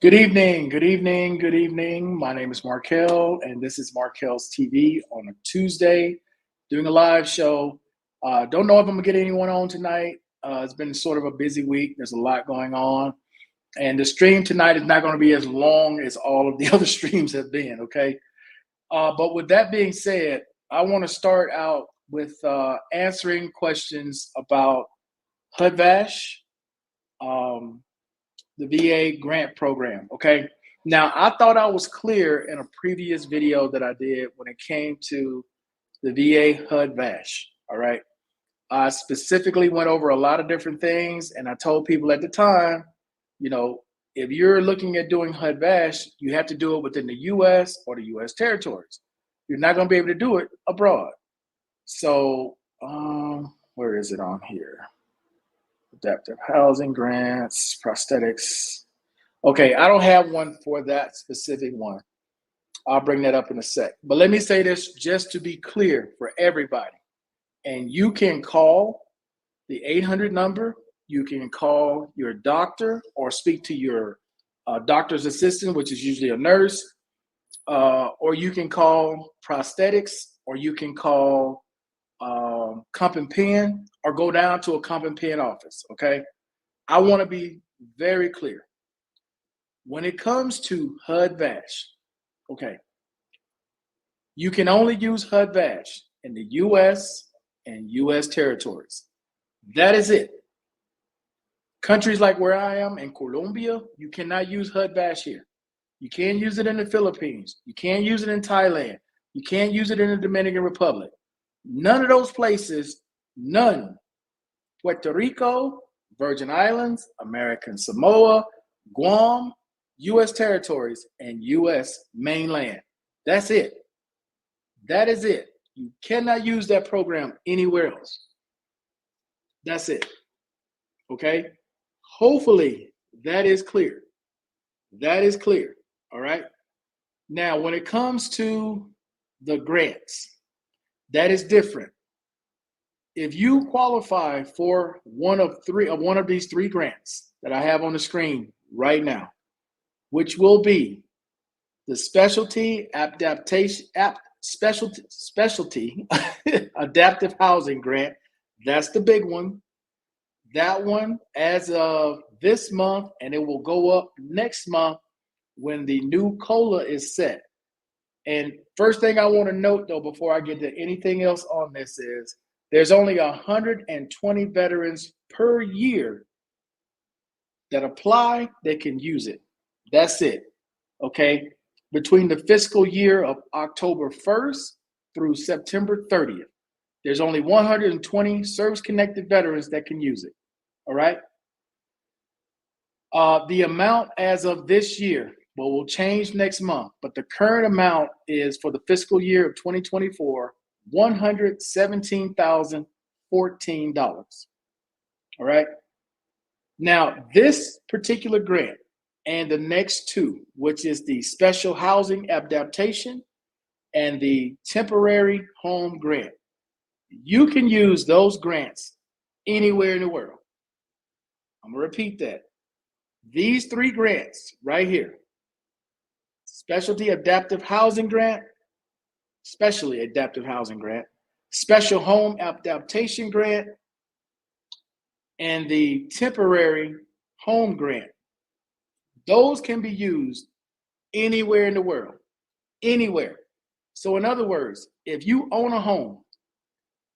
Good evening, good evening, good evening. My name is Markel, and this is Markel's TV on a Tuesday, doing a live show. Don't know if I'm gonna get anyone on tonight. It's been sort of a busy week. There's a lot going on, and the stream tonight is not going to be as long as all of the other streams have been. Okay, but with that being said, I want to start out with answering questions about HUD-VASH. Um, the VA grant program. Okay. Now, I thought I was clear in a previous video that I did when it came to the VA HUD-VASH. All right. I specifically went over a lot of different things, and I told people at the time, you know, if you're looking at doing HUD-VASH, you have to do it within the US or the US territories. You're not going to be able to do it abroad. So, where is it on here? Adaptive housing grants, prosthetics. Okay, I don't have one for that specific one. I'll bring that up in a sec. But let me say this just to be clear for everybody. And you can call the 800 number. You can call your doctor or speak to your doctor's assistant, which is usually a nurse. Or you can call prosthetics, or you can call Comp and Pen, or go down to a Comp and Pen office. Okay, I want to be very clear when it comes to HUD-VASH. Okay, you can only use HUD-VASH in the US and US territories. That is it. Countries like where I am in Colombia, you cannot use HUD-VASH here. You can't use it in the Philippines. You can't use it in Thailand. You can't use it in the Dominican Republic. None of those places, none. Puerto Rico, Virgin Islands, American Samoa, Guam, U.S. territories, and U.S. mainland. That's it. That is it. You cannot use that program anywhere else. That's it. Okay? Hopefully that is clear. That is clear. All right? Now, when it comes to the grants, that is different. If you qualify for one of these three grants that I have on the screen right now, which will be the specialty adaptive housing grant, that's the big one. That one, as of this month, and it will go up next month when the new COLA is set. And first thing I want to note, though, before I get to anything else on this is there's only 120 veterans per year that apply that can use it. That's it. Okay? Between the fiscal year of October 1st through September 30th, there's only 120 service-connected veterans that can use it. All right? The amount as of this year, but will change next month, but the current amount is for the fiscal year of 2024, $117,014. All right. Now, this particular grant and the next two, which is the special housing adaptation and the temporary home grant, you can use those grants anywhere in the world. I'm going to repeat that. These three grants right here: Specialty Adaptive Housing Grant, Specially Adaptive Housing Grant, Special Home Adaptation Grant, and the Temporary Home Grant. Those can be used anywhere in the world, anywhere. So in other words, if you own a home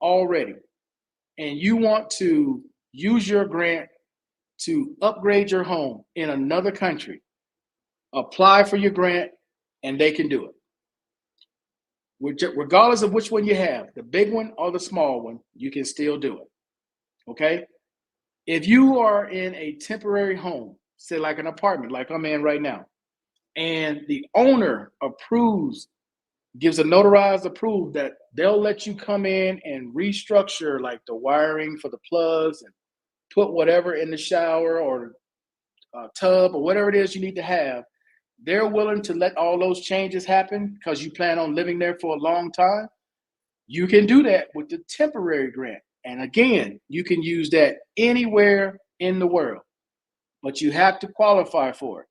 already and you want to use your grant to upgrade your home in another country, apply for your grant and they can do it. Regardless of which one you have, the big one or the small one, you can still do it. Okay? If you are in a temporary home, say like an apartment like I'm in right now, and the owner gives a notarized approve that they'll let you come in and restructure like the wiring for the plugs and put whatever in the shower or tub or whatever it is you need to have, they're willing to let all those changes happen because you plan on living there for a long time. You can do that with the temporary grant. And again, you can use that anywhere in the world, but you have to qualify for it.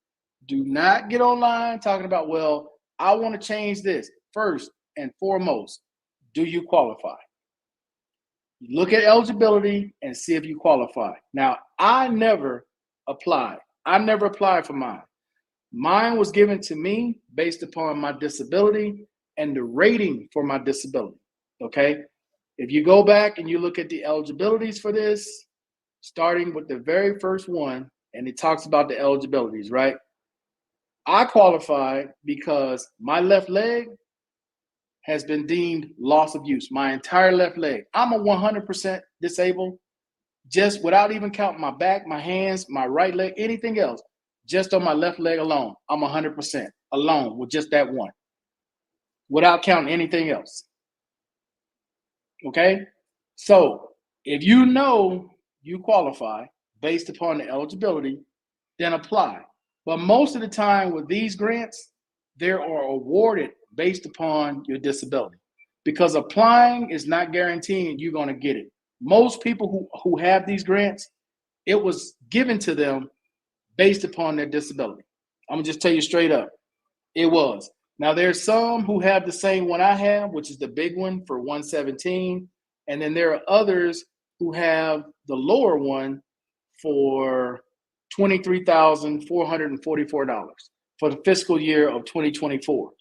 Do not get online talking about, well, I want to change this. First and foremost, do you qualify? Look at eligibility and see if you qualify. Now, I never applied. I never applied for mine. Mine was given to me based upon my disability and the rating for my disability. Okay. If you go back and you look at the eligibilities for this, starting with the very first one, and it talks about the eligibilities, right? I qualified because my left leg has been deemed loss of use, my entire left leg. I'm a 100% disabled, just without even counting my back, my hands, my right leg, anything else, just on my left leg alone. I'm 100% alone with just that one, without counting anything else. Okay? So if you know you qualify based upon the eligibility, then apply. But most of the time with these grants, they are awarded based upon your disability, because applying is not guaranteeing you're going to get it. Most people who have these grants, it was given to them based upon their disability. I'm going to just tell you straight up. It was. Now, there's some who have the same one I have, which is the big one for 117. And then there are others who have the lower one for $23,444 for the fiscal year of 2024.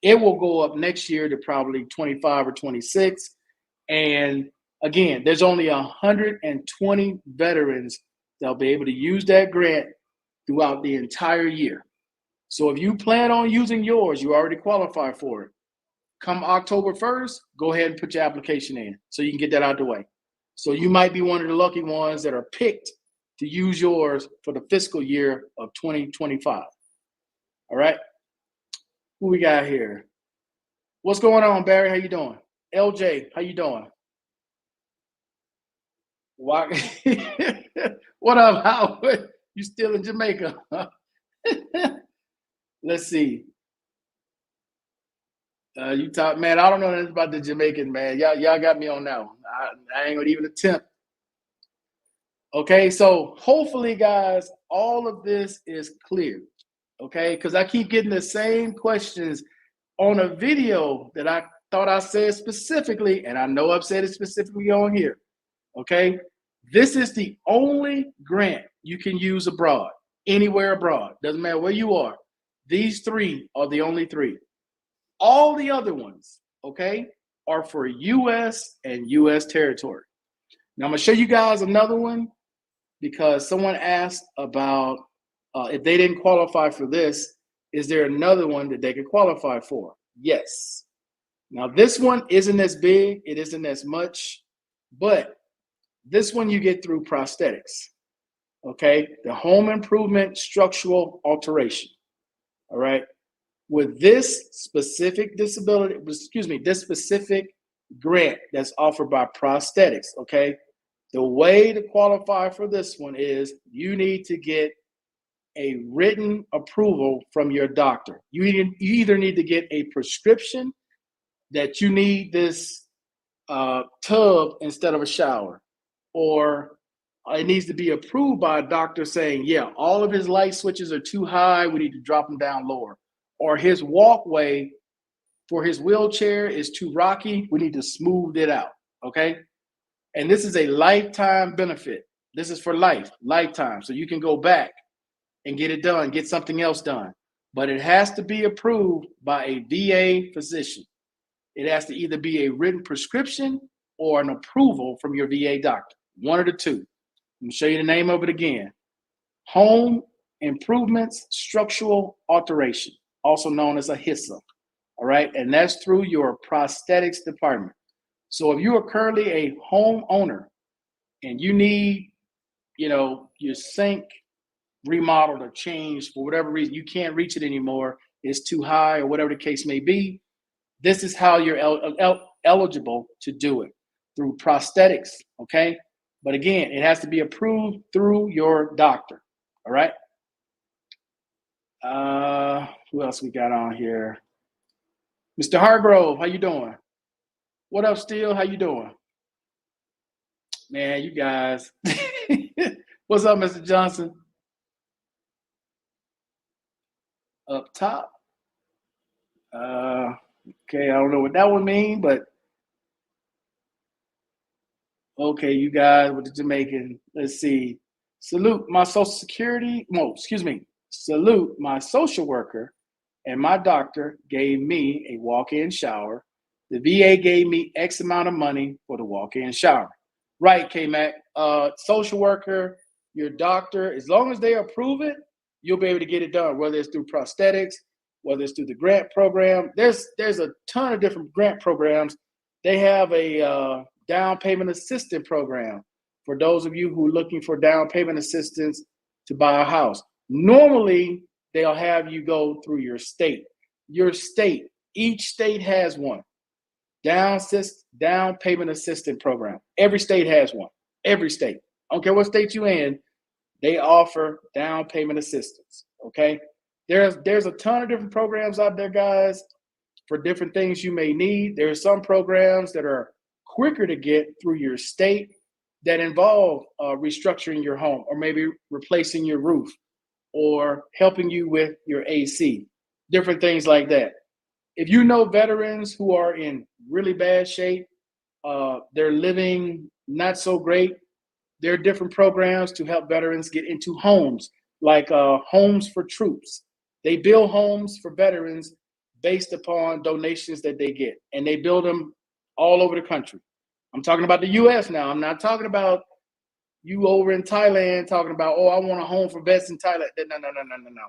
It will go up next year to probably 25 or 26. And again, there's only 120 veterans that'll be able to use that grant throughout the entire year. So if you plan on using yours, you already qualify for it. Come October 1st, go ahead and put your application in so you can get that out of the way. So you might be one of the lucky ones that are picked to use yours for the fiscal year of 2025. All right. Who we got here? What's going on, Barry? How you doing? LJ, how you doing? Why? What up, Howard? You still in Jamaica? Let's see. You talk, man. I don't know anything about the Jamaican, man. Y'all got me on now. I ain't gonna even attempt. Okay, so hopefully, guys, all of this is clear. Okay, because I keep getting the same questions on a video that I thought I said specifically, and I know I've said it specifically on here. Okay, this is the only grant you can use abroad, anywhere abroad. Doesn't matter where you are. These three are the only three. All the other ones, okay, are for U.S. and U.S. territory. Now, I'm going to show you guys another one because someone asked about if they didn't qualify for this, is there another one that they could qualify for? Yes. Now, this one isn't as big. It isn't as much, but this one you get through prosthetics, okay? The home improvement structural alteration, all right? With this specific disability, this specific grant that's offered by prosthetics, okay? The way to qualify for this one is you need to get a written approval from your doctor. You either need to get a prescription that you need this tub instead of a shower, or it needs to be approved by a doctor saying, yeah, all of his light switches are too high, we need to drop them down lower. Or his walkway for his wheelchair is too rocky, we need to smooth it out, okay? And this is a lifetime benefit. This is for life, lifetime. So you can go back and get it done, get something else done. But it has to be approved by a VA physician. It has to either be a written prescription or an approval from your VA doctor, one of the two. Let me show you the name of it again. Home Improvements Structural Alteration, also known as a HISA, all right? And that's through your prosthetics department. So if you are currently a homeowner and you need, your sink remodeled or changed for whatever reason, you can't reach it anymore, it's too high or whatever the case may be, this is how you're eligible to do it, through prosthetics, okay? But again, it has to be approved through your doctor, all right? Who else we got on here? Mr. Hargrove, how you doing? What up, Steele? How you doing? Man, you guys. What's up, Mr. Johnson? up top. Okay, I don't know what that would mean, but okay, you guys with the Jamaican. Let's see. Salute my social security. No, excuse me. Salute my social worker and my doctor gave me a walk-in shower. The VA gave me X amount of money for the walk-in shower. Right, K-Mac. Social worker, your doctor, as long as they approve it, you'll be able to get it done, whether it's through prosthetics, whether it's through the grant program. There's a ton of different grant programs. They have a down payment assistance program for those of you who are looking for down payment assistance to buy a house. Normally, they'll have you go through your state. Your state, each state has one. Down payment assistance program. Every state has one. Every state. I don't care what state you're in, they offer down payment assistance. Okay. There's a ton of different programs out there, guys, for different things you may need. There are some programs that are quicker to get through your state that involve restructuring your home or maybe replacing your roof or helping you with your AC, different things like that. If you know veterans who are in really bad shape, they're living not so great, there are different programs to help veterans get into homes, like Homes for Troops. They build homes for veterans based upon donations that they get, and they build them all over the country. I'm talking about the U.S. now. I'm not talking about you over in Thailand talking about, oh, I want a home for vets in Thailand. No.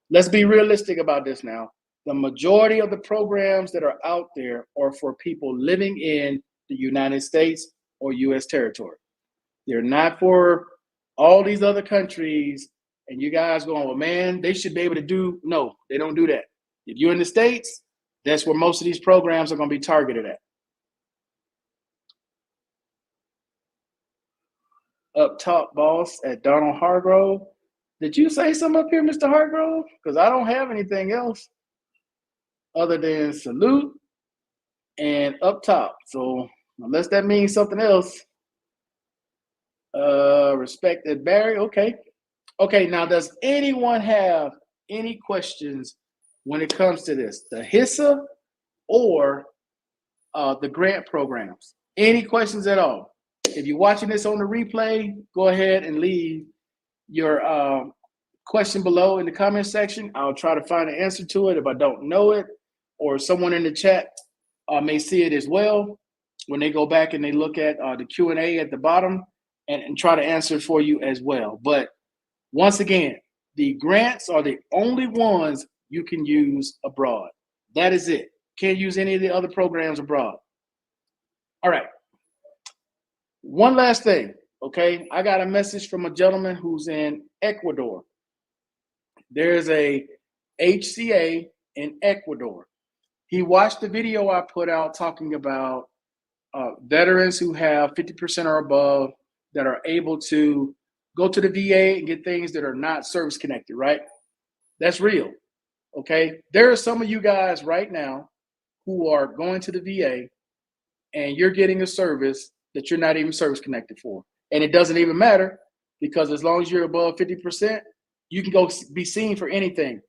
Let's be realistic about this now. The majority of the programs that are out there are for people living in the United States or U.S. territory. They're not for all these other countries. And you guys going, well, man, they should be able to do. No, they don't do that. If you're in the States, that's where most of these programs are going to be targeted at. Up top, boss, at Donald Hargrove. Did you say something up here, Mr. Hargrove? Because I don't have anything else other than salute and up top. So unless that means something else, respected Barry. Okay. Okay, now does anyone have any questions when it comes to this? The HISA or the grant programs? Any questions at all? If you're watching this on the replay, go ahead and leave your question below in the comment section. I'll try to find an answer to it if I don't know it, or someone in the chat may see it as well when they go back and they look at the Q&A at the bottom and try to answer for you as well. But once again, the grants are the only ones you can use abroad. That is it. Can't use any of the other programs abroad. All right. One last thing, okay? I got a message from a gentleman who's in Ecuador. There's a HCA in Ecuador. He watched the video I put out talking about veterans who have 50% or above that are able to go to the VA and get things that are not service connected, right? That's real, okay? There are some of you guys right now who are going to the VA and you're getting a service that you're not even service connected for. And it doesn't even matter because as long as you're above 50%, you can go be seen for anything.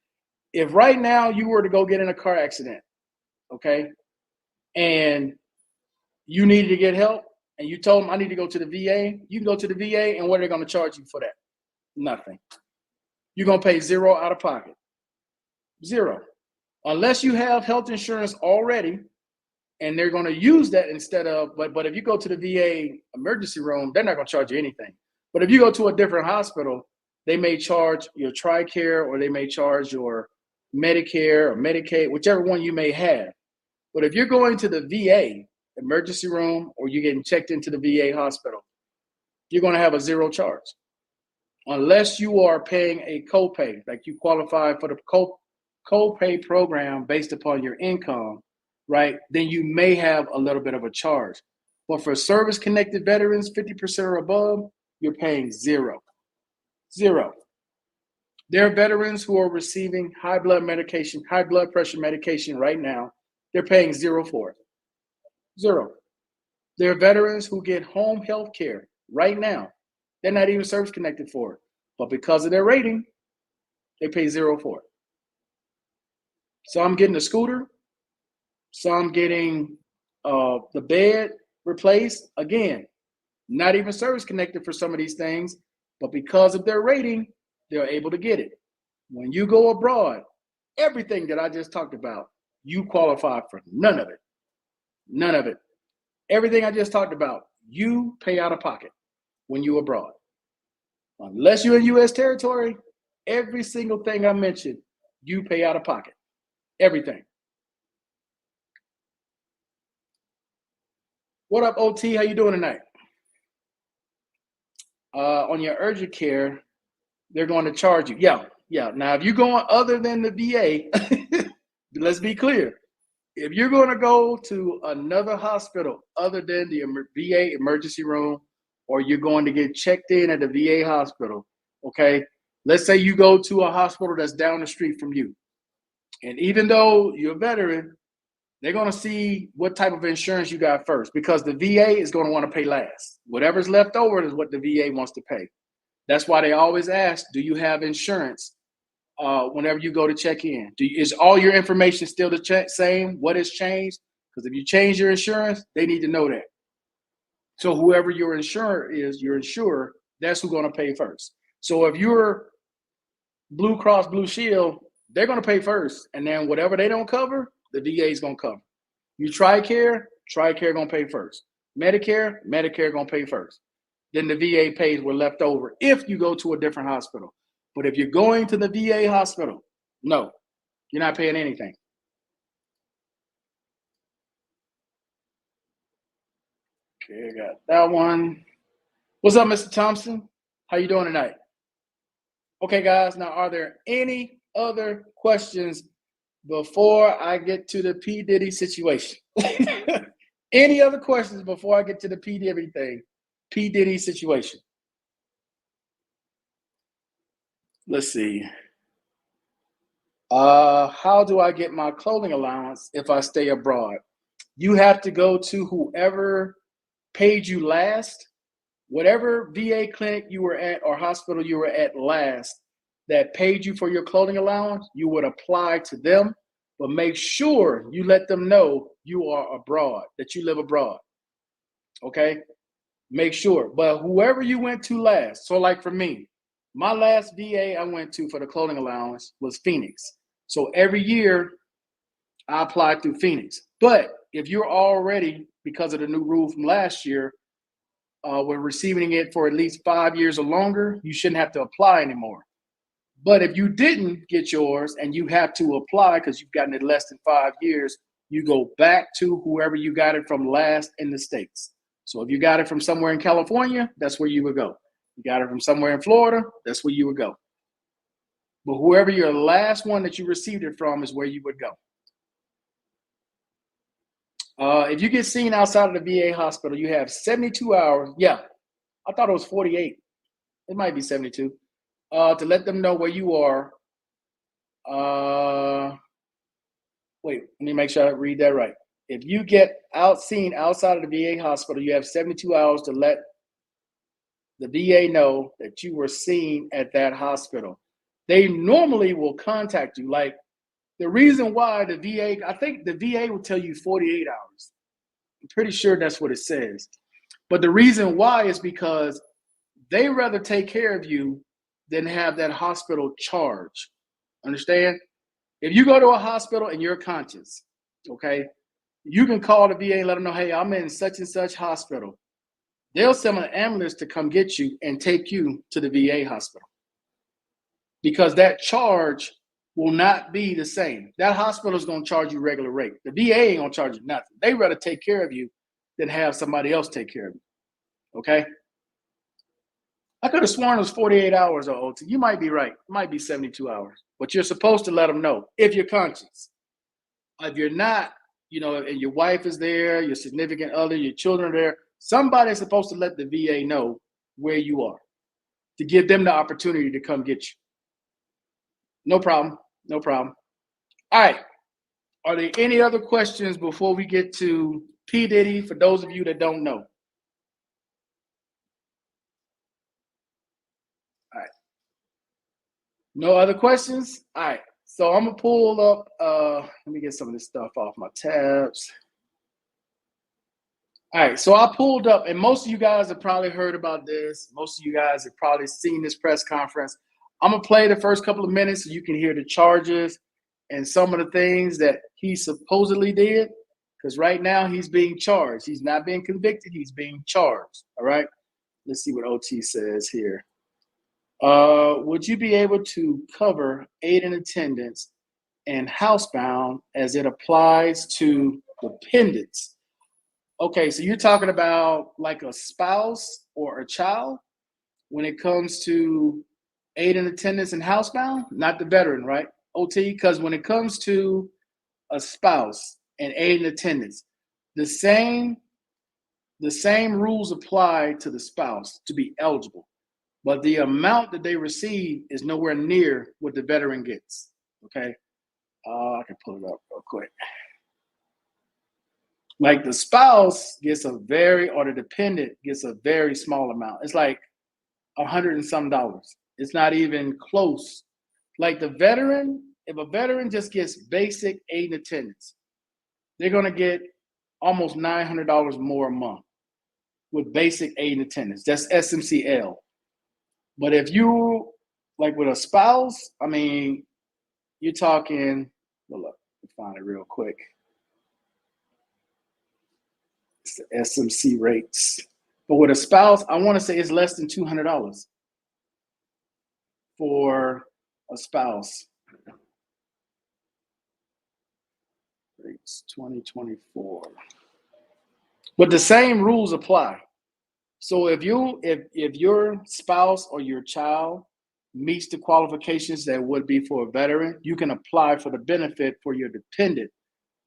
If right now you were to go get in a car accident, okay, and you needed to get help and you told them I need to go to the VA, you can go to the VA and what are they going to charge you for that? Nothing. You're going to pay zero out of pocket. Zero. Unless you have health insurance already and they're going to use that instead of, but if you go to the VA emergency room, they're not going to charge you anything. But if you go to a different hospital, they may charge your TRICARE or they may charge your Medicare or Medicaid, whichever one you may have. But if you're going to the VA emergency room or you're getting checked into the VA hospital, you're going to have a zero charge. Unless you are paying a copay, like you qualify for the copay program based upon your income, right? Then you may have a little bit of a charge. But for service-connected veterans, 50% or above, you're paying zero. Zero. There are veterans who are receiving high blood pressure medication right now. They're paying zero for it. Zero. There are veterans who get home health care right now. They're not even service connected for it. But because of their rating, they pay zero for it. Some getting a scooter, some getting the bed replaced. Again, not even service connected for some of these things, but because of their rating, they're able to get it. When you go abroad, everything that I just talked about, you qualify for none of it. None of it. Everything I just talked about, you pay out of pocket when you abroad. Unless you're in U.S. territory, every single thing I mentioned, you pay out of pocket. Everything. What up, OT? How you doing tonight? On your urgent care, they're going to charge you. Yeah. Now, if you're going other than the VA, let's be clear. If you're going to go to another hospital other than the VA emergency room, or you're going to get checked in at the VA hospital, okay? Let's say you go to a hospital that's down the street from you. And even though you're a veteran, they're going to see what type of insurance you got first, because the VA is going to want to pay last. Whatever's left over is what the VA wants to pay. That's why they always ask, do you have insurance whenever you go to check in? Is all your information still the same? What has changed? Because if you change your insurance, they need to know that. So whoever your insurer is, your insurer, that's who's going to pay first. So if you're Blue Cross Blue Shield, they're going to pay first. And then whatever they don't cover, the VA is going to cover. You TRICARE going to pay first. Medicare going to pay first. Then the VA pays what's left over if you go to a different hospital. But if you're going to the VA hospital, no, you're not paying anything. Okay, I got that one. What's up, Mr. Thompson? How you doing tonight? Okay, guys, now are there any other questions before I get to the P. Diddy situation? Any other questions before I get to the P. Diddy situation? Let's see. How do I get my clothing allowance if I stay abroad? You have to go to whoever paid you last, whatever VA clinic you were at or hospital you were at last that paid you for your clothing allowance. You would apply to them, but make sure you let them know you are abroad, that you live abroad. Okay? Make sure. But whoever you went to last, so like for me, my last VA I went to for the clothing allowance was Phoenix. So every year I applied through Phoenix. But if you're already, because of the new rule from last year, we're receiving it for at least 5 years or longer, you shouldn't have to apply anymore. But if you didn't get yours and you have to apply because you've gotten it less than 5 years, you go back to whoever you got it from last in the States. So if you got it from somewhere in California, that's where you would go. You got it from somewhere in Florida, that's where you would go. But whoever your last one that you received it from is where you would go. If you get seen outside of the VA hospital, you have 72 hours. Yeah, I thought it was 48. It might be 72. To let them know where you are. Wait, let me make sure I read that right. If you get seen outside of the VA hospital, you have 72 hours to let the VA know that you were seen at that hospital. They normally will contact you. Like the reason why the VA, I think the VA will tell you 48 hours. I'm pretty sure that's what it says. But the reason why is because they rather take care of you than have that hospital charge. Understand? If you go to a hospital and you're conscious, okay, you can call the VA and let them know, hey, I'm in such and such hospital. They'll send an ambulance to come get you and take you to the VA hospital. Because that charge will not be the same. That hospital is going to charge you regular rate. The VA ain't going to charge you nothing. They rather take care of you than have somebody else take care of you. Okay? I could have sworn it was 48 hours or OT. You might be right. It might be 72 hours. But you're supposed to let them know if you're conscious. If you're not, and your wife is there, your significant other, your children are there, somebody's supposed to let the VA know where you are to give them the opportunity to come get you. No problem. No problem. All right. Are there any other questions before we get to P. Diddy for those of you that don't know? All right. No other questions? All right. So I'm gonna pull up. Let me get some of this stuff off my tabs. All right, so I pulled up, and most of you guys have probably heard about this. Most of you guys have probably seen this press conference. I'm gonna play the first couple of minutes so you can hear the charges and some of the things that he supposedly did. Because right now he's being charged. He's not being convicted. He's being charged. All right. Let's see what OT says here. Would you be able to cover aid in attendance and housebound as it applies to dependents? Okay, so you're talking about like a spouse or a child when it comes to aid in attendance and housebound, not the veteran, right? OT, because when it comes to a spouse and aid in attendance, the same rules apply to the spouse to be eligible, but the amount that they receive is nowhere near what the veteran gets. Okay, I can pull it up real quick. Like the spouse gets or the dependent gets a very small amount. It's like $100 and some dollars. It's not even close. Like the veteran, if a veteran just gets basic aid and attendance, they're gonna get almost $900 more a month with basic aid and attendance. That's SMCL. But if you like with a spouse, I mean, you're talking. Well, look, let me find it real quick. It's the SMC rates. But with a spouse, I want to say it's less than $200 for a spouse. Rates 2024. But the same rules apply. So if your spouse or your child meets the qualifications that would be for a veteran, you can apply for the benefit for your dependent.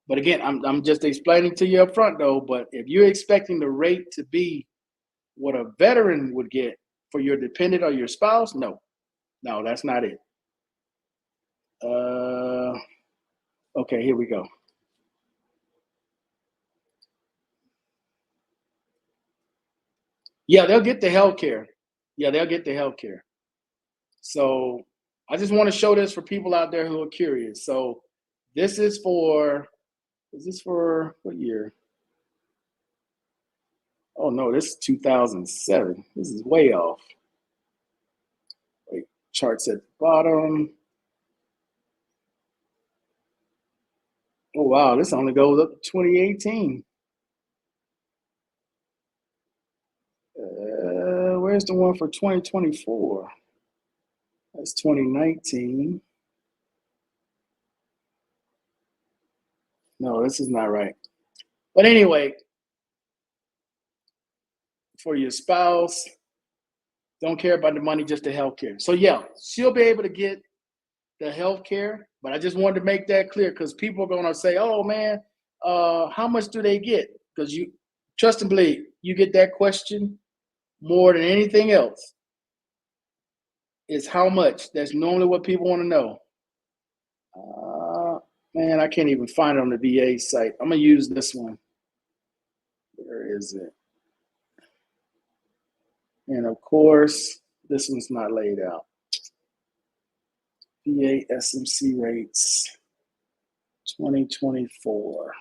But again, I'm just explaining to you up front though, but if you're expecting the rate to be what a veteran would get for your dependent or your spouse, no, that's not it. Okay, here we go. Yeah, they'll get the health care. Yeah, they'll get the health care. So I just want to show this for people out there who are curious. So this is for what year? Oh no, this is 2007. This is way off. Wait, charts at the bottom. Oh wow, this only goes up to 2018. Where's the one for 2024? That's 2019. No, this is not right. But anyway, for your spouse, don't care about the money, just the health care. So yeah, she'll be able to get the health care, but I just wanted to make that clear because people are gonna say, oh man, how much do they get? Because you trust and believe, you get that question more than anything else. Is how much. That's normally what people want to know. Man, I can't even find it on the VA site. I'm gonna use this one. Where is it? And of course, this one's not laid out. VA SMC rates 2024.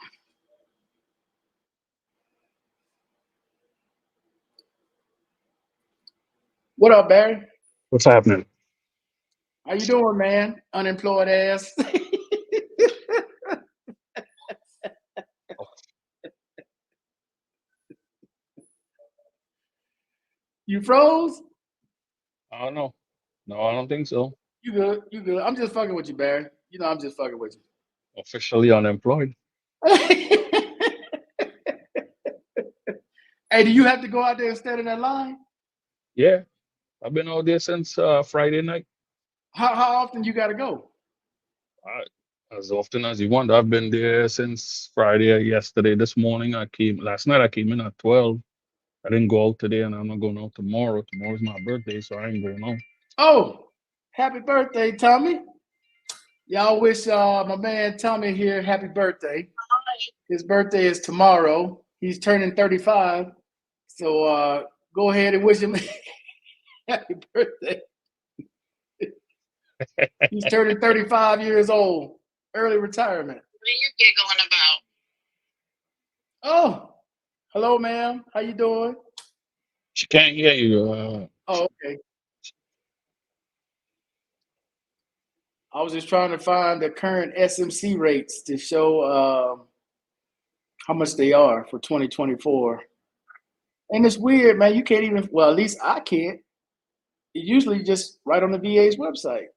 What up, Barry? What's happening? How you doing, man? Unemployed ass. You froze? I don't know. No, I don't think so. You good? You good? I'm just fucking with you, Barry. You know I'm just fucking with Officially unemployed. you. Hey, do you have to go out there and stand in that line? Yeah, I've been out there since Friday night. How often you got to go? As often as you want. I've been there since Friday. Yesterday, this morning, last night I came in at 12. I didn't go out today, and I'm not going out tomorrow. Tomorrow's my birthday, so I ain't going out. Oh, happy birthday, Tommy. Y'all wish my man Tommy here happy birthday. His birthday is tomorrow. He's turning 35. So go ahead and wish him happy birthday. He's turning 35 years old. Early retirement. What are you giggling about? Oh, hello, ma'am. How you doing? She can't hear you. Oh, okay. I was just trying to find the current SMC rates to show how much they are for 2024. And it's weird, man. You can't even, well, at least I can't. It usually just right on the VA's website.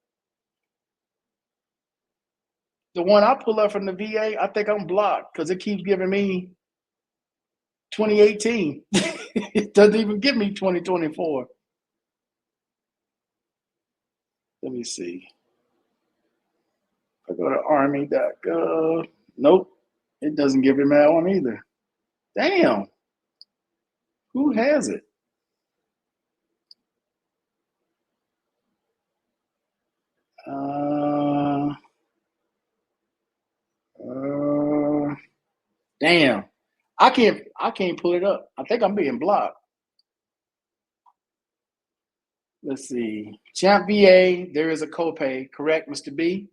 The one I pull up from the VA, I think I'm blocked because it keeps giving me 2018. It doesn't even give me 2024. Let me see. I go to army.gov. Nope. It doesn't give him that one either. Damn. Who has it? Damn. I can't pull it up. I think I'm being blocked. Let's see. Champ VA, there is a copay, correct, Mr. B?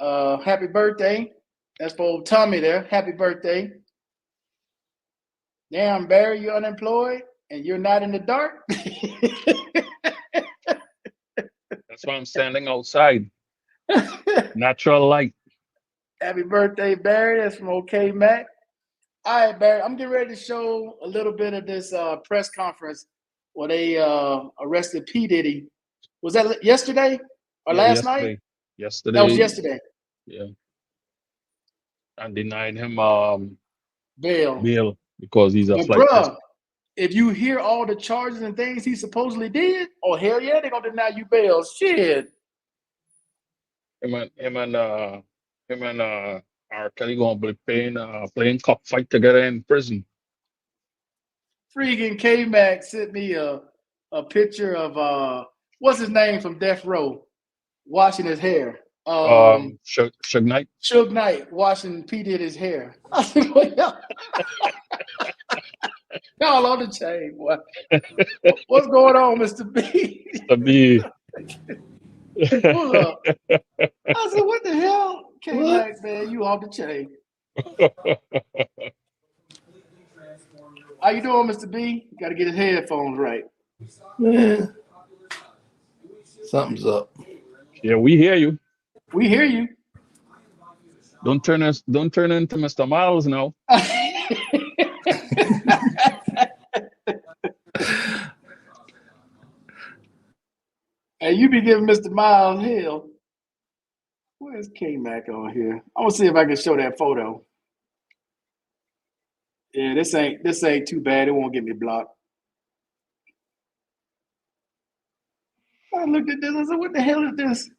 Happy birthday. That's for old Tommy there. Happy birthday. Damn, Barry, you're unemployed and you're not in the dark. That's why I'm standing outside. Natural light. Happy birthday, Barry. That's from OK Mac. All right, Barry, I'm getting ready to show a little bit of this press conference where they arrested P. Diddy. Was that yesterday or last night? Yesterday. That was yesterday. Yeah. And denied him bail because he's a but flight risk. Bruh, if you hear all the charges and things he supposedly did, oh hell yeah, they're gonna deny you bail. Shit. Him and R. Kelly gonna be playing cockfight together in prison. Freaking K-Mac sent me a picture of what's his name from Death Row washing his hair. Suge Knight. Suge Knight washing P. Diddy's hair. I said, well, y'all on the chain, boy. What's going on, Mr. B? Mr. B. Pull up. I said, what the hell? K-Mac, man, you off the chain. How you doing, Mr. B? Got to get his headphones right. Man, something's up. Yeah, we hear you. We hear you. Don't turn into Mr. Miles now. Hey, you be giving Mr. Miles hell. Where's K-Mac on here? I'm gonna see if I can show that photo. Yeah, this ain't too bad. It won't get me blocked. I looked at this. I said, "What the hell is this?"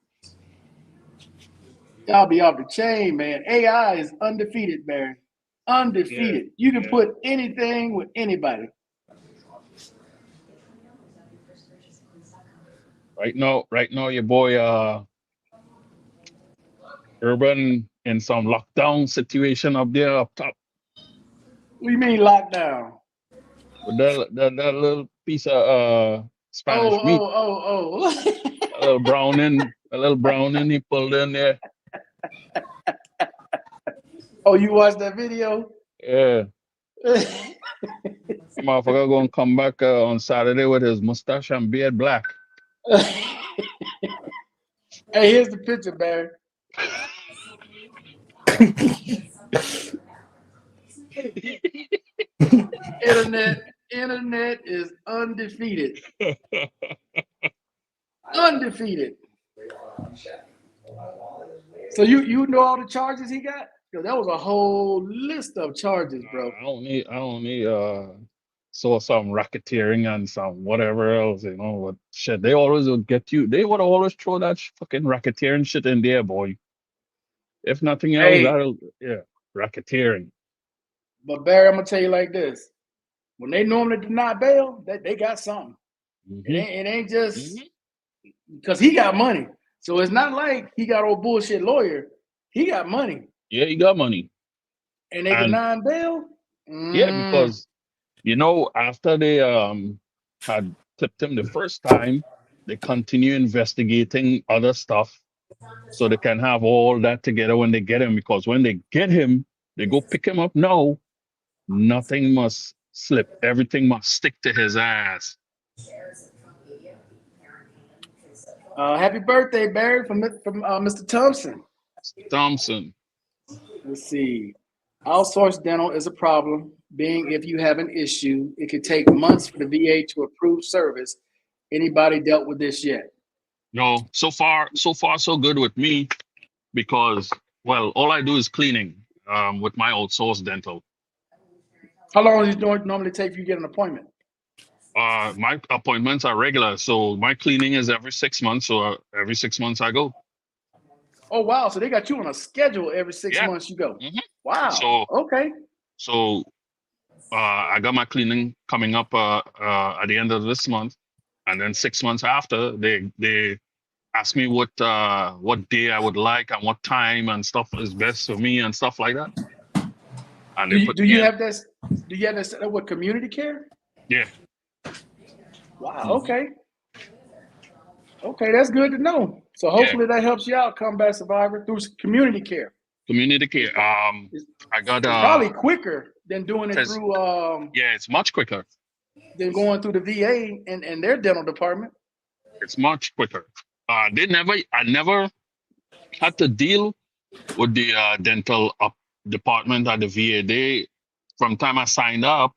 Y'all be off the chain, man. AI is undefeated, Barry. Undefeated. You can put anything with anybody. Right now, your boy Urban in some lockdown situation up there up top. What do you mean lockdown? With that little piece of Spanish meat. A little browning he pulled in there. Oh, you watched that video? Yeah. Motherfucker gonna come back on Saturday with his mustache and beard black. Hey, here's the picture, Barry. Internet is undefeated. Undefeated. So you know all the charges he got? Because that was a whole list of charges, bro. I don't need saw some racketeering and some whatever else, what shit. They always would get you. They would always throw that fucking racketeering shit in there, boy. If nothing else, racketeering. But Barry, I'm gonna tell you like this: when they normally deny bail, they got something. Mm-hmm. It ain't just because he got money. So it's not like he got old bullshit lawyer. He got money. Yeah, he got money. And they denying bail? Yeah, because after they had tipped him the first time, They continue investigating other stuff so they can have all that together when they get him. Because when they get him, they go pick him up. No, nothing must slip. Everything must stick to his ass. Happy birthday, Barry, from Mr. Thompson. Thompson. Let's see. Outsourced dental is a problem, being if you have an issue, it could take months for the VA to approve service. Anybody dealt with this yet? No, so far so good with me because, well, all I do is cleaning with my outsourced dental. How long does it normally take for you to get an appointment? My appointments are regular, so my cleaning is every 6 months. So every 6 months I go. Oh wow! So they got you on a schedule every 6 Yeah. months you go. Mhm. Wow. So Okay. So I got my cleaning coming up at the end of this month, and then 6 months after, they ask me what day I would like and what time and stuff is best for me and stuff like that. And Do they you, put do me you in. have this? Do you have this set up with community care? Yeah. Wow. Mhm. Okay. Okay, that's good to know. So hopefully that helps you out, Combat Survivor, through community care. Community care. It's, I got it's probably quicker than doing it Test. through yeah, it's much quicker. than going through the VA and their dental department. It's much quicker. I never had to deal with the dental department at the VA. From time I signed up,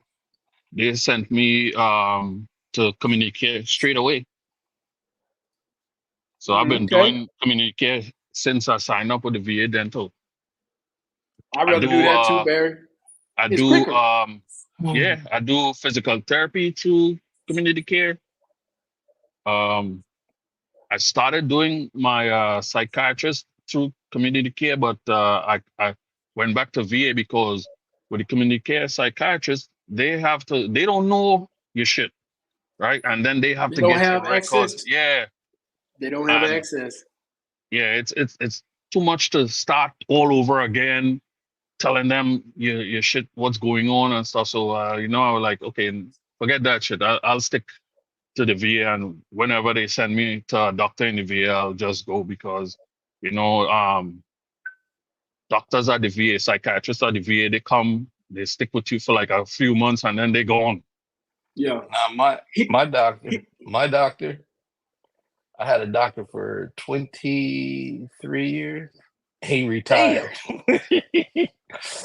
they sent me to community care straight away. So I've been Okay. doing community care since I signed up with the VA dental. I'd rather do that too, Barry. I It's do quicker. I do physical therapy through community care. I started doing my psychiatrist through community care, but I went back to VA because with the community care psychiatrist, they don't know your shit, right? And then they have They to don't get your have records. access. Yeah. They don't have And access. yeah, it's too much to start all over again, telling them your shit, what's going on and stuff. So I was like, okay, forget that shit. I'll stick to the VA, and whenever they send me to a doctor in the VA, I'll just go because doctors at the VA, psychiatrists at the VA, they come, they stick with you for like a few months, and then they go on. Yeah. My doctor. I had a doctor for 23 years. He retired.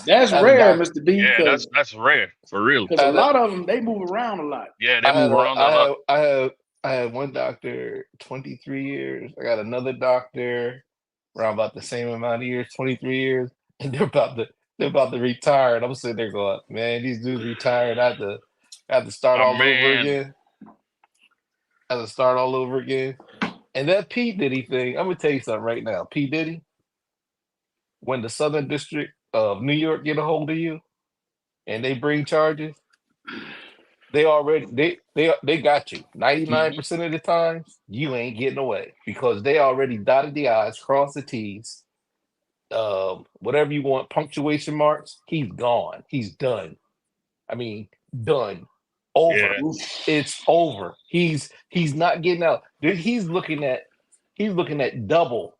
That's I had a rare, doc- Mr. B. Yeah, that's rare for real. Because a lot of them, they move around a lot. Yeah, they move around a lot. I had one doctor 23 years. I got another doctor around about the same amount of years, 23 years, and they're about to retire. And I'm sitting there going, man, these dudes retired. I have to start all over again. I have to start all over again. And that P. Diddy thing, I'm gonna tell you something right now. P. Diddy, when the Southern District of New York get a hold of you and they bring charges, they already they got you. 99% of the time, you ain't getting away because they already dotted the I's, crossed the T's. Whatever you want, punctuation marks, he's gone. He's done. I mean, done. Over. Yeah. It's over. He's not getting out. He's looking at double,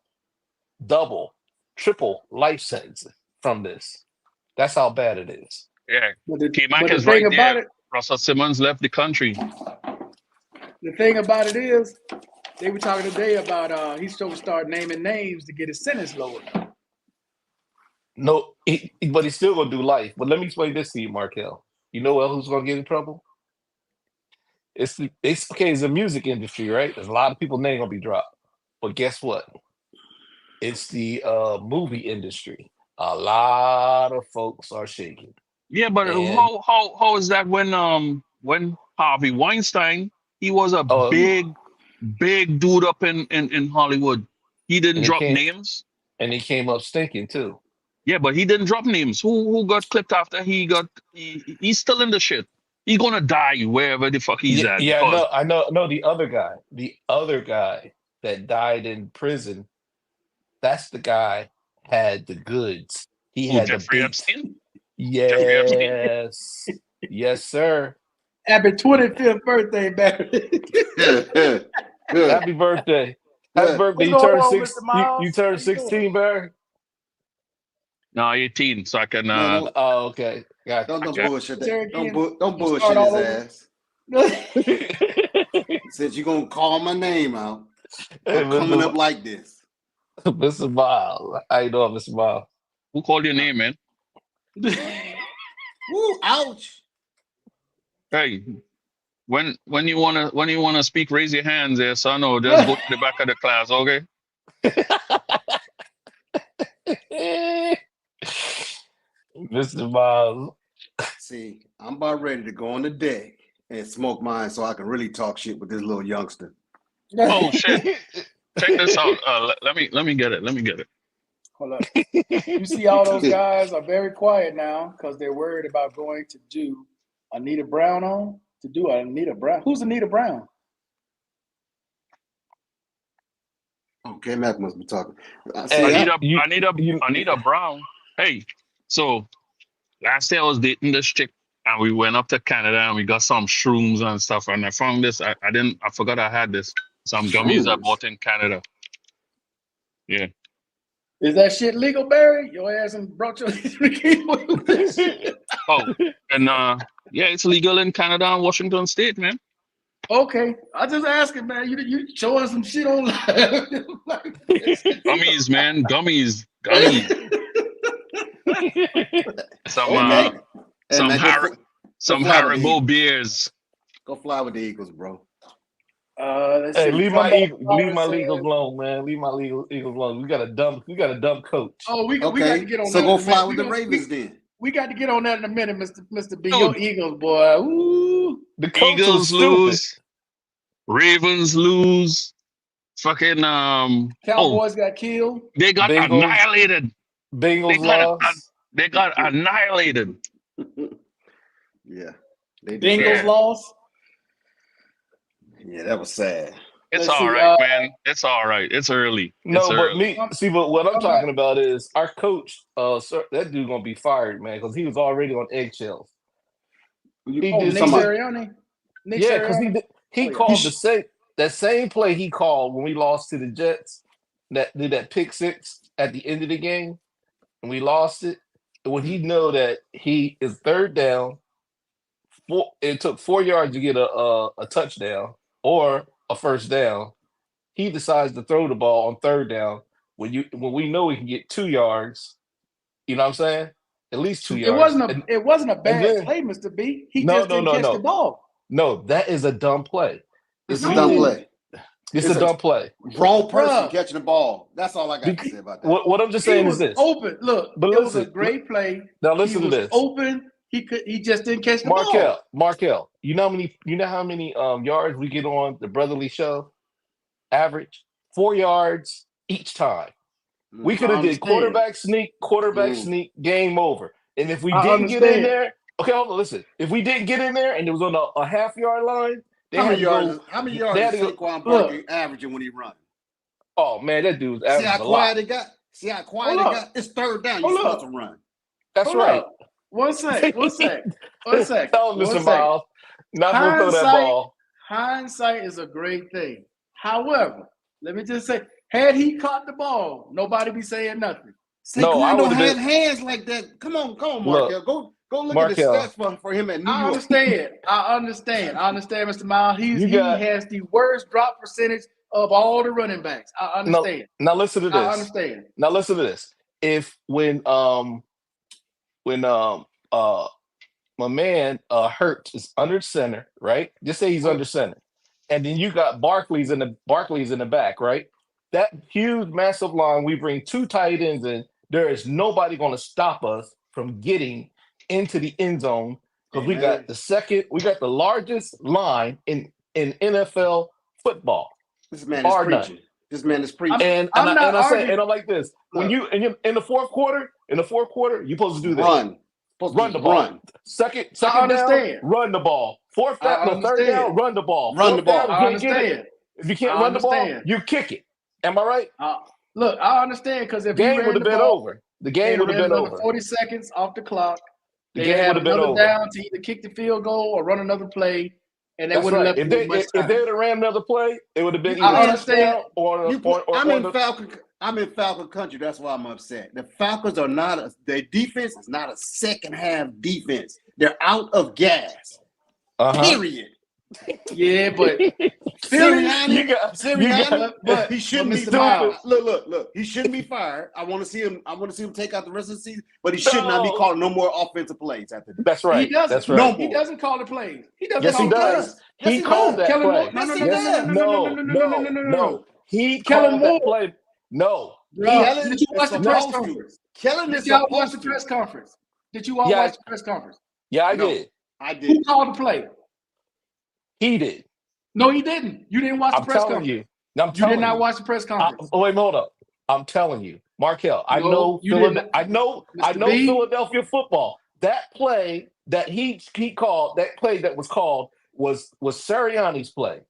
triple life sentences from this. That's how bad it is. Yeah. But the K-Mac is thing right about there. it, Russell Simmons left the country. the thing about it is, they were talking today about he's supposed to start naming names to get his sentence lowered. No, but he's still gonna do life. But let me explain this to you, Markel. You know who's gonna get in trouble? It's the music industry, right? There's a lot of people name gonna be dropped. But guess what? It's the movie industry. A lot of folks are shaking. Yeah, but And- how is that when Harvey Weinstein, he was a big dude up in Hollywood. He didn't And he drop came- names. And he came up stinking too. Yeah, but he didn't drop names. Who got clipped after he's still in the shit. He's gonna die wherever the fuck he's at. Yeah, because- I know. No, the other guy that died in prison, that's the guy had the goods. He had Jeffrey the Epstein? Yes. Yes, sir. Happy 25th birthday, Barry. Good. Happy birthday. Happy Good. birthday. What's You going turned on, six. Mr. Miles? You How turned you doing? 16, Barry. No, 18, so I can Man, don't Oh, okay. Gotcha. don't Okay. bullshit that. Terry Don't again. don't We'll bullshit start all his over. ass. Since you're gonna call my name out, Hey, I'm coming up like this. Mr. Miles. How you doing, Mr. Miles? Who called your name, man? Woo, ouch. Hey, when you wanna speak, raise your hands there, son, or just go to the back of the class, okay? Mr. Miles. See, I'm about ready to go on the deck and smoke mine so I can really talk shit with this little youngster. Oh shit! Check this out. Let me get it. Let me get it. Hold up. You see, all those guys are very quiet now because they're worried about going to do Anita Brown on. To do Anita Brown. Who's Anita Brown? Okay, Mac must be talking. Hey, Anita Brown. Hey, so last year I was dating this chick and we went up to Canada and we got some shrooms and stuff. And I found this. I forgot I had this. Some gummies I Shrooms? bought in Canada. Yeah. Is that shit legal, Barry? Your ass and brought your Oh, and yeah, it's legal in Canada and Washington State, man. Okay, I just asking, man. You show us some shit online. Gummies, man. Gummies. Some Okay. Hey, some man, some fly with the Haribo Eagles. beers. Go fly with the Eagles, bro. Let's Hey, see. leave my Trumbo Eagles says- alone, man. Leave my Eagles alone. We got a dumb coach. Oh, we got Okay, to get on so that. go in a fly minute. with the Ravens then. We got to get on that in a minute, Mr. B. Dude. Your Eagles, boy. Ooh. The coach was Eagles stupid. lose. Ravens lose. Fucking Cowboys got killed. they got Bengals. annihilated. Bengals got lost. They got annihilated. Yeah, they did. Bengals Yeah. lost. Yeah, that was sad. It's Let's all see, right, man. It's all right. It's early. No, It's but early. but what I'm I'm talking about is our coach. Sir, that dude gonna be fired, man, because he was already on eggshells. He Oh, did Nick some- Sirianni. Nick Yeah, because Sirianni? he Oh, yeah. called that same play he called when we lost to the Jets. That did that pick six at the end of the game, and we lost it. When he know that he is third down, it took 4 yards to get a touchdown or a first down. He decides to throw the ball on third down when we know we can get 2 yards. You know what I'm saying? At least 2 yards. It wasn't a bad then- play, Mr. B. He No, just didn't no, catch no. the ball. No, that is a dumb play. It's If a we dumb did- play. It's It's a a- dumb play. Wrong person Bruh. catching the ball. That's all I got to say about that. What I'm just He saying was is this. open. Look, But it was a listen, great play. Now He listen to was this. open. He just didn't catch the ball. Markel, you know how many yards we get on the brotherly show? Average 4 yards each time. We could have did understand. quarterback sneak, game over. And if we I didn't get in understand. there, okay, hold on, listen. If we didn't get in there and it was on a half-yard line, they How had many to go. yards? How many they yards had is to go- Saquon look. Barkley averaging when he runs? Oh man, that dude's See how averaging a quiet lot. it got. See how quiet Hold it up. got. It's third down. You're Hold supposed up. to run. That's Hold right. up. One sec. Tell him, One Mr. sec. Miles, not gonna throw that Hindsight- ball. Hindsight is a great thing. However, let me just say, had he caught the ball, nobody be saying nothing. No, I Saquon don't would've have been- hands like that. Come on, Look, Markel. Go look Markel. at the stats for him at New I York. understand, Mr. Miles. He got- has the worst drop percentage of all the running backs. I understand. Now listen to this. I understand. Now listen to this. If when my man Hurts is under center, right? Just say he's under center, and then you got Barkley's in the back, right? That huge, massive line. We bring 2 tight ends in. There is nobody going to stop us from getting into the end zone because we got the largest line in NFL football. This man Bar is none. preaching. This man is preaching. I'm not I say, arguing. and I'm like this: when you in the fourth quarter, you're supposed to do this. Run. Supposed to Run the ball. Run. Second I down, understand. run the ball. Third understand. down, run the ball. Run the Fourth down, ball. I you can't get it. understand. If you can't I run the ball, understand. you kick it. Am I right? Look, I understand because if Game he would ran have the been ball, over. The game would have been another over. 40 seconds off the clock. The They game have would have been another over. down to either kick the field goal or run another play. and they That's wouldn't right. have left much If they time. would have ran another play, it would have been I either understand. touchdown or You put, or I'm in the, Falcon. I'm in Falcon country. That's why I'm upset. The Falcons are not. Their defense is not a second half defense. They're out of gas. Period. Yeah, but Sirianni, You got- but he shouldn't be Mr. fired. Miles, Look. He shouldn't be fired. I want to see him take out the rest of the season, but he should not be No. calling no more offensive plays after that. That's right. he doesn't. That's No right. He more. doesn't call the plays. He doesn't Yes, call he the does. plays. Yes, He he called does. that Kellen Moore. play. No, no, Yes, no, he no, does. No. He Kellen called Moore. that play. No. Kellen Did you watch is the press supposed to. conference? Kellen Did is y'all watch the supposed to. press conference? Did you all Yeah. watch the press conference? Yeah, I No. did. I did. Who called the play? He did. No, he didn't. You didn't watch the I'm press telling conference. you. I'm You telling did not you. watch the press conference. Wait, hold up. I'm telling you, Markel. I No, know you didn't. Philadelphia. I Mr. know B. Philadelphia football. That play that he called, that play that was called was Sirianni's play.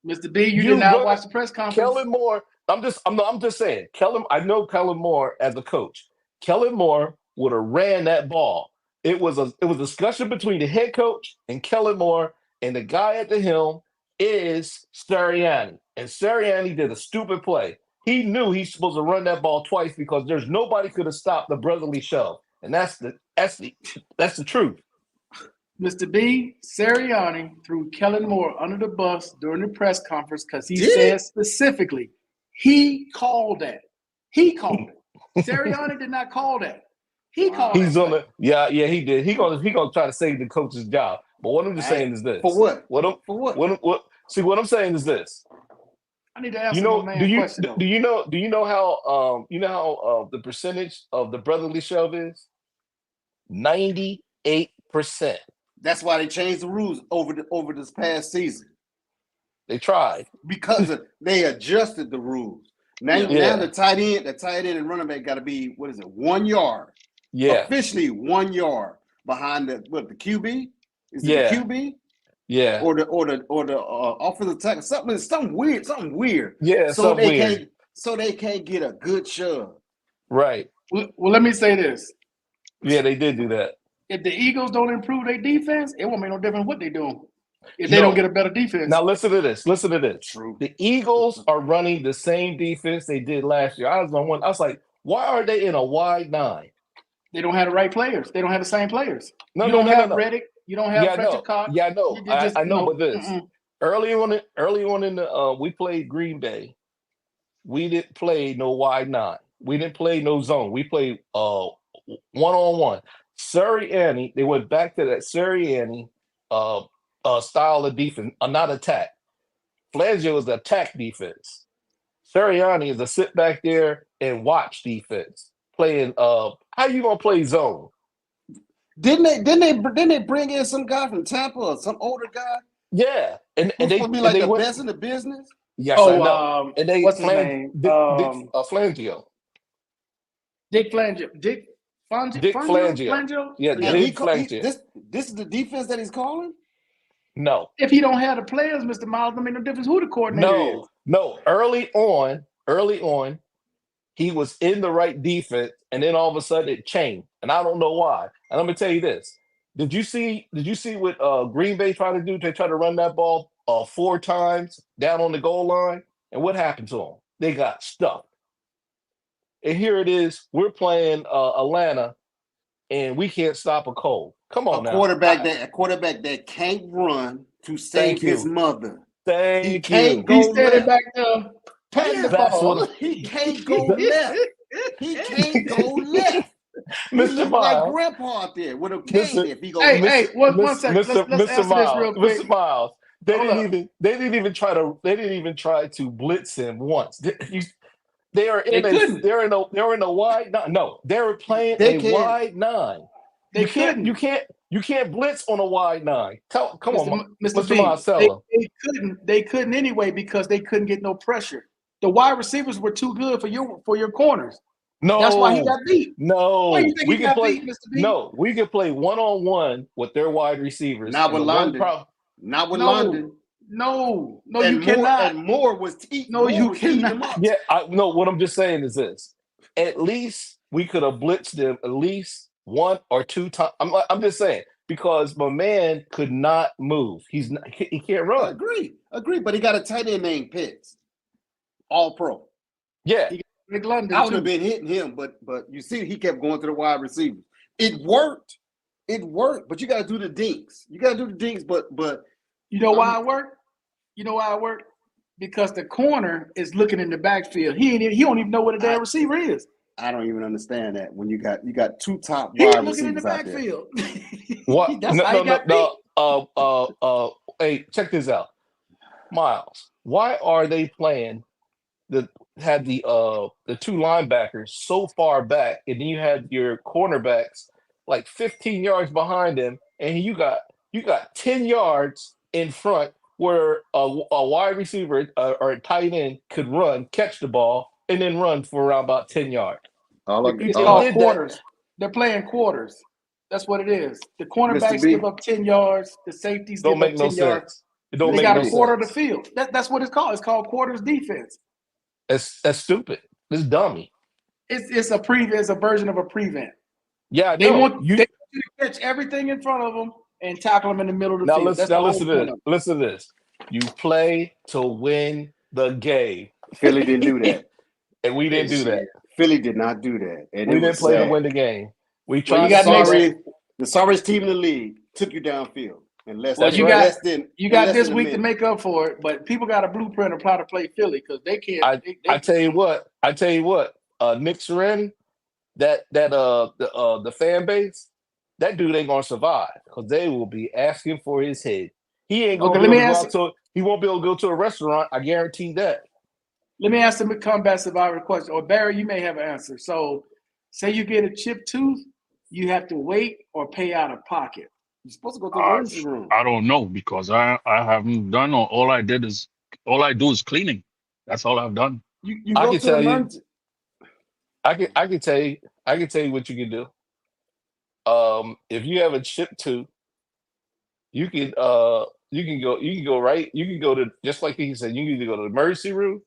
Mr. B, you You did not run- watch the press conference. Kellen Moore. I'm just saying. I know Kellen Moore as a coach. Kellen Moore would have ran that ball. It was a discussion between the head coach and Kellen Moore, and the guy at the helm is Sirianni. And Sirianni did a stupid play. He knew he's supposed to run that ball twice because there's nobody could have stopped the brotherly shove. And that's the truth. Mr. B, Sirianni threw Kellen Moore under the bus during the press conference because he Did said specifically he called that. He called it. Sirianni did not call that. He called He's that on play. the he did. He gonna try to save the coach's job. But what I'm just saying is this. For what? For what I'm saying is this. I need to ask You know, my man a question though. do you know how the percentage of the brotherly shove is? 98%. That's why they changed the rules over this past season They tried. because they adjusted the rules. Now Yeah. the tight end and running back got to be 1 yard? Yeah. Officially 1 yard behind the QB. Is it Yeah. the QB Yeah. or the offensive tackle? Something weird. Yeah. So Something they weird. can't get a good shove. Right. Well, let me say this. Yeah, they did do that. If the Eagles don't improve their defense, it won't make no difference what they're doing. If they No. don't get a better defense. Now listen to this. True. The Eagles are running the same defense they did last year. I was like, why are they in a wide 9? They don't have the right players. They don't have the same players. No, you no, don't no, have no. Reddick. You don't have Yeah, I Fletcher know. Cox. Yeah, I know. You just- I know, no, but this mm-mm. early on in the we played Green Bay. We didn't play no wide 9. We didn't play no zone. We played one-on-one. Sirianni, they went back to that Sirianni style of defense, not attack. Fangio is attack defense. Sirianni is a sit back there and watch defense. Playing how you gonna play zone? Didn't they bring in some guy from Tampa or some older guy? Yeah. And Who's they supposed to be like they the went, best in the business? yes, I know. Oh, And they what's his name? Fangio. Dick Fangio. Dick Fangio. Yeah, And Dick Fangio. this is the defense that he's calling? No. If he don't have the players, Mr. Miles, don't make no difference who the coordinator is. No. Early on, he was in the right defense, and then all of a sudden it changed, and I don't know why. And let me tell you this: Did you see what Green Bay tried to do? They tried to run that ball 4 times down on the goal line, and what happened to them? They got stuck. And here it is: we're playing Atlanta, and we can't stop a cold. Come on A now, quarterback that can't run to save Thank you. his mother. Thank He you. can't go He's standing left. back there patting the That's ball. what- He can't go left. He can't go left. He Mr. look like Miles. Grandpa out there with a Mr. cane if he goes Hey, left. hey, one second. Let's answer this Miles, real quick. Mr. Miles, they Hold didn't even try to blitz him once. They were in a wide 9. No, they were playing They a can't. wide 9. They couldn't. You can't blitz on a wide 9. Come on, Mr. Mr. B, Marcello. they couldn't anyway because they couldn't get no pressure. The wide receivers were too good for your corners. No, That's why he got beat. No, Why you think we he can got play. beat, Mr. B? No, we can play 1-on-1 with their wide receivers. Not with And the one London. prob- Not with No. London. No, And you cannot. And Moore was eating. No, you Moore was eating cannot. him up. Yeah, I no. What I'm just saying is this: at least we could have blitzed them at least 1 or 2 times. I'm just saying because my man could not move. He can't run. Agree. But he got a tight end named Pitts, All Pro. Yeah, Rick London I would too. have been hitting him, but you see, he kept going to the wide receivers. It worked, but you got to do the dinks. But You know why it worked? You know why it worked? Because the corner is looking in the backfield. He don't even know what a damn receiver is. I don't even understand that when you got two top He's wide looking in the receivers out there. backfield. what? That's how he got beat. Hey, check this out, Miles. Why are they playing the two linebackers so far back, and then you had your cornerbacks like 15 yards behind them, and you got 10 yards in front where a wide receiver or a tight end could run, catch the ball, and then run for around about 10 yards. It's called quarters. They're playing quarters. That's what it is. The cornerbacks give up 10 yards. The safeties give up 10 yards. It don't They make got no a quarter sense. of the field. That's what it's called. It's called quarters defense. That's stupid. It's dummy. It's a version of a prevent. Yeah, They no, want you to catch everything in front of them and tackle them in the middle of the field. Listen to this. You play to win the game. Philly didn't do that. And we didn't do that. Philly did not do that. And we didn't play to win the game. We tried the sorriest team in the league took you downfield. You got this week to make up for it, but people got a blueprint of how to play Philly because they can't. I tell you what. Nick Sirianni, the fan base, that dude ain't gonna survive because they will be asking for his head. He ain't gonna he won't be able to go to a restaurant. I guarantee that. Let me ask the combat survivor question. Or Barry, you may have an answer. So, say you get a chipped tooth, you have to wait or pay out of pocket. You're supposed to go to the emergency room. I don't know because I haven't done all I do is cleaning. That's all I've done. You go to the emergency. I can tell you what you can do. If you have a chipped tooth, you can go to, just like he said, you can either go to the emergency room,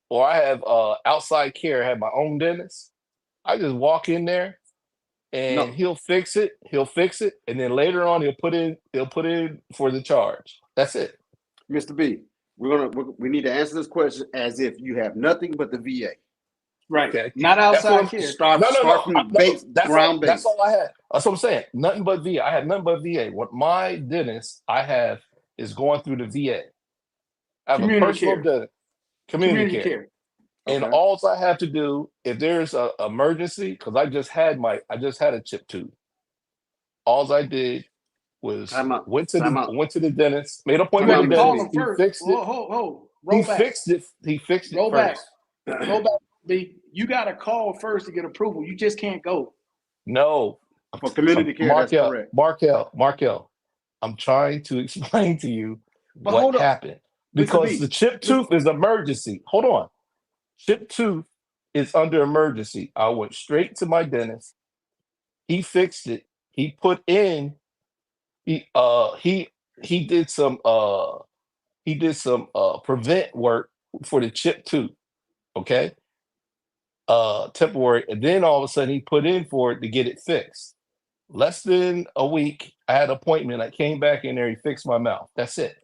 or I have outside care. I have my own dentist. I just walk in there and he'll fix it, and then later on he'll put in for the charge. That's it. Mr. B, we need to answer this question as if you have nothing but the VA. Right. Okay. Not outside care. Start from the ground base. That's all I had. That's what I'm saying. Nothing but VA. I have nothing but VA. What my dentist I have is going through the VA. I have a personal dentist. Community care. And all I have to do, if there's an emergency, because I just had a chipped tooth. All I did was went to the dentist, made an appointment with the dentist. He fixed it. He fixed it. Roll back. B, you got to call first to get approval. You just can't go. No. For community care, that's correct. Markel, I'm trying to explain to you what happened. Because the chipped tooth is emergency. Hold on. Chipped tooth is under emergency. I went straight to my dentist. He fixed it. He put in. He did some prevent work for the chipped tooth. Okay. Temporary, and then all of a sudden he put in for it to get it fixed. Less than a week, I had an appointment. I came back in there. He fixed my mouth. That's it.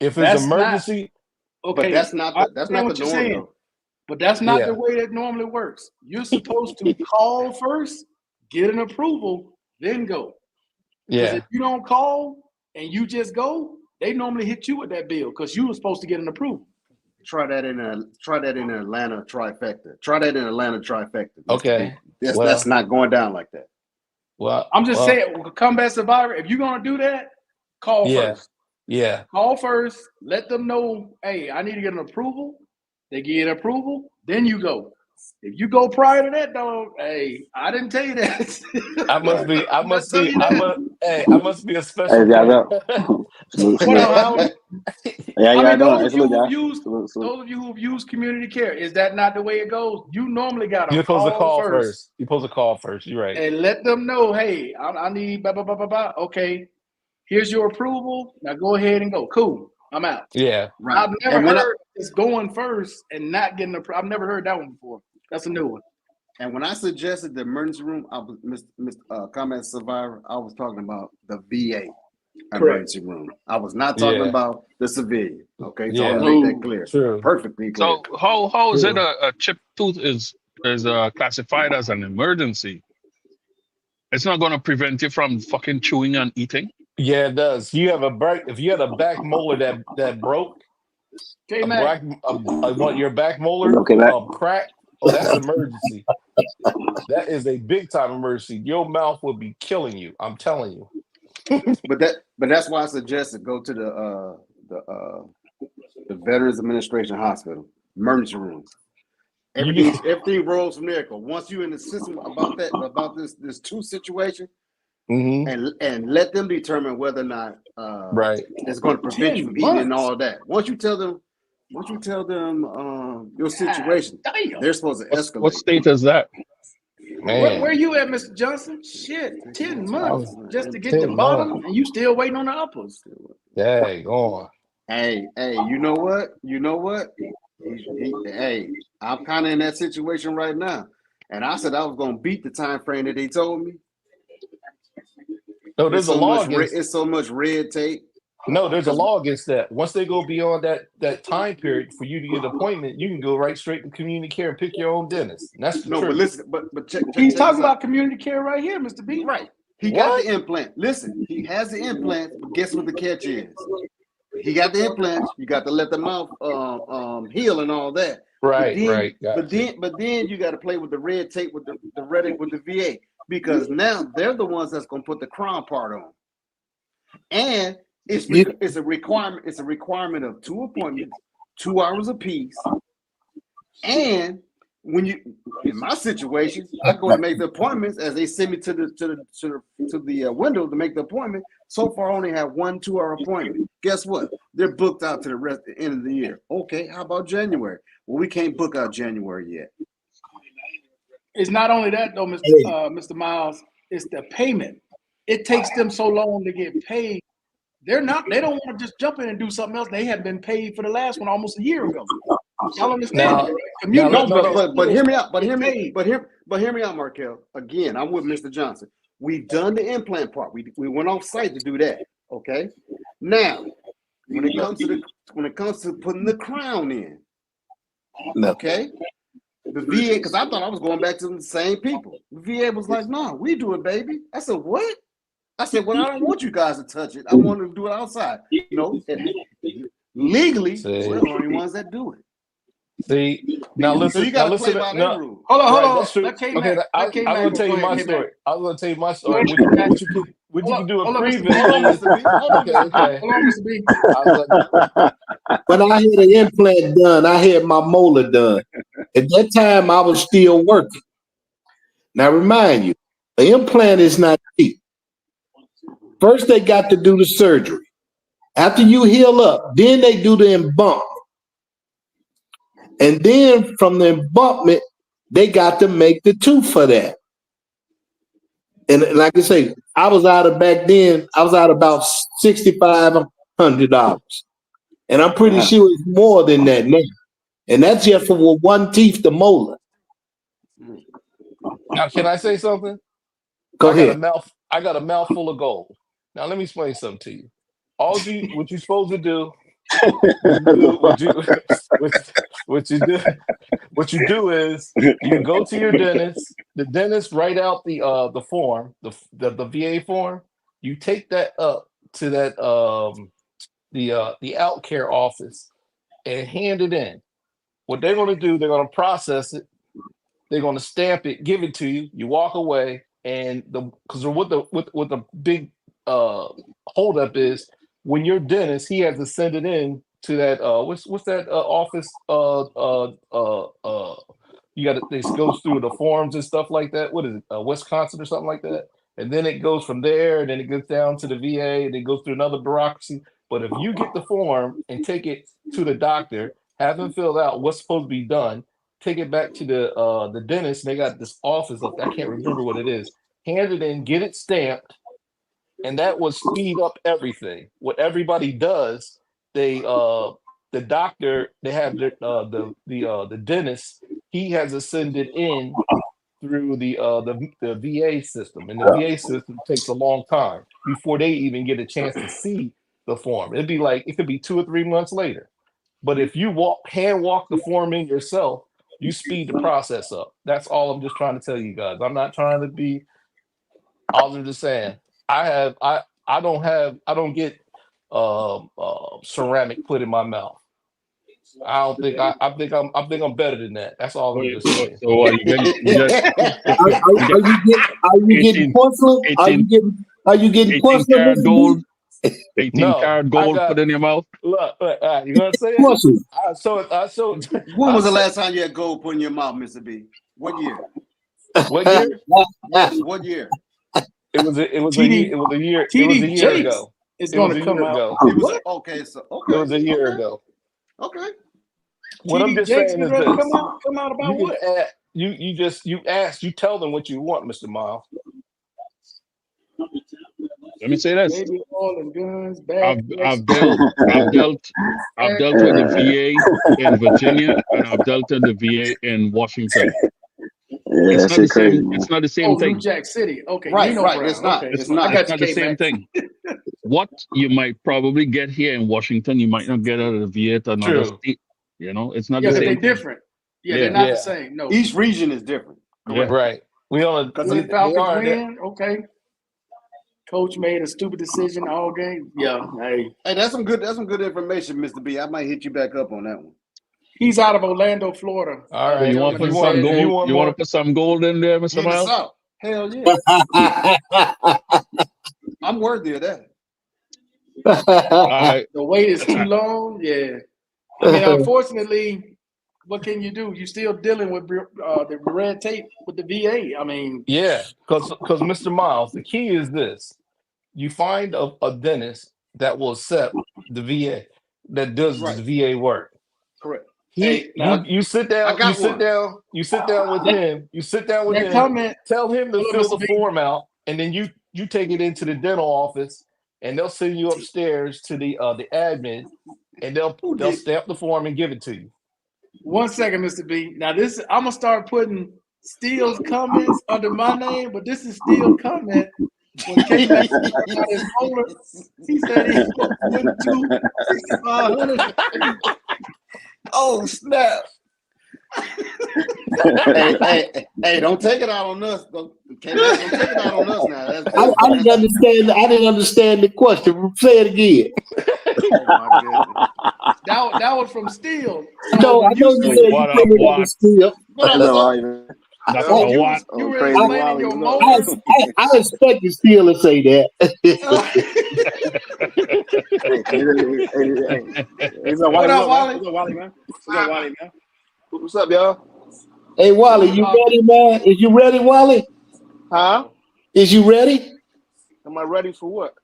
If it's emergency. Okay, but that's not the norm, though. But that's not the way that normally works. You're supposed to call first, get an approval, then go. Yeah. If you don't call and you just go, they normally hit you with that bill because you were supposed to get an approval. Try that in Atlanta trifecta. Okay. That's not going down like that. Well, I'm just saying, combat survivor, if you're gonna do that, call first. Yeah. Call first. Let them know, hey, I need to get an approval. They get an approval, then you go. If you go prior to that, dog, hey, I didn't tell you that. I must be a special. Those of you who've used community care, is that not the way it goes? You normally got to You're supposed to call first. You're supposed to call first. You're right. And let them know, hey, I need blah, blah, blah, blah, blah. Okay, here's your approval. Now go ahead and go. Cool. I'm out. Yeah. Right. I've never heard it's going first and not getting I've never heard that one before. That's a new one. And when I suggested the emergency room, I was Mr. Combat Survivor. I was talking about the VA emergency room. I was not talking Yeah. about the civilian. Okay, so I Yeah. want to make that clear. True. Perfectly clear. So how is it True. a chipped tooth is classified as an emergency? It's not going to prevent you from fucking chewing and eating. Yeah, it does. You have a back. If you had a back molar that broke, K-Mac. your back molar Okay, Mac. crack. Oh, that's an emergency. That is a big time emergency. Your mouth will be killing you. I'm telling you. But that's why I suggested go to the Veterans Administration Hospital emergency room. Everything rolls from there. Once you're in the system about this tooth situation, and let them determine whether or not Right. it's going to prevent you from eating and all that. Once you tell them your situation, Damn. they're supposed to escalate. What state is that? Man. Where you at, Mr. Johnson? Shit, 10 months just to get the 10 bottom, months. and you still waiting on the uppers. Dang, on. Hey, you know what? Hey, I'm kind of in that situation right now, and I said I was going to beat the time frame that they told me. No, there's a law against. It's so much red tape. No, there's a law against that. Once they go beyond that time period for you to get an appointment, you can go right straight to community care and pick your own dentist. And that's the No, truth. but listen, but check. He's check talking this out. about community care right here, Mr. B. Right. He got the implant. Listen, he has the implant, but guess what the catch is? He got the implants. You got to let the mouth heal and all that. Right, but then, right. But then you got to play with the red tape with the VA, because now they're the ones that's going to put the crown part on, and it's a requirement. It's a requirement of 2 appointments, 2 hours apiece, and when you, in my situation, I go to make the appointments as they send me to the window to make the appointment. So far, I only have 1 2-hour appointment. Guess what? They're booked out to the end of the year. Okay, how about January? Well, we can't book out January yet. It's not only that though, Mr. Miles. It's the payment. It takes them so long to get paid. They don't want to just jump in and do something else. They have been paid for the last one almost a year ago. Y'all understand? But hear me out. But hear me out, Markel. Again, I'm with Mr. Johnson. We've done the implant part. We went off site to do that. Okay. Now, when it comes to putting the crown in, okay, the VA, because I thought I was going back to the same people. The VA was like, "No, we do it, baby." I said, "What?" I said, "Well, I don't want you guys to touch it. I want to do it outside." Legally, we're the only ones that do it. See, now listen. So you got to play by their rules. Hold on. That's true. Okay, I'm going to tell you my story. I'm going to tell you my story. What you can do a previous. Hold on, Mr. B. When I had an implant done, I had my molar done. At that time, I was still working. Now, remind you, the implant is not cheap. First, they got to do the surgery. After you heal up, then they do the embunkment. And then from the embunkment, they got to make the tooth for that. And like I say, I was out about $6,500. And I'm pretty sure it's more than that now. And that's just for one teeth, the molar. Now, can I say something? Go ahead. I got a mouthful of gold. Now, let me explain something to you. What you're supposed to do, what you do is you go to your dentist. The dentist write out the form, the VA form. You take that up to that the out care office and hand it in. What they're going to do, they're going to process it. They're going to stamp it, give it to you. You walk away, and because what the big holdup is, when your dentist, he has to send it in to that what's that office? You got this goes through the forms and stuff like that. What is it? Wisconsin or something like that. And then it goes from there, and then it goes down to the VA, and it goes through another bureaucracy. But if you get the form and take it to the doctor, have him fill out what's supposed to be done, take it back to the dentist, and they got this office up there, I can't remember what it is. Hand it in, get it stamped, and that will speed up everything. What everybody does, the doctor, they have the dentist, he has to send it in through the VA system, and the VA system takes a long time before they even get a chance to see the form. It'd be like it could be 2 or 3 months later. But if you hand walk the form in yourself, you speed the process up. That's all I'm just trying to tell you guys. I'm not trying to be. I'm just saying I don't get ceramic put in my mouth. I don't think I think I'm better than that. That's all I'm just saying. So what, you get Are you getting porcelain? Are you getting 18 porcelain? karat Mr. gold, B? 18 No, karat I gold got put in your mouth? look. You know what I'm saying? Porcelain. I showed. When was the last time you had gold put in your mouth, Mr. B? What year? What year? Yes, what year? It was a TD year TD Jakes ago. is It was going a to come year out. ago. It was okay. So okay. It was a year okay, ago. Okay. What I'm TD just Jakes saying was is ready to this: come out about you what? can add, you tell them what you want, Mr. Miles. Let me say this. Baby oil and guns, I've bags. dealt with the VA in Virginia, and I've dealt with the VA in Washington. Yeah, It's that not the shit crazy, same. man. It's not the same Oh, New thing. Jack City. Okay, Right, Nino right. Brown. It's not. Okay, It's I not. got It's you, not the same K-Max. thing. What you might probably get here in Washington, you might not get out of the VA to another True. state. You know, it's not Yeah, the because same they're thing. different. Yeah, they're Yeah, not Yeah. the same. No. Each region is different. yeah. Right. We on a Because When they the Falcons are there. win, okay. Coach made a stupid decision all game. Yeah, hey. Hey, that's some good information, Mr. B. I might hit you back up on that one. He's out of Orlando, Florida. All So right. you want to gentleman put who some said that. you gold? want You want more? to put some gold in there, He Mr. in the Miles? South. Hell yeah. I'm worthy of that. All right. The wait is too long. Yeah. I mean, unfortunately, what can you do? You're still dealing with the red tape with the VA. I mean, Yeah, because Mr. Miles, the key is this: you find a dentist that will accept the VA, that does Right. the VA work. Correct. hey, now You sit down, I got one. you sit down with him, that comment, tell him to hold on, fill Mr. the B. form out, and then you take it into the dental office, and they'll send you upstairs to the admin, and they'll did? stamp the form and give it to you. 1 second, Mr. B. Now this, I'm gonna start putting Steele's comments under my name, but this is Steele's comment. When K-Max got his molar, he said he wouldn't do 6,500. Oh snap! hey, don't take it out on us. Don't take it out on us now. I didn't understand the question. Say it again. Oh my goodness. That was from Steele. No, I know you said you What put up, it on the what? steel. What What's up, up, son? Wally, man? That's So a you what? you Oh, were crazy explaining Wally, your what up? molar. I expected Steele to say that. What's up, What Wally? up, Wally? What's up, Wally, man? What's up, Wally, man? What's up, y'all? Hey, Wally, you ready, man? Is you ready, Wally? Huh? Is you ready? Am I ready for what?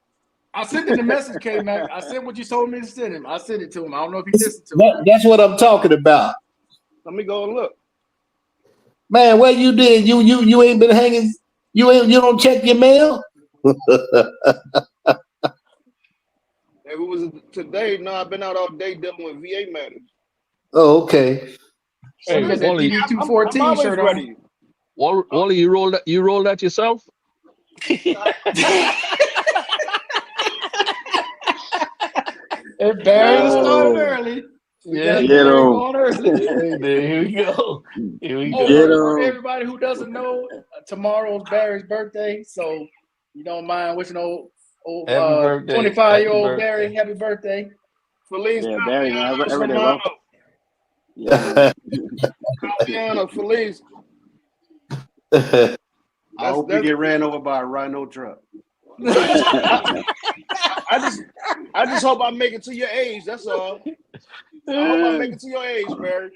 I sent him the message, K-Mac. I sent what you told me to send him. I sent it to him. I don't know if he listened to it. That's what I'm talking about. Let me go and look. Man, where you did? You ain't been hanging. You don't check your mail? If it was today, no, I've been out all day dealing with VA matters. Oh, okay. So you Hey, got that Wally, DD I'm 214 always shirt on. ready. Wally, you roll that yourself? If Barry Oh. started early, we Yeah, got Get Barry him. going early. here we go. Here we Oh, go. Get for 'em. everybody who doesn't know, tomorrow's Barry's birthday. So you don't mind wishing old Happy birthday. 25-year-old Happy Barry birthday. happy birthday. Feliz Yeah, Barry, man. Cumpleaños, Every day, bro. hermano. Yeah, Cumpleaños, Feliz. I hope you That's- get ran over by a rhino truck. I just hope I make it to your age. That's all. I hope I make it to your age, Barry.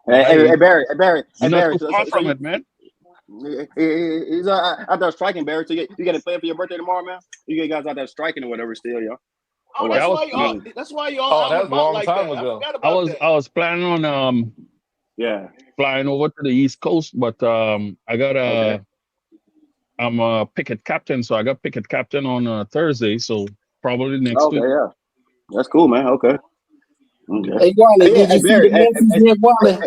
Hey, Barry. You're Hey, not Barry. too far from it, man. He's out there striking, Barry. So you got to plan for your birthday tomorrow, man. You guys out there striking or whatever still, yo. Oh, That that's why y'all Oh, out that's and a about long like time that. ago. I forgot about that. I was planning on Yeah. flying over to the East Coast, but I got Okay. I'm a picket captain, so I got picket captain on Thursday, so probably next Okay, week. yeah. That's cool, man. Okay. Hey, Wally, Yeah, did you see Barry, the message there, Wally?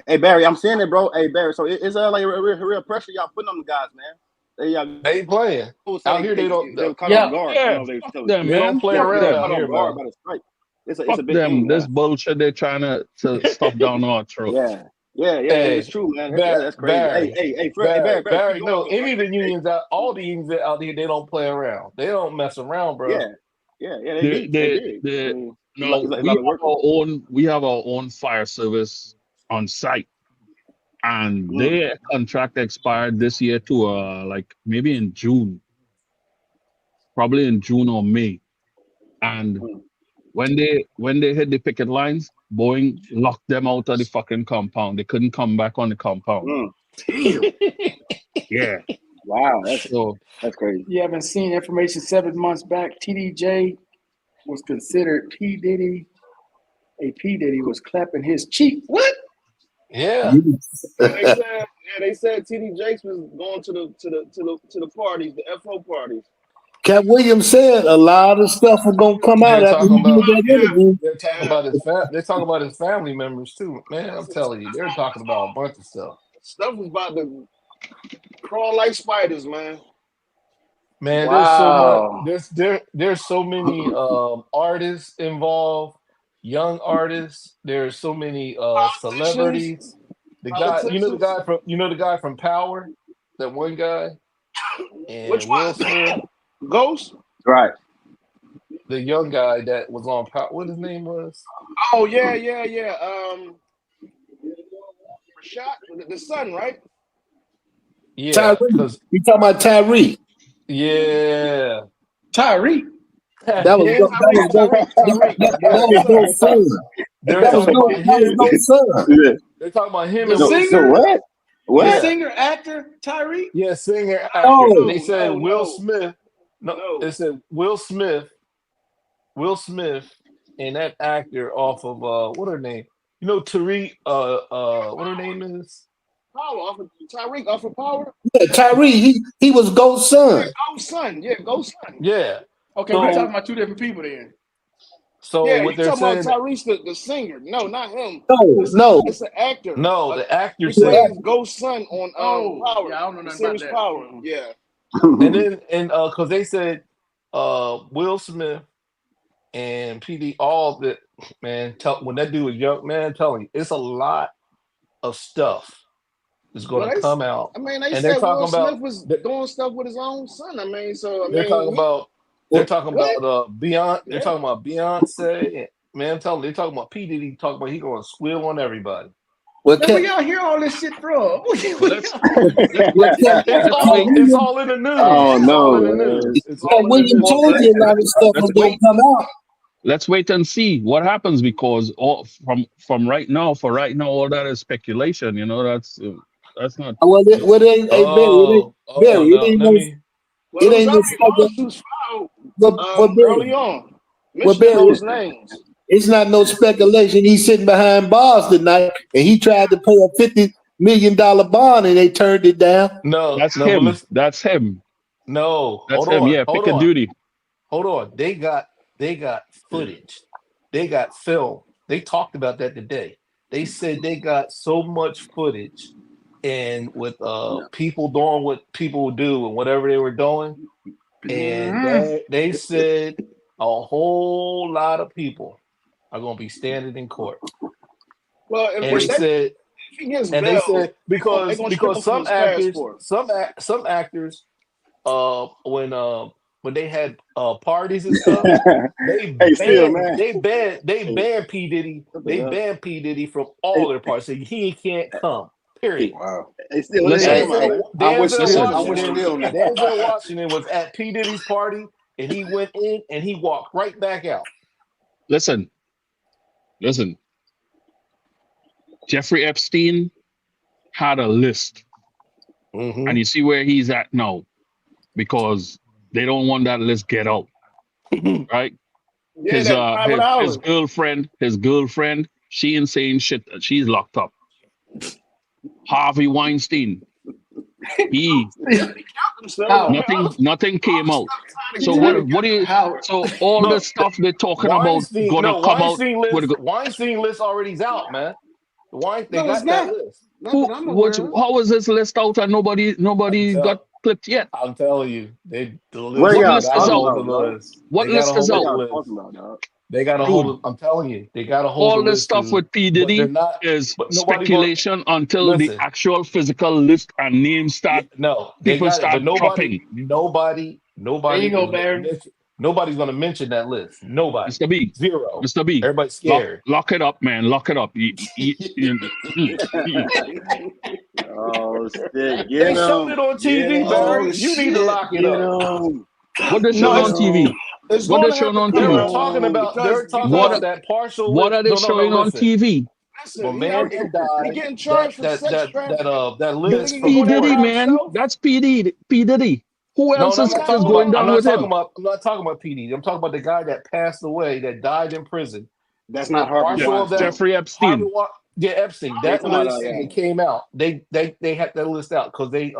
Hey Barry, I'm saying it, bro. Hey Barry, so it's like real pressure y'all putting on the guys, man. They ain't playing out here. They don't. They were caught Yeah. off guard. Yeah, They fuck tell them, They don't man. play Fuck they around were them. out caught here, off guard man. by the strike. It's Fuck a big them. game, This man. bullshit they're trying to stuff down our throat. Yeah, it's Hey, true, man. That's crazy. Hey, Barry. keep No, going. any of the unions out, all the unions out here, they don't play around. They don't mess around, bro. They They, big. They they, big. I they, mean, now it's a we lot have of work. our own fire service on site, and Mm. their contract expired this year too. Like maybe in June, probably in June or May. And Mm. when they hit the picket lines, Boeing locked them out of the fucking compound. They couldn't come back on the compound. Mm. Damn. Yeah. Wow, So that's crazy. You haven't seen information 7 months back. TDJ was considered P. Diddy. A P. Diddy was clapping his cheek. What? Yeah. They said TD Jakes was going to the parties, the FO parties. Cat Williams said a lot of stuff was gonna come out They're after talking he did about. that interview. They're talking about his. They're talking about his family members too, man. I'm telling you, they're talking about a bunch of stuff. Stuff is about to crawl like spiders, man. Man, Wow. there's so many artists involved, young artists. There's so many celebrities. The guy from Power, that one guy, and Which Will one? Smith, Ghost? Right. the young guy that was on Power. What his name was? Oh yeah. Rashad, the son, right? Yeah, Tyree. because You talking about Tyree? yeah, Tyreek. That was him, no son. They're That was talking about him. no son. They're talking about him The and Will singer? Smith. what? What? The Yeah. singer, actor, Tyreek? Yeah, singer, actor. No, They said no, Will no. Smith. No, they said Will Smith, and that actor off of what her name? You know, Tariq. What her name is? Power off of Tyreek off of Power. Yeah, Tyree. He was Ghost son. Ghost son. Yeah, Ghost son. Yeah. Okay, So- we're talking about 2 different people then. So Yeah, what you they're talking saying? about Tyrese, the singer? No, not him. No. It's an actor. No, the actor He said. plays Ghost son on Power. Yeah, I don't know the nothing about series that. Power. Yeah. And because they said Will Smith and PD, all that, man. When that dude was young, man, I'm telling you, it's a lot of stuff that's going to come out. I mean, they And said they're talking Will about- Smith was doing stuff with his own son. I mean, They're talking about Beyonce. They're Yeah. talking about Beyonce. Man, I'm telling you, they're talking about P. Diddy. Talking about he going to squeal on everybody. Well, Where y'all hear all this shit from? It's all in the news. Oh, It's no, all in the man. news. It's all in the William news. told you a lot of stuff was gonna come out. let's wait and see what happens, because from right now, all that is speculation. You know, that's not. Well, hey, Barry, Barry, it ain't no. Well, It ain't no lawsuits filed But early on. Well, Mentioning Barry, those names. it's not no speculation. He's sitting behind bars tonight, and he tried to pay a $50 million bond, and they turned it down. No, That's no, him. but listen, That's him. no. That's hold him. on, Yeah, hold pick a on. duty. Hold on. They got footage. They got film. They talked about that today. They said they got so much footage, and with people doing what people do and whatever they were doing, and they said a whole lot of people are going to be standing in court. Well, And they said, if he gets and bail, they said they gonna strip him because from some his actors, passport. some actors, when they had parties and stuff, they Hey, still, man. banned P. Diddy. They banned P. Diddy from all their parties. So he can't come. Period. Wow. Hey, still, Listen. Denzel Washington was at P. Diddy's party, and he went in and he walked right back out. Listen. Jeffrey Epstein had a list, and you see where he's at now, because they don't want that list get out, right? Yeah, his girlfriend, she ain't saying shit. She's locked up. Harvey Weinstein, nothing came out. So what do you? So all the stuff they're talking about gonna come out. Weinstein list already's out, man. Why they No, it's got that not. list? Not Who? that I'm aware Which? of. How was this list out and I'm nobody got tell, clipped yet? I'm telling you, they the What list. What y'all list They got is a talking out? hold of about, the dog? list. What They got a list is hold What of the out, y'all list. talking about, dog? They got a hold dude? of. I'm telling you, they got a hold All of the this list, stuff dude. with P But they're Diddy not. is But nobody going. speculation until the Listen. actual physical list and names Yeah, start. no, they People got it. start But nobody, dropping. nobody, There nobody you go, is gonna Barry. mention. Nobody's gonna mention that list. Nobody. Mr. B, Zero. Mr. B, Everybody's scared. lock it up, man. Lock it up. Oh shit! They Get showed him! it on Get TV, Oh him! Barry. You need to shit. lock it Get up. him! What they No, showing Get on it's TV? him! it's What going they to have showing to on They come were TV? out talking about. They because were talking What because about that partial what list. are they No, no, no. showing on Listen, TV? a listen, man that he died. getting charged for sex trafficking. That You That's think list he for can P go there Diddy, by court. man. himself? That's P Diddy. Who No, else no, I'm is, not That's is talking going about. all. down with him? I'm not talking about PD. I'm talking about the guy that passed away, that died in prison. That's A not Harvey Je- partial of that. Weinstein. Jeffrey Harvey Epstein. Yeah, Epstein. They That talking about list yeah. that came out. They had that list out because they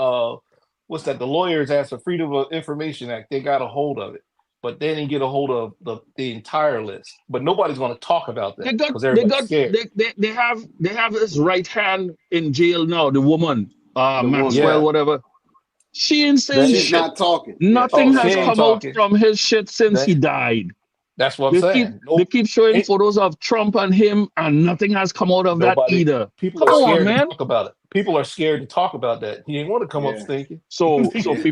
what's that? The lawyers asked for Freedom of Information Act. They got a hold of it, but they didn't get a hold of the entire list. But nobody's going to talk about They that got because they everybody's got scared. they have his right hand in jail now, the woman, The woman. Maxwell, Yeah, whatever. She ain't saying they. She's shit. not talking. Yeah, Nothing she's Oh, she not has ain't talking. come out talking. from his shit since That he died. that's what I'm They keep saying. they No, keep showing ain't photos of Trump and him, and nothing has come out of that nobody. either. People Come are on, scared to man. talk about it. People are scared to talk about that. He ain't want to come up Yeah, stinking. So yeah.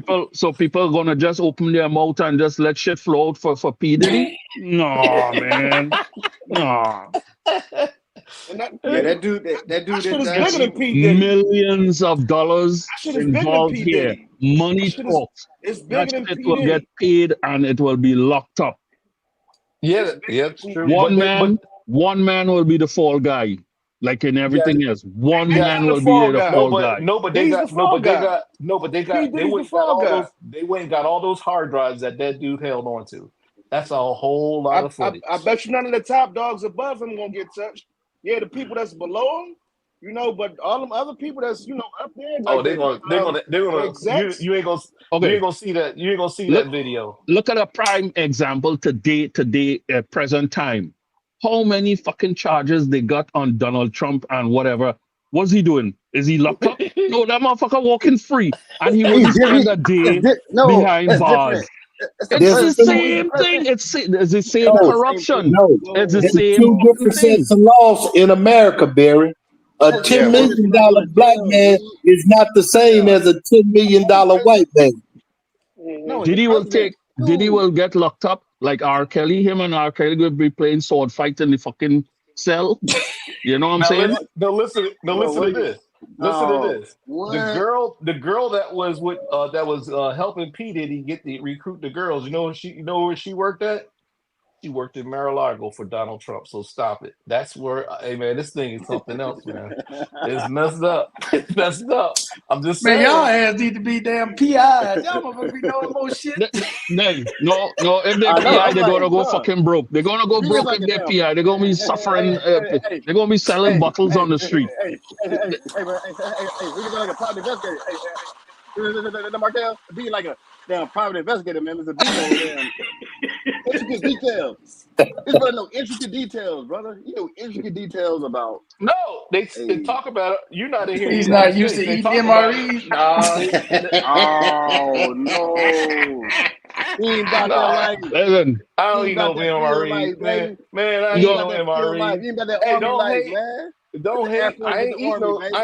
people gonna just open their mouth and just let shit flow out for P Diddy? No, man. No. And that Yeah, Hey, that dude shit that is died, bigger It's than he P Diddy. millions of dollars That shit is bigger than involved P here. Diddy. That Money shit is talks. it's That bigger than shit P will get Diddy. paid and it will be locked up. yeah, It's bigger yeah, than it's P true. Diddy. One man will be the fall guy, like in Yeah, everything else. One yeah. He's man not the will be fall the guy. No, fall but guy. no, but they He's the got no, fall but they guy. got no, but P they Diddy's the went and got fall all guy. those hard drives that dude held on to. That's a whole lot of I footage. bet you none of the top dogs above him gonna get touched. Yeah, the people that's below him, but all them other people that's up there, Oh, like the execs. you Okay, ain't gonna see that look video. look at a prime example today, at present time. How many fucking charges they got on Donald Trump and whatever? What's he doing? Is he locked up? No, that motherfucker walking free, and he He's wouldn't spend different. a day No, behind that's different. bars. That's the It's There's the president. two, He's the same thing. president. It's the same Not no, the same thing. corruption. no. It's the There's same two fucking different thing. sets of laws in America, Barry. A That Yeah, $10 man well, is million not going to black jail, man dude. is not the same Yeah. as a $10 million white man. No, he's the Diddy will president. take. Diddy Dude. will get locked up like R. Kelly. Him and R. Kelly will be playing sword fight in the fucking cell. You know what I'm Now saying? Bro, listen what to are you? this. Listen to Oh, this. what? The girl that was with that was helping P Diddy recruit the girls. You know where she worked at? She worked in Mar-a-Lago for Donald Trump. So stop it. That's where, hey man, this thing is something else, man. It's messed up. It's messed up. I'm just Man, y'all saying. ass need to be damn PIs. Y'all motherfuckers be knowing more shit. No. If they I know. PI, I'm they're like, gonna go bro, fucking broke. They're gonna go he is broke like if a they damn. PI. They're gonna be suffering. They're gonna be selling Hey, bottles on the street. man, we just like a private investigator. The Markel, be like a damn private investigator, man. There's a be no damn intricate details. This brother know intricate details, brother. You know intricate details about No, they a. talk about it. You're not in here in the He's United not used to States. They eating talk about it. MREs. Nah. Oh no, he ain't about that No, life. Listen, I He don't ain't eat about no that field MREs, life, man. baby. Man, I He ain't ain't eat about no that field life. MREs. He ain't about that Hey, army life, man. don't The Air hate. Force with the army, baby.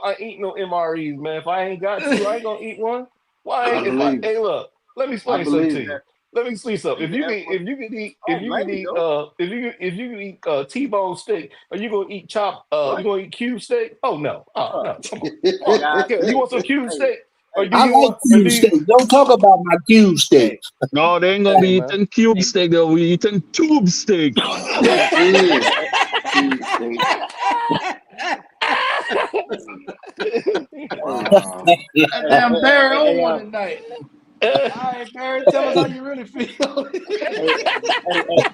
I ain't no MREs, man. If I ain't got to, I ain't gonna eat one. Why? I believe it. Hey, look, let me I explain something believe to it. you. Let me explain something. He's the Air Force. I don't blame you, though. If you can eat T-bone steak, are you gonna eat you What? gonna eat cube steak? Oh no, Bruh, no, come on, come on. God, Okay, you want some cube hey, steak, or hey, do I you like want, or cube do you? steak. Don't talk about my cube hey, steaks. no, they ain't gonna hey, be Man. eating cube hey, steak. They'll be eating tube steak. hey, cube steak. Hey, Wow. That damn Barry hey, on one tonight. All right, Barry, tell us how you really feel. hey, hey,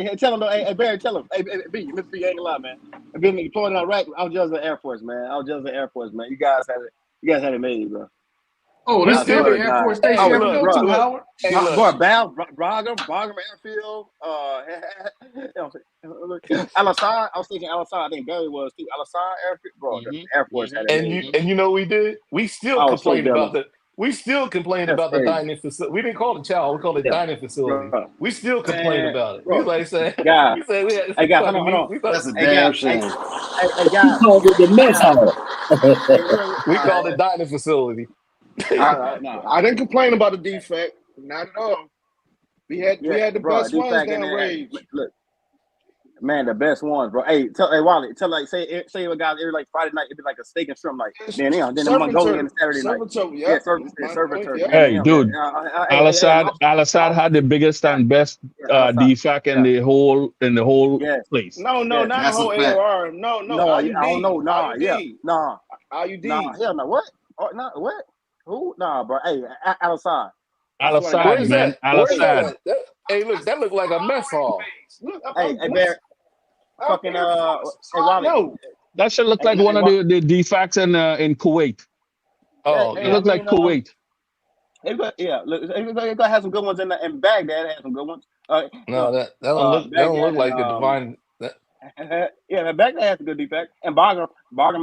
hey, tell him, though, hey, Barry, tell him, B, Mr. B, ain't gonna lie, man. I've been deployed in Iraq. I was just in the Air Force, man. You guys had it made, bro. Oh, We that's the still only swear to airport God. station Oh, you ever look, go bro, to, look. Howard. hey, Boy, look. Bargum Airfield, Al-Assad, I was thinking Al-Assad, I think Barry was too. Al-Assad Airfield, bro, the Mhm. Air Force had it And made, you bro. and you know what we did? We still I was so complained about jealous. That's the crazy. dining facility. We didn't call it chow, we called it Yeah, dining facility. bro. We still complained Man, about it. We bro, was like saying guys, we said we had hey, guys, hold fucking on, hold meat. on. We thought That's a Hey, guys, damn shame. hey, He called it the mess hall. hey, look, we called it dining facility. no, I didn't complain about the defect, not at all. We had Yeah, the bro. best ones Defect in down there. rage. Look, man, the best ones, bro. Hey, Wally, tell like say a guy every like Friday night, it'd be like a steak and shrimp night. Then the Mongolian Saturday night. Yeah, serving turkey. Yep. Man, Hey, dude, hey, Al-Assad had the biggest and best defect in the whole Yes, place. No, yes. not the That's a whole fact. AOR. No, No, I IUD. don't know. Nah, yeah, IUD. nah, IUD. hell no. What? Oh, no, what? Who? Nah, bro. Hey, outside. I swear to God. Al-Assad, Where's man. that? Where's that Al-Assad. at? Hey, look, that looked like a mess hall. Look, Hey, Bear, fucking hey, Wally. No. That should look Hey, like one of the defects in Kuwait. Oh, It hey, looked like Kuwait. Yeah, look, it's gonna have some good ones in Baghdad. It has some good ones. no, that don't look like the divine. Yeah, Baghdad has a good defect. And Bagram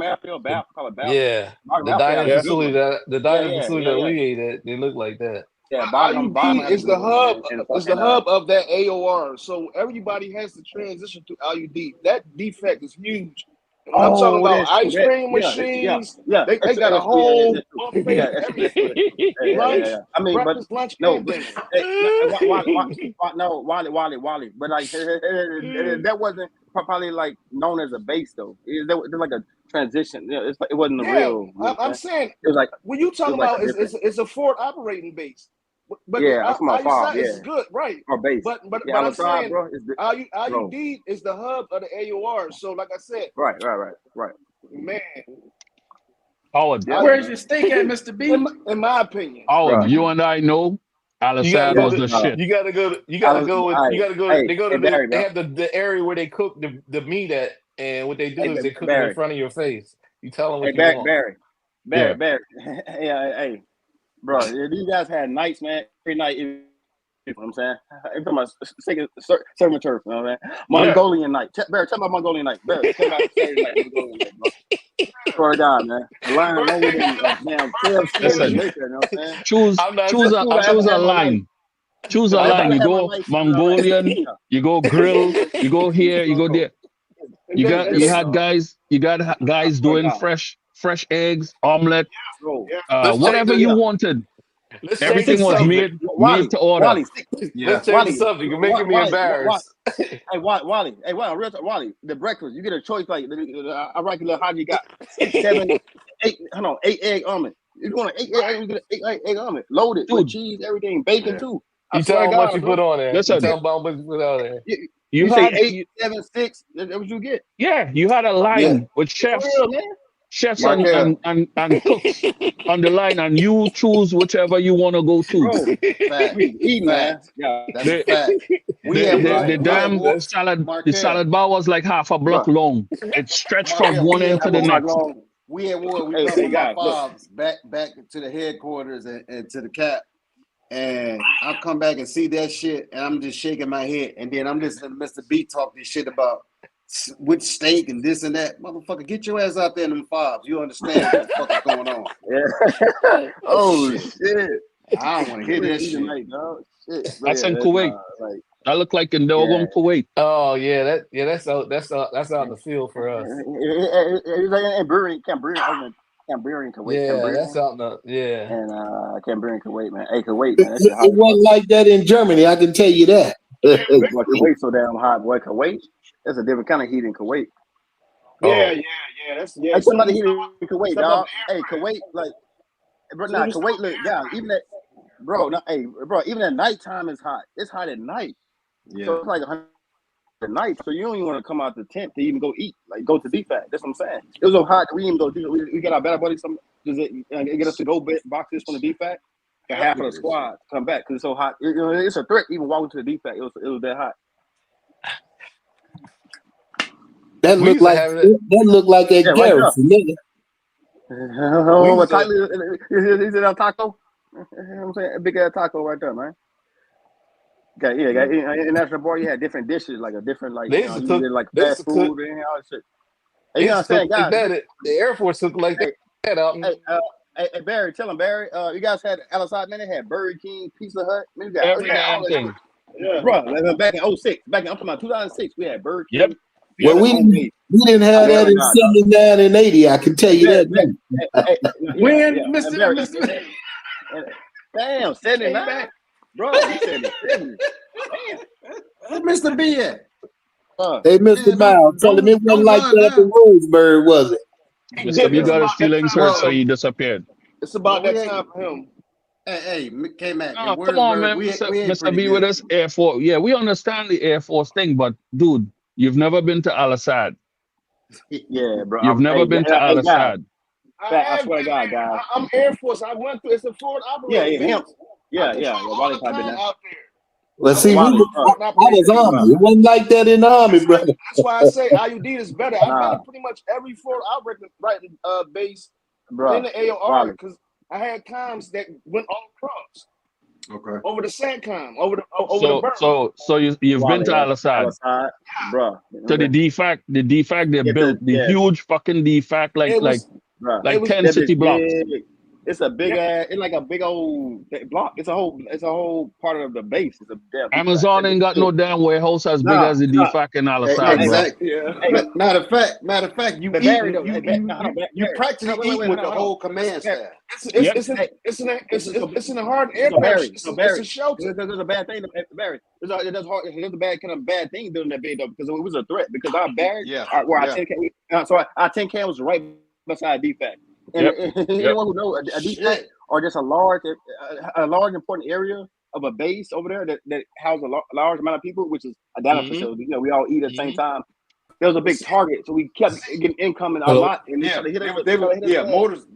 Airfield, call it Bagram. Yeah, Bagram the Airfield dining has a good facility one. that we ate at, they look like that. Yeah, Bagram IUD has is a the good one, hub. man. And Is the hub of that AOR. So everybody has to transition to IUD. That defect is huge. And when I'm talking about that's true. ice cream machines, they got a whole buffet Yeah, for everything. Lunch, I mean, breakfast, lunch, no, and dinner. Wally. But like that wasn't probably like known as a base though. It was like a transition. You know, it wasn't a real. I'm saying it was like when you talking like about it's a Ford operating base. But yeah, I'm talking about FOB, is good, right? Or base. But yeah, I'm saying bro, IUD is the hub of the AOR. So like I said, right. man. Howard, Where's your steak at, Mr. B? In my opinion. Howard, Right. you and I know Al-Assad was the shit. You gotta go. They have the area where they cook the meat at, and what they do is they cook it in front of your face. You tell them what you want. Barry. Hey, bro, these guys had nights, man. Every night, you know what I'm saying? I'm talking about serving turf, you know what I'm saying? Mongolian night. Barry, tell me about Mongolian night. Barry, tell me about Saturday night, Mongolian night, bro. Swear to God, man. The line longer than damn 12 Listen, you know what I'm saying? choose a line. Choose a line. You go Mongolian, you go grill, you go here, you go there. You had guys doing fresh eggs, omelet, whatever you wanted. Everything was made to order. Wally, Let's change the subject. You're making me embarrassed. Hey, Wally, real talk, Wally. The breakfast, you get a choice. Like I reckon how you got 6, 7, 8. Hold on, 8 egg omelet. If you want an 8 egg, you get an 8 egg omelet, loaded with cheese, everything, bacon too. You tell them what you put on there. Listen, you tell them what you put on there. You say 8, 7, 6. That's what you get. Yeah, you had a line with chefs. Chefs and cooks on the line, and you choose whichever you want to go to. The damn salad bar was like half a block long. It stretched from one end to the next. We had war. We come my FOBs back to the headquarters and to the cap. And I come back and see that shit, and I'm just shaking my head. And then I'm listening to Mr. B talk this shit about with steak and this and that. Motherfucker, get your ass out there in them FOBs. You understand what the fuck is going on. Yeah. Oh, shit. I don't want to hear that shit. Tonight, dog. Shit. That's in Kuwait. That looked like in Dogon, Kuwait. Oh yeah, that's out in the field for us. And Cambrian Kuwait. Yeah, that's out in the And Cambrian Kuwait, man. Hey, Kuwait, man. It wasn't like that in Germany. I can tell you that. Kuwait's so damn hot, boy. Kuwait. That's a different kind of heat in Kuwait. Yeah. That's somebody heat in Kuwait, dog. Hey, Kuwait, like, bro, Kuwait, look, yeah, even at, bro, even at nighttime is hot. It's hot at night. Yeah. So it's like 100 at night. So you don't even want to come out the tent to even go eat, like go to DFAC. That's what I'm saying. It was so hot. We even go. We get our better buddies. Get us to go boxes from the DFAC. And half of the squad to come back because it's so hot. It's a threat even walking to the DFAC. It was that hot. That looked like that Garrison, nigga. Oh, what tightly is it a taco? You know what I'm saying? A big ass taco right there, man. Okay, yeah, international bar, you had different dishes, like a different, like, They you used know, to you cook. did like They used fast to cook. food and all that shit. They You know used what to I'm cook saying, like guys? that. The Air Force cooked like Hey, that out. hey, Barry, tell him, Barry. You guys had Alisade, man. They had Burger King, Pizza Hut. Man, you got Every all damn that thing. shit. Yeah, bro. Back in 06, I'm talking about 2006, we had Burger Yep. King. Well, we didn't have that in 79 and 80. I can tell you that. When Mr. Damn, 79, bro. You said it. Where Mr. B at? Hey, Mr. Miles, tell him it wasn't like that at the Roseburg, was it? Mr. B got his feelings hurt, so he disappeared. It's about Well, that we Oh, time for him. Hey, K-Mac, No, in come on, Wordsburg, man. we ain't Mr. pretty B with good. us Air Force. Yeah, we understand the Air Force thing, but dude, you've never been to Al Assad. Yeah, bro. You've never been to Al Assad. I swear to God, guys. I'm Air Force. I went through. It's a forward operating Yeah, him. base. Yeah. All the Wally been time there. out there. Well, see, I Wally, was Army. It wasn't like that in the Army, brother. That's why I say IUD is better. I've been to pretty much every forward operating base in the AOR because I had comms that went all across. Okay. Over the SATCOM, over the burn. So you've been to Al Assad, bro. to the DFAC they built the huge fucking DFAC like 10 city blocks. It's a big ass. It's like a big old block. It's a whole part of the base. It's a damn. Amazon ain't got no damn warehouse as big as the DFAC in Al Assad, bro. Exactly. Matter of fact, you practically eat with the whole command staff. It's in a hard aircraft. It's a shelter. There's a bad thing, Barry. There's a bad kind of bad thing building that big though because it was a threat because our barracks, where our 10K, so our 10K was right beside DFAC. And anyone who knows a DFAC or just a large important area of a base over there that houses a large amount of people, which is a data facility. You know, we all eat at the same time. There was a big target, so we kept getting income in our lot, and they tried to hit us. Motors.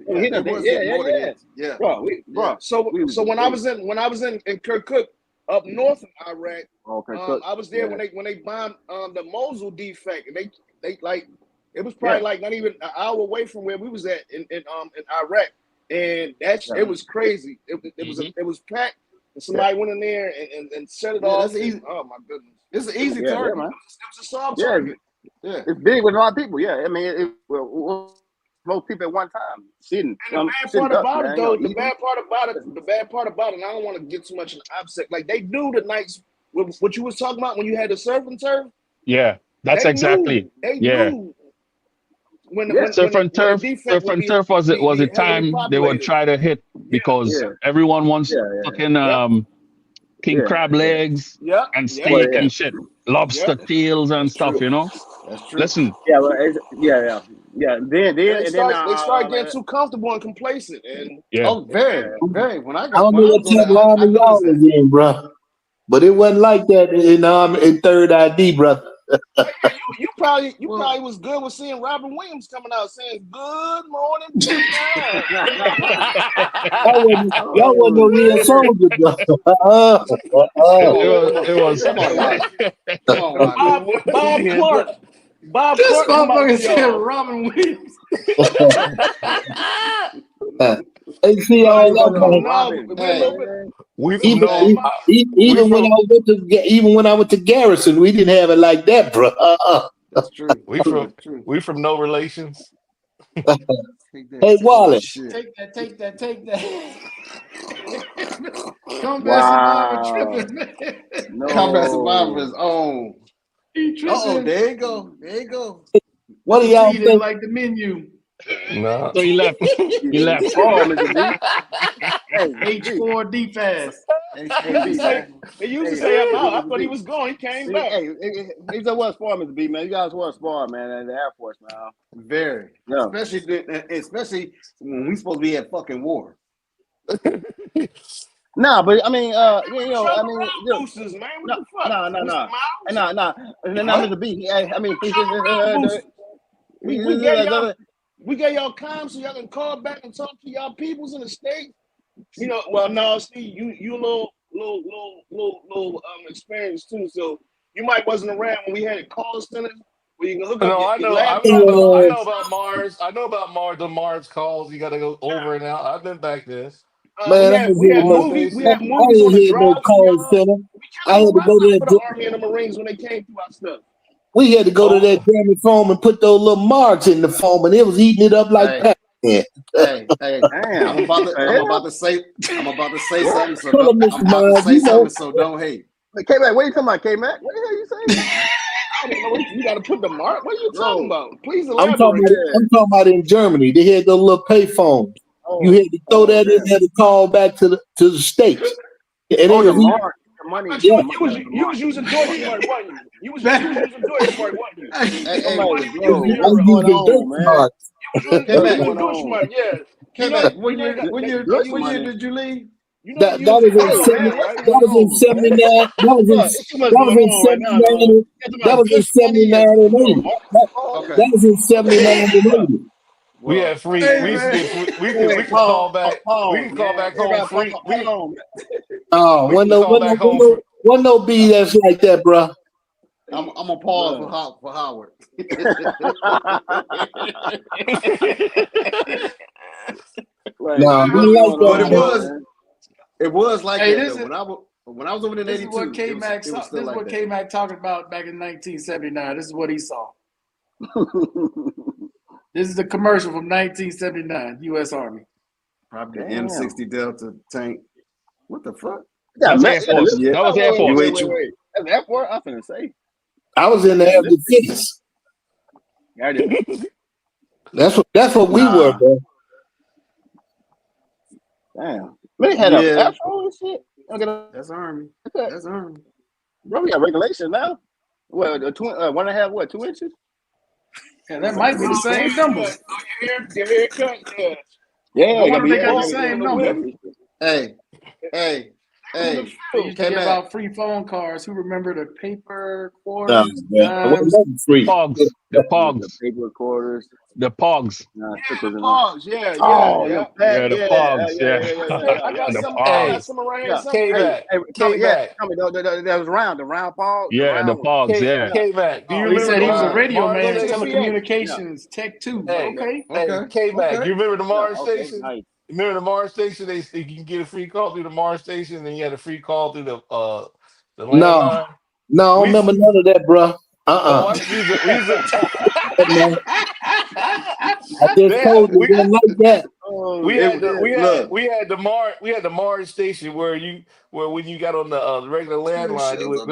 Yeah. Bro. So when I was in Kirkuk up north in Iraq, I was there when they bombed the Mosul DFAC, and they like it was probably like not even an hour away from where we was at in Iraq, and it was crazy. It was packed. And somebody went in there and set it off. That's easy. Oh my goodness, it's an easy target. Man. It was a soft target. Yeah, it's big with a lot of people. Yeah, I mean, most people at one time sitting. And the bad part about it, though, the bad part about it, and I don't want to get too much in the opposite. Like they knew the nights what you was talking about when you had the surf and turf. Yeah, that's exactly. They knew. Surf and turf was a time they would try to hit because everyone wants fucking king crab legs and steak and shit, lobster tails and stuff, you know. That's true. Listen. Yeah. Then they start getting too comfortable and complacent, and very. When I don't know what type of army y'all was in, bro, but it wasn't like that in Third ID, brother. You probably was good with seeing Robin Williams coming out saying "Good morning, Vietnam." Y'all wasn't no real soldier, bro. It was. Bob Clark. This motherfucker said Robin Williams. Hey, see all that. Even when I went to Garrison, we didn't have it like that, bro. That's true. We from no relations. Hey, Wally. Take that. Combat Survivor tripping, man. Combat Survivor is on. He tripping. There you go. What do y'all think? Like the menu. No. So he left. H4 D fast. They used to say I'm out. I thought he was gone. He came back. Hey, these are what spar, Mr. B, man. You guys were spar, man, in the Air Force, man. Very. Yeah. Especially when we supposed to be at fucking war. Nah, but I mean, boosters, man. What the fuck? Nah. Mr. B. I mean, we gave y'all comms so y'all can call back and talk to y'all peoples in the state. You know, well, no, see, you little experience too. So you might wasn't around when we had call centers where you can hook No, up I your know laptop. about Mars. I know about Mars. The Mars calls. You got to go over and out. I've been back there. Man, We have Mars movies. We station. have I movies on ain't the had no drive for call y'all. center. We I kind had of to go rough there. for the Army and the Marines when they came through our stuff. We had to go to that Oh, damn foam and put those little marks in the foam, and it was eating it up like Hey, Pac-Man. hey, Damn. I'm about Hell? to say What? something. So Tell don't, him, Mr. Miles, you know, so don't hate. Hey, K-Mac, what you talking about, K-Mac? What the hell you saying? I don't know. You got to put the mark. What are you talking Bro, about? Please I'm talking elaborate. about. I'm talking about in Germany. They had those little pay phones. You had to throw that in damn. there to call back to the states, and Oh, it the was eating. mark, the money, But Yeah, the money, the you mark. was using Deutschmark, wasn't you? You was using Deutschmark, wasn't you? Hey, I'm hey, like, Money bro, in I what's was Europe. going using on, dirt man? marks. You K was Mac, using What's going on? Deutschmark, yeah. K You know, Mac, you know, you got, Good what year money. did you leave? you know, That you that use was in Hey, Deutschmark, man, 70, what's right? that going was in on, man? 79. That was in Look, it's too much that was going in on right now, 79. dog. You talking That about was in Dutch money 79 and and doing 80. mark That, calls? Okay, that was in 79 and 80. we well, had free. Hey We used to man. get free. We Hey, could call back. We pause, can call man. back home Everybody free. pause. Oh, We can call back home free. one no B that's like that, bro. I'm gonna pause Bruh. for Howard. Like, No, what's we like going But that, on, man. man? it was like Hey, that this though. is When I was over there in this is what '82, K Mac it was saw. still This is like what that. K Mac talking about back in 1979. This is what he saw. This is the commercial from 1979, U.S. Army. Probably the Damn. M60 Delta tank. What the fuck? That's Air Force. That was Air Force. Wait. That's Air Force? I'm finna say. I was in the air defense. Got it. That's what we were, Nah. bro. Damn. They had Yeah. a Afro and shit. That's Army. That's Army. Bro, we got regulation now. Well, a 1.5, what, 2 inches? Yeah, that might be the same number. Your haircut, yeah. Yeah, I it gotta wonder be if they got the everything. same the number. whip. Hey. They used to K give Mac. out free phone cards. Who remember the paper No, quarters, man. It wasn't dimes? nothing free. The The Pogs. paper quarters. The Pogs. Stickers and Pause, yeah. Oh, Yeah. them pack, Yeah, the Pogs. I got The some. I Hey, got some around here yeah. somewhere. Hey, K-Mac. tell me, that was round, the round pause, the Yeah, the round one. Pogs. Yeah. K-Mac. Do you Oh, he remember said the he was a Yeah. radio Mars man, To the station? VA. telecommunications, tech two. Hey, Okay. hey, K-Mac. You remember the Mars Okay, station? nice. Remember the Mars station? You can get a free call through the Mars station, and then you had a free call through the No, landline. I don't remember none of that, bro. Oh, I used to. We used to. Man, I just told you, it wasn't like that. Oh, We It, had the look, we had the Mars station where when you got on the regular landline, it would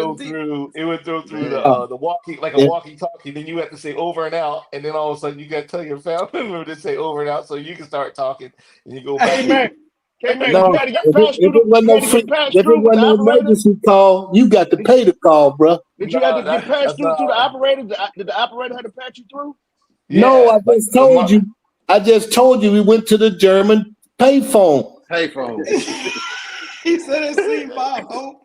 go through man. the walkie, like a Yeah. walkie talkie. Then you have to say over and out, and then all of a sudden you got to tell your family member to say over and out, so you can start talking, and you go back. Hey man, you No, gotta get if passed through. it You wasn't no gotta free, get passed if it through with the wasn't no operator. emergency call, you got to pay the call, bro. Did you have to No, get passed through that's the not. operator? Did the operator have to patch you through? No, Yeah, I just told you. I just told you we went to the German payphone. Payphone. He said it seemed Bob Hope.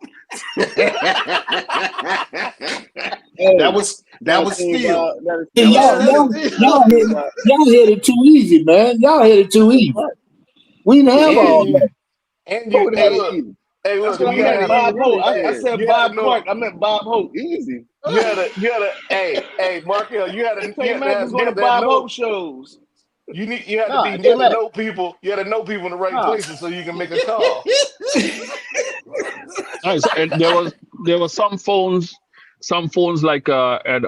That was steel. Hey, y'all had it too easy, man. Y'all had it too easy. We didn't have all that. And you, hey, That's look, what I you meant. had Bob Hope. I hey, said you Bob had to know, Clark. I meant Bob Hope. easy. hey, Markel, you had to K-Mac was going to have Bob know. Hope shows. You had Nah, to know people. You had to know people in the right places so you can make a call. Nice. And there was some phones like at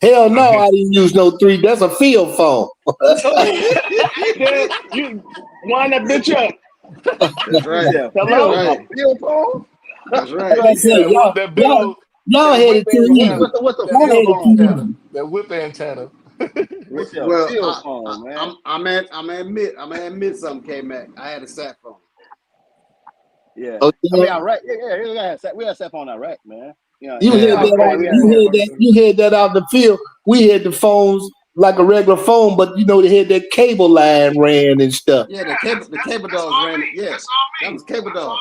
Hell no, I didn't use no 3. That's a field phone. Then you wind that bitch up. That's right. Hello? Right. Field phone? That's Like right. I said, y'all had it too easy. What's the Y'all had field it too phone? easy. That whip antenna. It's a Well, field phone, man. I'm gonna admit something, K Mac. I had a sat phone. Yeah. Oh, I mean, Iraq. We had cell phone Iraq, man. You had that out in the field. We had the phones like a regular phone, but they had that cable line ran and stuff. Yeah, the cable dogs ran it. Yeah, that was cable dog.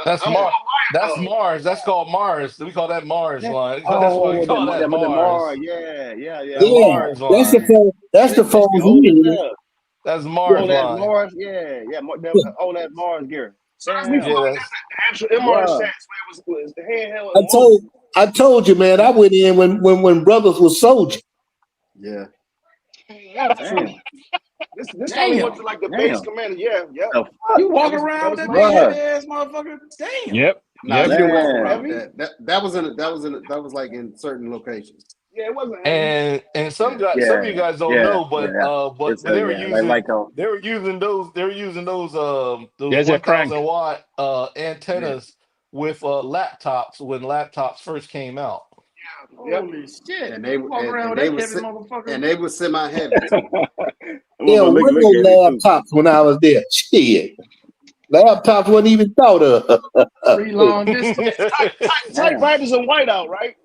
That's Mars. That's Mars. That's called Mars. We call that Mars line. That's why we call that the Mars. Mars. Yeah. That Mars line. That's the phone. That's the phone we had. That's Mars line. Mars. Yeah. Old ass Mars gear. So that's me Yeah, the actual MR stats where it was the handheld. I told you, man. I went in when brothers was soldiers. Yeah. That's true. Damn. This only went Damn. to like the base Damn. commander. Yeah. The You walk That around with was that my big Bruh. heavy ass motherfucker. Damn. Yep. Nah, Yep. you can walk Man. around. heavy. That was in certain locations. Yeah, it wasn't heavy. And some Yeah. guys, some of you guys don't Yeah. know, but Yeah. but It's they were yeah. using Like they were using those There's a crank. 1,000 watt Yeah. antennas with laptops when laptops first came out. Yep. Holy shit. And they You walk around with they that was heavy si- motherfucker. and they was semi-heavy too. Yeah, look were at no it too. laptops when I was there. Shit, laptops wasn't even thought of. 3 long distance. Typewriters in whiteout, right?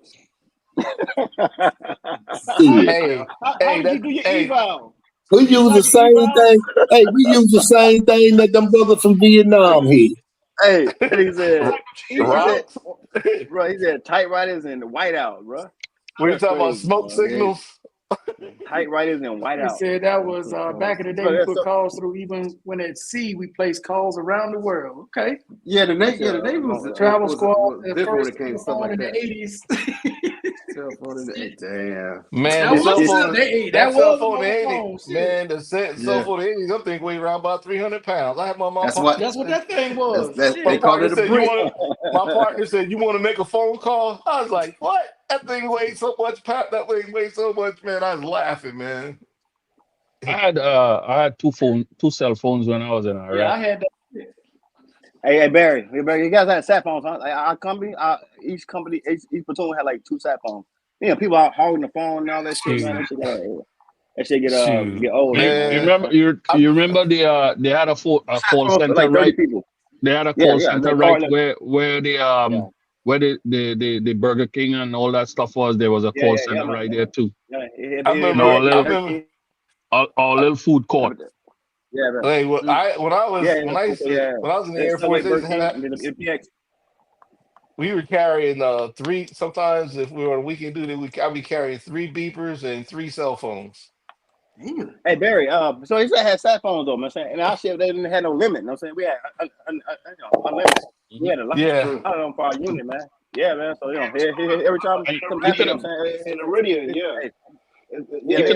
Shit. Hey, How hey, did you do your eval? We use the same thing. Hey, we use the same thing that them brothers from Vietnam here. Hey, he said, Rob, bro, he said typewriters and whiteout, bro. when you That's talking about crazy, smoke bro. signals, Typewriters and He whiteout. said that was back in the day. Bro, We that's put so- calls through. Even when at sea, we placed calls around the world. Okay. Yeah, the Navy was The travel was squad, the different when first it came to stuff phone like in that. the 80s. Cell phone in the damn. man, That the cell was phone, that that cell was phone a in the mobile phone. 80s, Shit. man, the cell Yeah. phone in the 80s, I'm thinking weigh around about 300 pounds. I had my That's partner. what That's what that thing was. that's Shit. they called partner it a said, brick. my partner said, you want to make a phone call? I was like, what? That thing weighs so much, that thing weighs so much, man. I was laughing, man. I had two cell phones when I was in Iraq. Yeah, I had that. Hey, Barry, you guys had sat phones, huh? Like, our company, each platoon had like 2 sat phones. You know, people out holding the phone and all that shit, man. That shit get Shoot. get old. You Man. remember you remember they had a call center like 30 right? people. They had a Yeah, call yeah, center they right call it- where the Burger King and all that stuff was. There was a call center right there too. Yeah, I remember. Our little food court. Yeah, bro. Hey, when I was when I was in the Air Force, we were carrying 3. Sometimes if we were on weekend duty, I'd be carrying 3 beepers and 3 cell phones. Hey Barry, so he said had sat phones though, man. And our shit they didn't have no limit. You know what I'm saying? We had unlimited. We had a lot of them for our unit, man. Yeah, man. So every time You could have in the radio, yeah. you could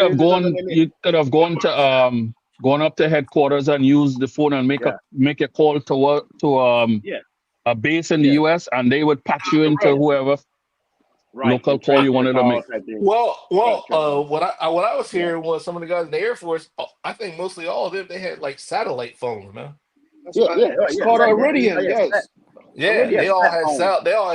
have gone to gone up to headquarters and used the phone and make a call to a base in the US, and they would patch you into whoever local call you wanted to make. Well, what I was hearing was some of the guys in the Air Force. I think mostly all of them they had like satellite phones, man. It's called Iridium, yes. Yeah, they all had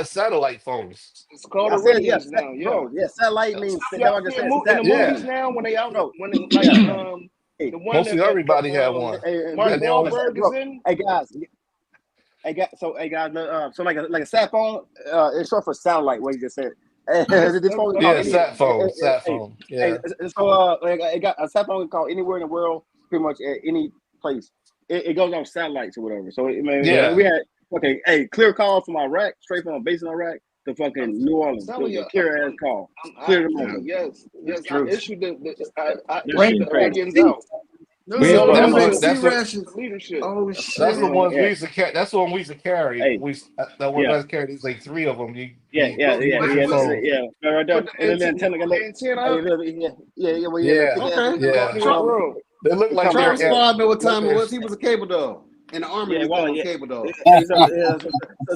satellite phones. It's called Iridium now, yeah. Bro, yeah, satellite means in the movies now when they out when it, like the one mostly that everybody had one. Mark Wahlberg is in. Hey guys, so like a sat phone, it's short for satellite. What you just said. Sat phone. Yeah. So it got a sat phone called anywhere in the world, pretty much at any place. It goes on satellites or whatever. So we had clear calls from Iraq, straight from a base in Iraq to fucking New Orleans. Clear ass call. Clear them over. Yes. I issued the Rankins out. Leadership. Oh shit! That's the ones we used to carry. That's the one we used to carry. Hey. That one guys carried. There's like 3 of them. Yeah. Right there. And then antenna. They look like Travis Squad know what time it was. He was a cable dog. In the army, he was a cable dog.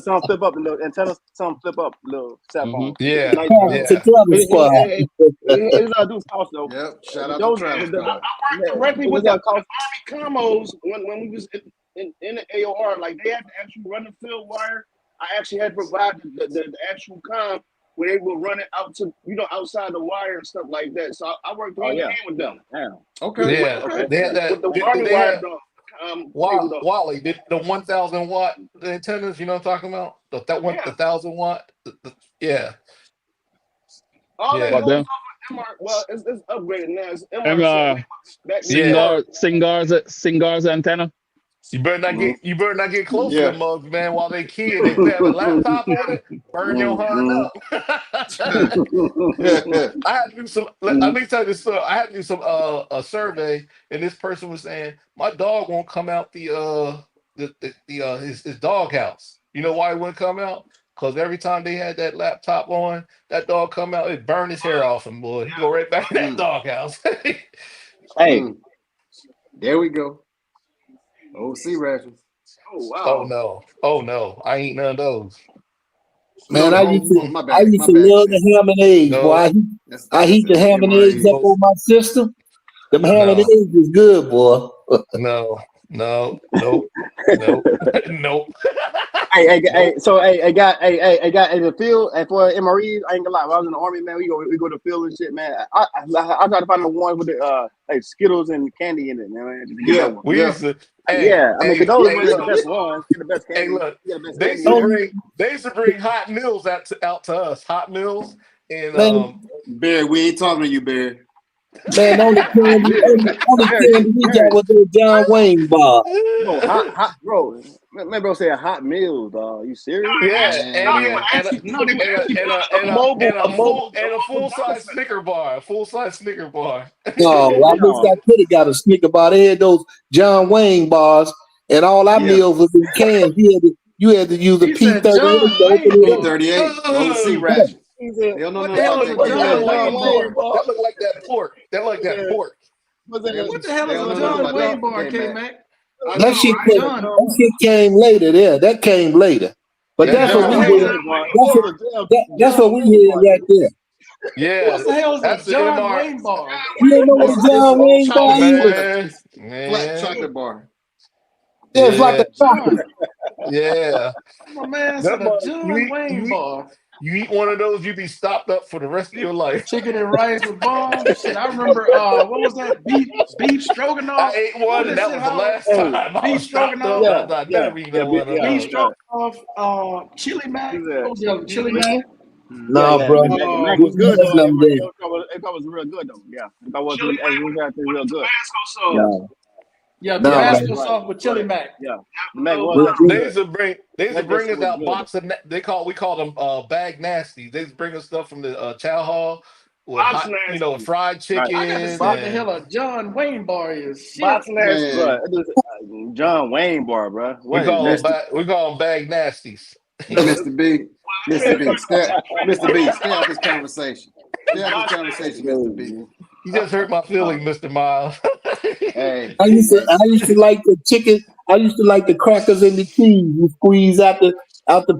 Some flip up the little antennas. Some flip up the little cell phone. Yeah. It's a Travis Squad. It's not do cost though. Yep. Shout out to Travis Squad. I worked directly with the Army commos when we was in the AOR. Like they had to actually run the field wire. I actually had to provide the actual comm where they will run it out to outside the wire and stuff like that. So I worked hand in hand with them. Yeah. Okay. Yeah. They had that. With the Army wire dog. Wally, the 1,000 watt antennas, you know what I'm talking about? The 1,000 watt. All that But then, well, it's upgraded now. It's Singar's antenna. You better not get close to them mugs, man. While they keying, they have a laptop on it, burn your hand up. I had to do some. Let me tell you this story. I had to do some a survey, and this person was saying my dog won't come out his dog house. You know why he wouldn't come out? because every time they had that laptop on, that dog come out, it burned his hair off him, boy. He go right back in that doghouse. Hey, There we go. OC rations. oh Oh wow. no, oh no, I ain't none of those. Man, No, I no, used oh, to, my I bad. used My to bad. love the ham and eggs, boy. No, I heat the ham and eggs up on my system. Them ham and no, eggs is good, boy. no, no, nope, nope, nope. Hey, so I got in the field and for MREs. I ain't gonna lie. When I was in the army, man, we go to the field and shit, man. I try to find the one with the like Skittles and candy in it, man. To get Yeah, that one. We yeah. used to, hey, Yeah, I mean, hey, cause those hey, were the look, best ones. Get the best hey, candy. look. Get the best They candy. used to bring hot meals out to us, hot meals, and Man, Barry, we ain't talking to you, Barry. man, only candy we got was the John Wayne bar. Bro, hot, bro. Man, bro, say a hot meal, dog. You serious? yeah, and we Man. had a full size Snicker bar, No, I wish I could have got a Snicker bar. They had those John Wayne bars, and all our Yeah. meals was in cans. You had to use a He said P38 John to open Wayne it up. bar. P38. OC ration. They don't know What nothing the hell about is that a John John Wayne Wayne bar? That look like that pork. What the hell They is don't a know nothing John about Wayne that. bar, Okay, K man. Mac? That shit came later. There, that came later. But That that's John what we Wayne. did. That's what we did right there. Yeah, What the hell is that's a the John MR. Wayne bar? You don't know what a John Wayne bar is? Flat chocolate bar. Yeah, it's like Yeah, a chocolate. yeah. My man That said a mug, John Wayne bar. you eat one of those, you be stopped up for the rest of your life. Chicken and rice with bomb. Shit, I remember. What was that? Beef stroganoff. I ate one, and that was the last time I Beef was stopped up. stroganoff. I never eat no one of Beef those. stroganoff. Chili mac. What was the other? Chili mac. No, bro. The Mac was good though. It was real good though. Yeah, it was real good. Yeah, No, Tabasco man. sauce with chili mac. Yeah, the Mac was actually They good. used to bring us out good. box of we call them bag nasties. They used to bring us stuff from the chow hall with hot, fried chicken. I got to see what the hell a John Wayne bar is. Shit. Box nasty, bro. John Wayne bar, bro. We call them bag nasties. Mr. B, Mr. B, stay out this conversation. Stay out this conversation, Mr. B. You just hurt my feeling, Mr. Miles. Hey, I used to like the chicken. I used to like the crackers and the cheese. You squeeze out the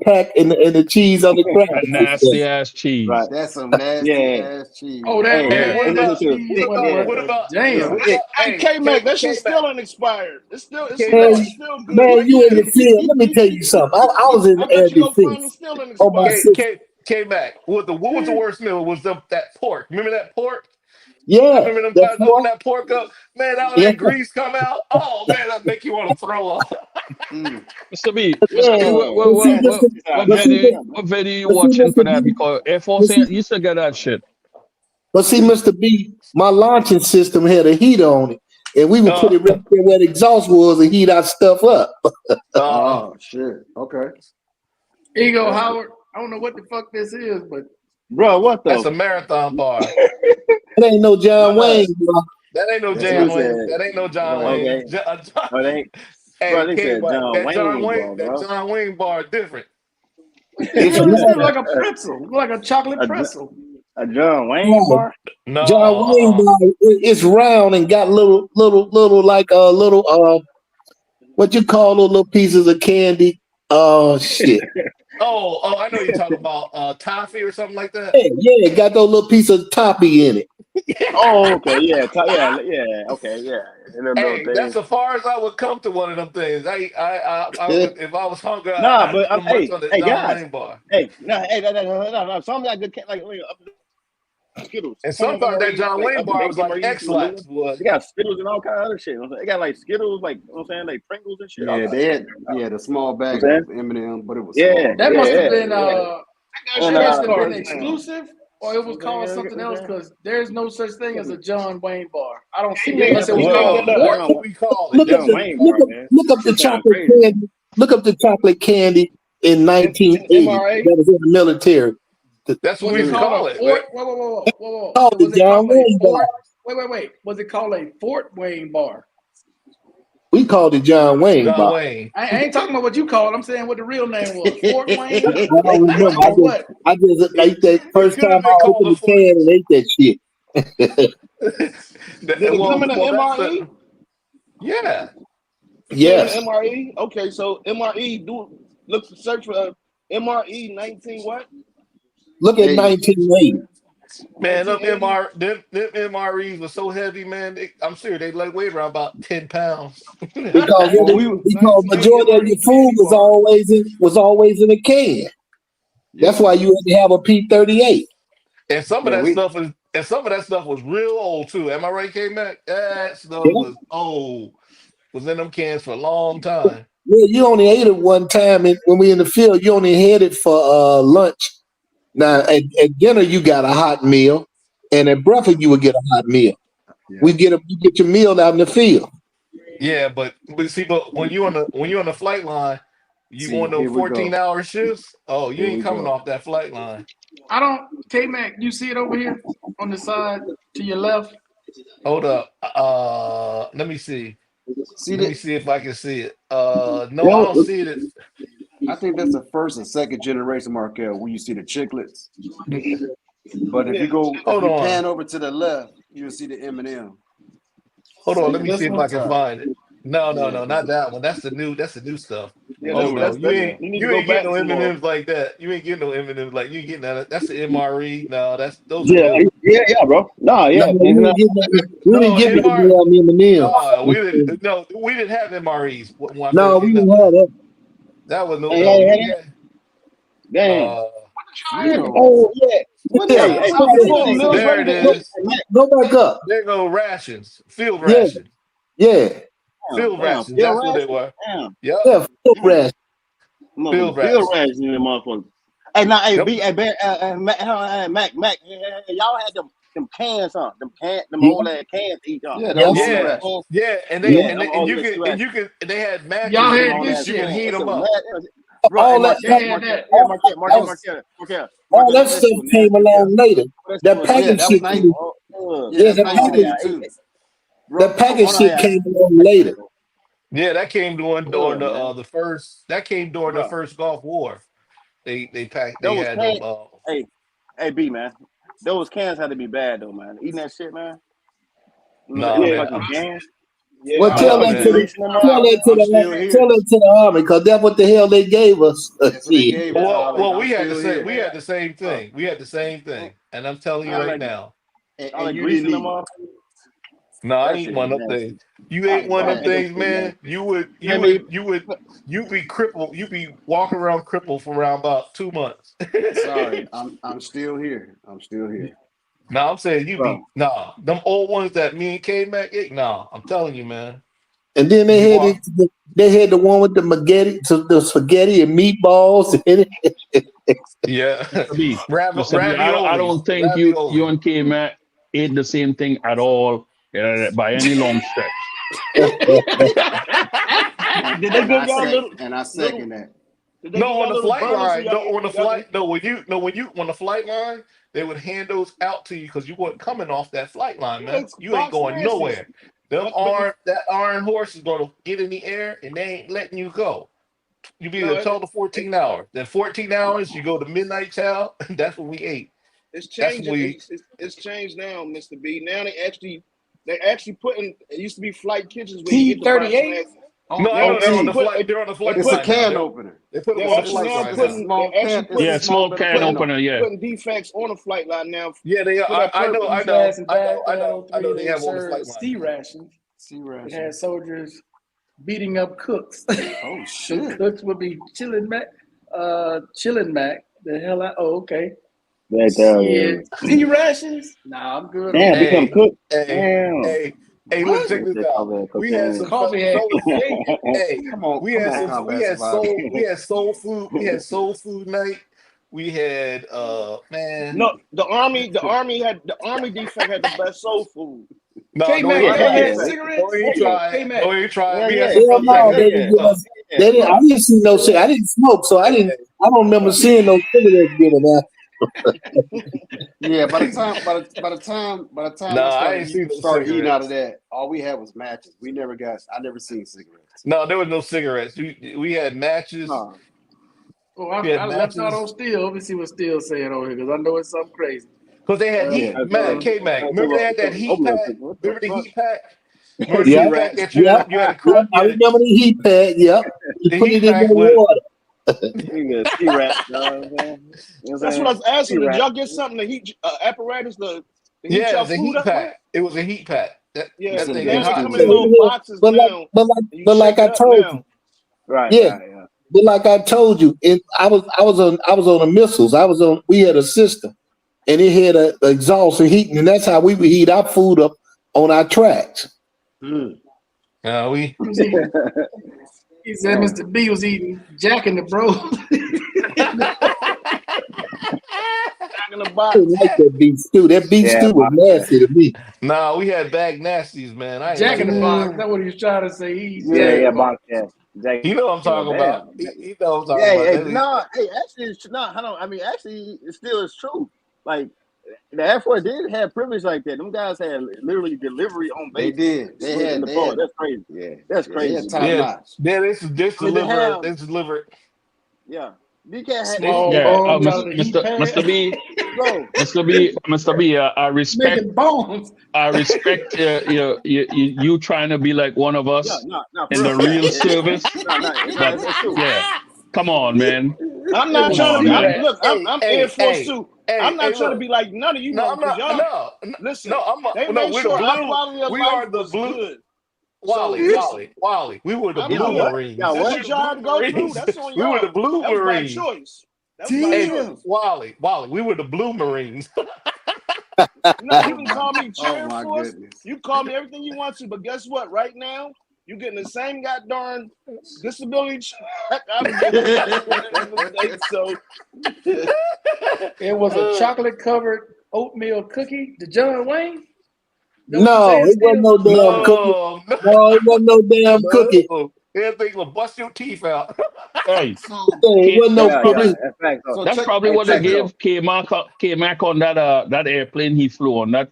pack and the cheese on the crackers. That nasty ass cheese. Right. that's some nasty ass cheese. Oh, that What about damn? Hey, K-Mac, that shit still ain't expired. It's still good. Man, you in the field. Let me tell you something. I was in air defense. Oh, my sister. K-Mac, what was the worst meal? Was that pork? Remember that pork? Yeah. Remember them guys open that pork up? Man, all that grease come out. Oh, man, that make you want to throw up. Mr. B, what video you watching for that? Because Air Force used to get that shit. But see, Mr. B, my launching system had a heater on it. And we would put it right there where the exhaust was and heat our stuff up. Oh, shit. Okay. Ego Howard. I don't know what the fuck this is, but bro, what the? That's a marathon bar. That ain't no John Wayne, bro. That ain't no John Wayne. That ain't no John Wayne. That John Wayne bar is different. It's like a pretzel, like a chocolate pretzel. A John Wayne bar? No, John Wayne bar. It's round and got little like a little what you call those little pieces of candy? Oh shit. Oh, I know you're talking about toffee or something like that. Yeah, got those little piece of toffee in it. Oh, okay, yeah, okay, yeah. Hey, that's as far as I would come to one of them things. I would, if I was hungry, nah, but I'd hey, guys, bar. No, some like good, like Skittles. And sometimes that John Wayne bar was like X-Lax. They got Skittles and all kind of other shit. They got like Skittles, like, you know what I'm saying, like Pringles and shit. Yeah, they had the small bag of M&M, but it was small. That must have been exclusive, or it was called something else, because there's no such thing as a John Wayne bar. I don't see it unless it was what we call it. Look up the chocolate candy. Look up the chocolate candy in 1980 that was in the military. That's what we call it. Whoa. Called the John Wayne bar. Wait. Was it called a Fort Wayne bar? We he called it John Wayne. John Bob. Wayne. I ain't talking about what you call it. I'm saying what the real name was. Fort Wayne. I don't remember. What? I just ate that first could time have been I called opened a the can and ate that shit. Did it come in the that's MRE? yeah. Yes. MRE. Okay, so MRE. Search for MRE 19 what? Look at Hey. 1980. Man, them 1980. MREs were so heavy, man. I'm sure they weighed around about 10 pounds. Because Well, majority of your food was always in a can. That's why you had to have a P38. And some of Yeah, that stuff was real old too. Am I right, K-Mac? That stuff Yeah. was old. Was in them cans for a long time. Yeah, you only ate it one time when we in the field. You only had it for lunch. Now at dinner you got a hot meal, and at breakfast you would get a hot meal. Yeah. You get your meal out in the field. Yeah, but when you on the flight line, you on those 14-hour shifts. Oh, you ain't coming off that flight line. I don't. K-Mac, you see it over here on the side to your left? Hold up. Let me see. Let me see if I can see it. No, I don't see it. I think that's the first and second generation, Markel, where you see the chiclets. But if you pan over to the left, you'll see the M&M. Hold on, let me see if I can find it. No, not that one. That's the new stuff. Yeah, You ain't getting no M&Ms M&Ms like that. You ain't getting no M&Ms like you ain't getting that. That's the MRE. No, that's those. Yeah, bro. No, yeah. We didn't get no M&M. We didn't have MREs. No, we didn't have that. That was no. Damn. Oh, yeah. What Yeah. There it is. Go back up. There go rations. Field rations. Yeah. Field rations. That's what they were. Damn. Yep. Yeah, field ration. Field rations in the motherfucker. Hey, now, hey, Mac, y'all had them cans, huh? Them old ass cans to eat, huh? Yeah, and they had matches. Y'all had this you shit. can heat them up. All that stuff came along later. That package shit came. The package shit came along later. Yeah, that came during the first. That came during the first Gulf War. They packed. They had them. Hey, B man, those cans had to be bad though, man. Eating that shit, man. No, Well, tell that to the army, because that's what the hell they gave us. Well, we had the same thing. We had the same thing, and I'm telling you right now. And you didn't eat. No, I ain't one of them things. You ate one of them things, man. You'd be crippled. You'd be walking around crippled for around about 2 months. Sorry, I'm still here. No, I'm saying them old ones that me and K-Mac ate. No, I'm telling you, man. And then they had the one with the spaghetti and meatballs. Yeah, I don't think you and K-Mac ate the same thing at all by any long stretch. Did they give y'all little? And I second that. No, on the flight line. When the flight line, they would hand those out to you because you weren't coming off that flight line, man. You ain't going nowhere. That iron horse is going to get in the air and they ain't letting you go. You be there 12 to 14 hours. Then 14 hours, you go to midnight chow. That's what we ate. It's changing. It's changed now, Mr. B. Now they actually putting. It used to be flight kitchens where you get the T38. No, they're on the flight. They're on the flight. It's a can opener. They put them on the flight line. Small can opener. Yeah, putting defects on the flight line now. Yeah, they are. I know. They have on the flight line. C rations. It had soldiers beating up cooks. Oh shit! Cooks would be chilling Mac. The hell out. Oh, okay. C rations? Nah, I'm good. Damn, become cook. Hey, look, check this out. We had some coffee. Hey, Come on. We had soul food. We had soul food night. We had man. No, the army defect had the best soul food. No, K-Mac, don't even try. We had some I didn't see no shit. I didn't smoke, so I don't remember seeing no cigarettes given out. Yeah, by the time No, I I ain't seen no started eating out of cigarettes. that, all we had was matches. I never seen cigarettes. No, there was no cigarettes. We had matches. No. Oh, We had I left out on matches Steel. Let me see what Steel's saying over here because I know it's something crazy. because they had Yeah. heat. Mac, K-Mac. Remember they had that heat pack? Remember the heat pack? Remember the Yeah, heat pack that yeah, you had to yeah. crack? I remember the heat pad. Yep, you The put heat it in pack the with water. C-Rat, you know what I'm saying? You know what I'm That's what I saying? was asking. Did C-Rat. y'all get something to heat apparatus to heat yeah, y'all it's a food heat up with? pack. It was a heat pack. That Yeah, It's in thing the now is they hot come in too. little boxes But like, now, but like, and you but shake like I it up told now. you, Right, yeah. right, yeah. But like I told you, I was on the missiles. We had a system, and it had a exhaust and heating, and that's how we would heat our food up on our tracks. Mm. We He was eating. He said Mr. B was eating Jack in the Bro. Back in the I box. didn't like that beef stew. That beef Yeah, stew was nasty to me. Nah, we had bag nasties, man. I ain't Jack in like the that. Box. That's what he was trying to say. He eats yeah, Jack in yeah, the Box. box, yeah. Jack, You know what I'm talking damn. about. He know what I'm Yeah, talking about. hey, That is- no, hey, actually, no, hold on. I mean, actually, it still is true. Like, the Air Force did have privilege like that. Them guys had literally delivery on They base. did. They in had. the They boat. had. That's crazy. Yeah. That's They crazy. had top Yeah, notch. yeah, this I mean, they delivered. have, yeah. DK had, Small Yeah, bombs out of the heat Mr. pad. B, bro. Mr. B, I respect Making bombs. you trying to be like one of Yeah, us no, in for the real. real service, but It's true. yeah, come on, man, I'm not come trying to on, be. man. I'm Air Force too. I'm not trying to Look. be like none of you No, I'm because not. y'all listen. They No, made we're the sure our blue. quality of We life are the was blue. good. Wally. We were the I'm Blue good. Marines. Yeah, That's what? what y'all had to go through. That's on We were the y'all. Blue That was by Marines. choice. That was by Hey, choice. Wally, we were the Blue Marines. No, you can call me Oh Chair my Force. goodness. You call me everything you want to, but guess what? Right now, you getting the same goddamn disability check I'm getting in the States. So It was a chocolate covered oatmeal cookie. The John Wayne? That what you No, saying, it wasn't Steel? no damn cookie. No, No, it wasn't no damn cookie. Everything will bust your teeth out. Hey, It wasn't no Yeah, cookie. that's fact. So that's check. probably Hey, what they check it gave K-Mac on that airplane he flew on. That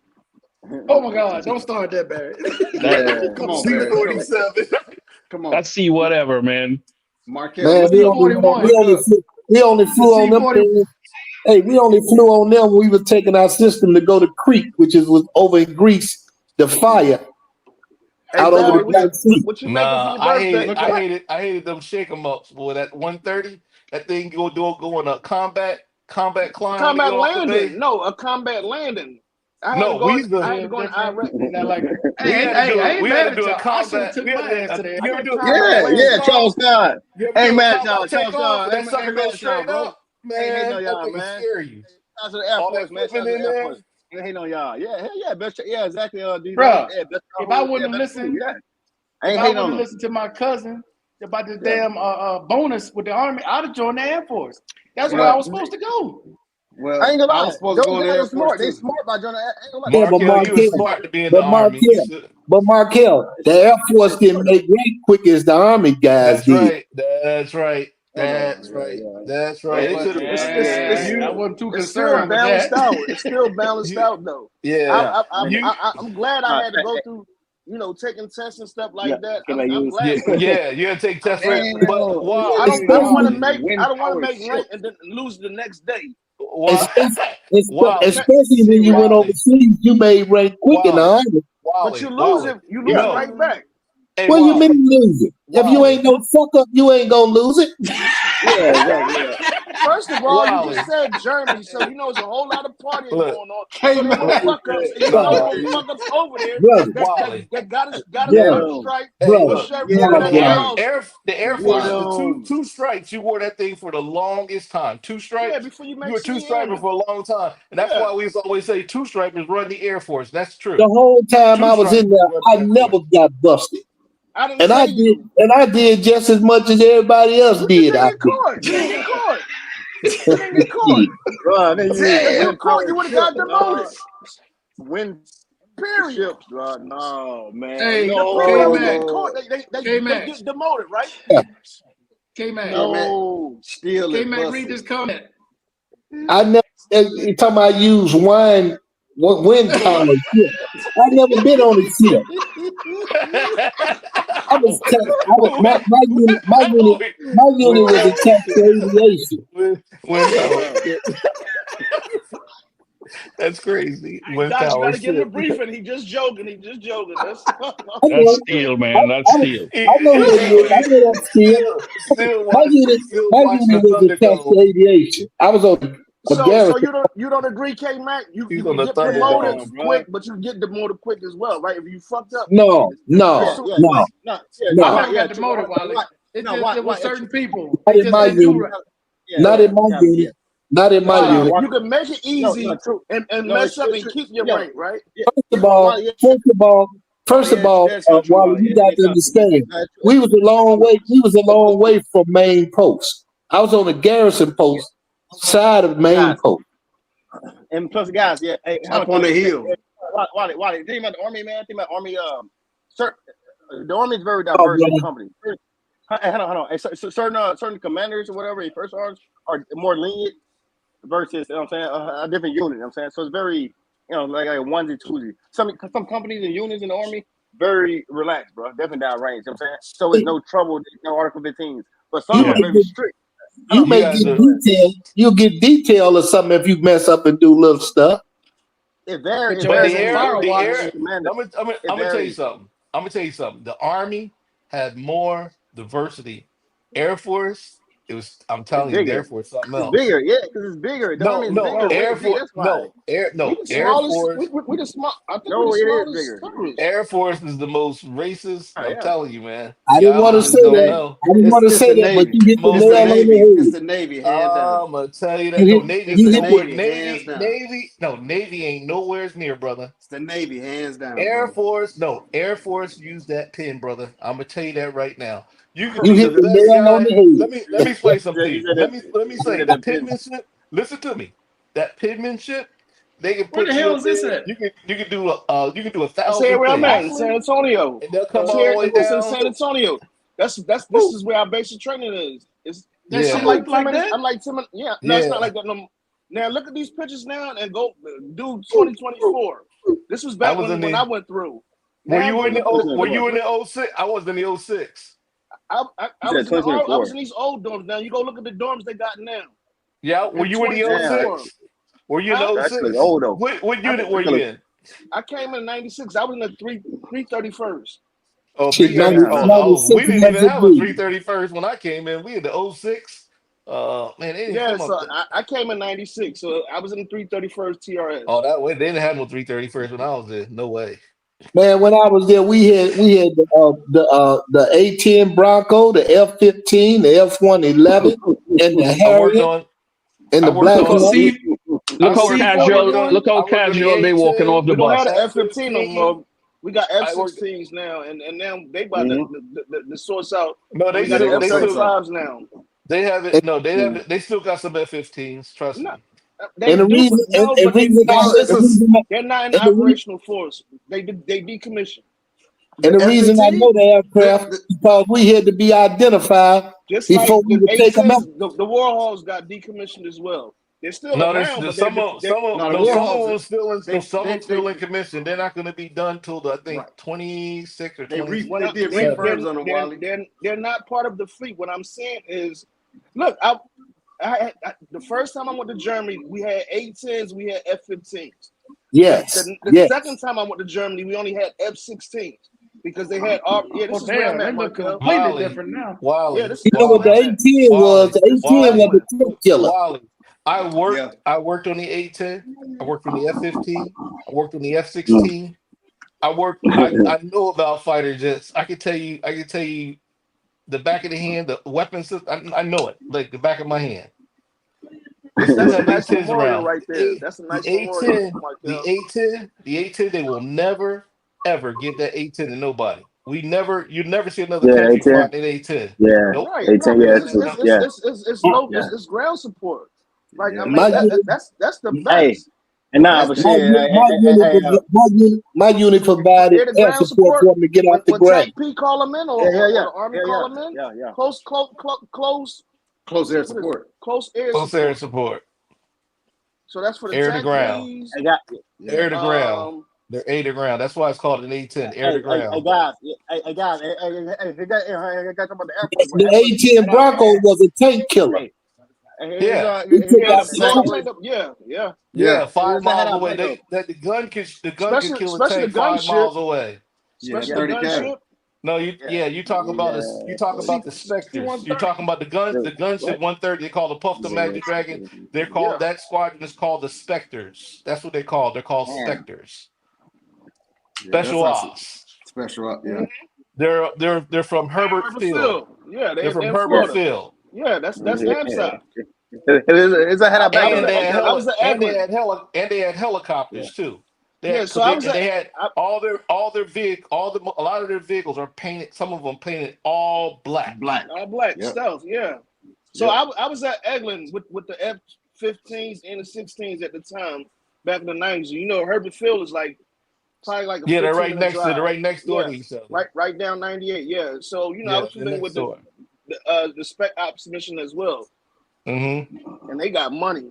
Oh my God! Don't start that, Barry. Yeah. Come on, Barry. C-47. Come on, that C whatever, man. Markel. Man, Look we up. only Look up. flew on them C-40. things. Hey, we only flew on them when we were taking our system to go to Crete, which was over in Greece, the fire Hey, out over Barry, the Black Sea. what you making for Nah, your birthday? I hated them shake 'em ups, boy. That 130, that thing go on a combat climb when they Combat go off the base. landing. No, a combat landing. I had No, to go. we used to I had to go in Iraq. Not like, we had to do I it. ain't We had mad to at do a y'all. I should have combat. took We had my to, ass to there. you ever do a combat yeah, landing. yeah, Charles Scott. You ever Hey, do a man, combat y'all, Charles takeoff Scott. and that sucker Hey, man, goes y'all, straight bro. up? Ain't hating Man, on that y'all, thing man. scare you. Shout out to the Air All that Force, man. Shout out equipment to in the Air there. Force. Ain't hating on y'all. Yeah, hell yeah, best. Yeah, exactly. D. Bruh, Yeah, best. if I wouldn't have best listened, yeah. if Ain't I hating wouldn't on have them. listened to my cousin about this Yeah. damn bonus with the Army, I'd have joined the Air Force. That's where I Well, was supposed to go. well, I ain't gonna I lie. was supposed to go in the Those Air guys are Force smart. They too. smart by joining. I ain't gonna lie. Yeah, but Markel, you was Markel, smart to be in the Army. the Air Force didn't make rank quick as the Army guys That's did. right. That's right. Yeah, That's yeah, right. yeah. That's right. They But could have. I wasn't too it's still concerned with balanced that. out. It's still balanced out though. Yeah. I'm glad I had to go through, taking tests and stuff like that. I'm glad for that. Yeah, you gotta take tests for it. Damn. But wow, I don't want to Especially, make rank and then lose the next day. Wally, especially when you went overseas, you made rank quick in the Army. But you lose it right back. Hey, What do you Wally, mean lose it? If you ain't no fuck up, you ain't gonna lose it. Yeah, exactly. First of all, you Wally. just said Germany, so you know there's a whole lot of partying Look. going on. So there were fuck ups, and you know there were fuck ups over there Brother, that got us brother, one strike. Hey, brother, look, The Air Force, two stripes, you wore that thing for the longest time. Two stripes, Yeah, before you you make were two senior striper airman. for a long time. And that's why we always say two stripers run the Air Force. That's true. the whole time Two I was in stripers there, run I the Air never Force. got busted. I didn't say you. I did just as much as everybody else You did didn't out get caught. You didn't get caught. You didn't get caught. Bro, they use If you wind caught, power you would have got ships, demoted. Wind Period. ships, bro. No, man. Hey, The No. people that was getting caught, they K-Mac. get demoted, right? K-Mac. No. Still it K-Mac, read busted. this comment. I never. You talking about use wind power ship. I never been on a ship. I was my unit was attached to aviation. Wind power. That's crazy. Hey, Wind Doc, you power gotta give him a ship. briefing. He just joking. That's That's steel, man. That's steel. I know what it is. I know that's steel. Still My unit was attached to aviation. I was on a so garrison. you don't agree, K Mac? You He's can on the get Thunderdome, promoted bro. quick, but you get demoted quick as well, right? If you fucked up. No. No. I Yeah, got demoted, Wally. It was certain people. Not They in just my didn't do unit. right. Not in my unit. Not in my Nah, unit. you can make it easy and mess up and keep your rank, right? First of all, Wally, you got to understand, we was a long way from main post. I was on the garrison post side of main post. And plus, guys, hey, up on the hill. Wally, think about the Army, man. Think about Army. The Army is very diverse company. Hold on. Hey, certain commanders or whatever, first arms are more lenient versus, you know what I'm saying, a different unit. You know what I'm saying, so it's very, like a onesie twosie. Some companies and units in the Army very relaxed, bro. Definitely down range. You know what I'm saying, so it's no trouble, no Article 15s. But some are very strict. You may get detail. You'll get detail or something if you mess up and do little stuff. It varies. I'm gonna tell you something. The Army had more diversity. Air Force, I'm telling you, the Air Force something else. It's bigger, yeah, because it's bigger. The Army is bigger. Air Force, Air Force. We the small. I think No, we're it the is smallest bigger. coverage. Air Force is the most racist. I'm telling you, man. I didn't want to say that. I didn't want to say that, but you hit the nail on the head. It's the Navy, hands down. I'm gonna tell you that. No, Navy ain't nowhere near, brother. It's the Navy, hands down. Air Force use that pen, brother. I'm gonna tell you that right now. You hit the nail on the head. Let me explain something to you. Let me say the penmanship. Listen to me. That penmanship, they can put Where the hell is this at? You can do 1,000. I say where I'm at in San Antonio. And they'll come all the way It's down. in San Antonio. This is where our basic training is. It's I'm like that. I'm like Tim. Yeah, no, it's not like that. No. Now look at these pictures now and go do 2024. This was back when I went through. Were you in the 06? I was in the 06. I was in these old dorms. Now you go look at the dorms they got now. Yeah, were you in the 06? Were you in the 06? Old though. What unit were you in? I came in '96. I was in the 331st. Oh, we didn't even have a 331st when I came in. We had the 06. Man, they didn't come so up there. I came in '96, so I was in the 331st TRS. Oh, that way they didn't have no 331st when I was there. No way. Man, when I was there, we had the A-10 Bronco, the F-15, the F-111, and the Harrier, and the Black Hawk. Look how casual they walking off the bus. We bus. don't have the F-15 no more. We got F-16s now, and now they about to source out. No, they got still F-35s now. They have it. No, they have it. They still got some F-15s. Trust me. They're not in operational force. They decommissioned. And the reason I know the aircraft is because we had to be identified before we would take them out. The Warhols got decommissioned as well. They're still around, but some of them still in commission. They're not going to be done till I think 26 or 27. They did refurbs on them, Wally. They're not part of the fleet. What I'm saying is, look, I the first time I went to Germany, we had A-10s, we had F-15s. Yes. The second time I went to Germany, we only had F-16s because they had this is where I'm at, Markel. Completely different now. Wally. Yeah, you know what the A-10 was? The A-10 was the tank killer. Wally. I worked on the A-10. I worked on the F-15. I worked on the F-16. I know about fighter jets. I can tell you the back of the hand, the weapon system. I know it like the back of my hand. That's a nice memorial right there. That's a nice memorial. The A-10, they will never ever give that A-10 to nobody. You never see another country fight an A-10. Yeah, nope. A-10. It's ground support. Like I mean, that's the best. Hey, and now my unit provided air support for them to get off the ground. P call them in, or the Army call them in. Yeah. Close air support. Close air support. So that's for the Air to ground. tankees. I got Air to ground. Um, They're air to ground. That's why it's called an A10. Air to hey ground. guys, hey guys, hey, got talking about the Air Force. The A10 Bronco was a tank killer. Yeah. He took yeah, out the Bronco the end up, yeah. Yeah, 5 Here's the miles head-up away. window. The gun can Especially- kill a especially tank the 5 gunship. miles away. Yeah, Especially the 30 cal. gunship. No, you talk about this. You talk about the Spectres. You're talking about the gunship 130. They call the Puff the Magic Dragon. They're called that squadron is called the Spectres. That's what they call. They're called Man. Spectres. Yeah, Special that's ops. Special up, yeah. They're from Herbert Field. Yeah, They're from in Herbert Florida. Field. Yeah, that's damn south. It's a head-up And window. they had helicopters too. Yeah, so I was they had a lot of their vehicles are painted. Some of them painted all black. All black Yep. stealth, yeah. So I was at Eglin with the F-15s and the 16s at the time, back in the 90s. You know, Herbert Field is like probably like a Yeah, they're 15-minute they're drive. right next door Yeah. to each other. Right down 98. Yeah. So I was familiar with the spec ops mission as well, Mm-hmm. and they got money.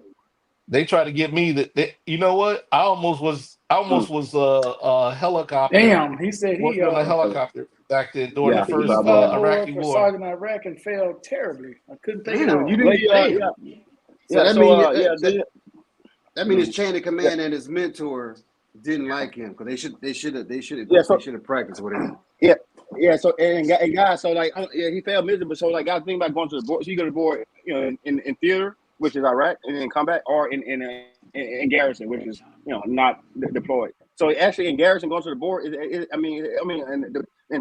They tried to get me you know what? I almost was a helicopter. Damn, he said he Working on a helicopter back then during the first Iraqi for war. Sergeant Iraq and failed terribly. I couldn't think Damn, of you it. didn't. That means his chain of command and his mentor didn't like him because they should have practiced with him. Yeah, so and guys, so like he failed miserably. So like guys think about going to the board. So you go to the board, you know, in theater, which is Iraq, and then combat, or in garrison, which is not deployed. So actually in garrison, going to the board in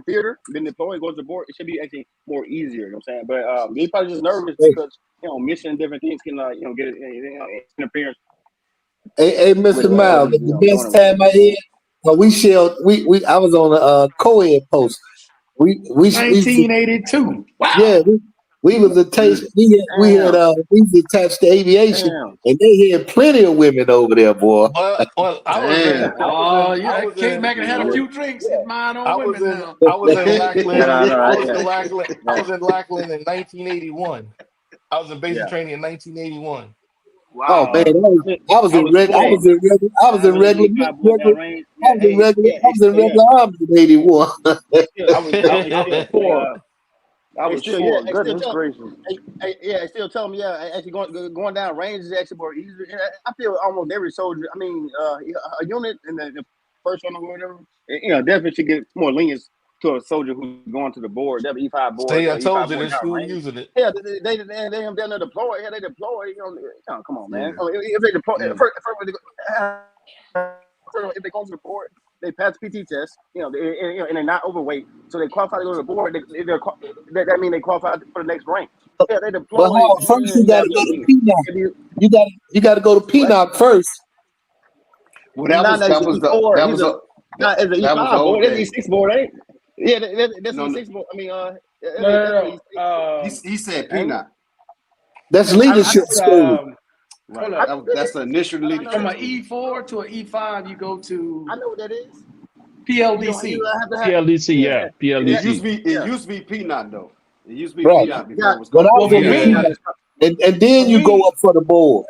theater, then deployed, going to the board, it should be actually more easier. You know what I'm saying? But he's probably just nervous because mission and different things can get interference. Hey, Mr. Miles, the best time I had, I was on a co-ed post. We 1982. Wow. Yeah, we was attached. We was attached to aviation, and they had plenty of women over there, boy. Well, I was Kate Mack had a few drinks. Mine on women now. I was in Lackland. I was in Lackland in 1981. I was in basic training in 1981. Wow. Oh man, I was in regular army in 81. I was still, goodness gracious. Still tell me, actually going down range is actually more easier. I feel almost every soldier, a unit in the first one or whatever, definitely should get more lenience to a soldier who's going to the board, E5 board. I told you they're still using it. Yeah, they deploy. Yeah, they deploy. Come on, man. If they deploy, if they go to the board, they pass PT test, and they're not overweight, so they qualify to go to the board. That means they qualify for the next rank. Yeah, they deploy. Well, first you got to go to PNOC. You got to go to PNOC first. Well, that was the E5 board. That's E6 board, ain't? Yeah, that's E6 board. No. He said PNOC. That's leadership school. Right. That's the initial leadership. From an E4 to an E5, you go to. I know what that is. PLDC. PLDC, yeah. PLDC. It used to be PNOC though. It used to be right. PNOC before it was called and then you go up for the board.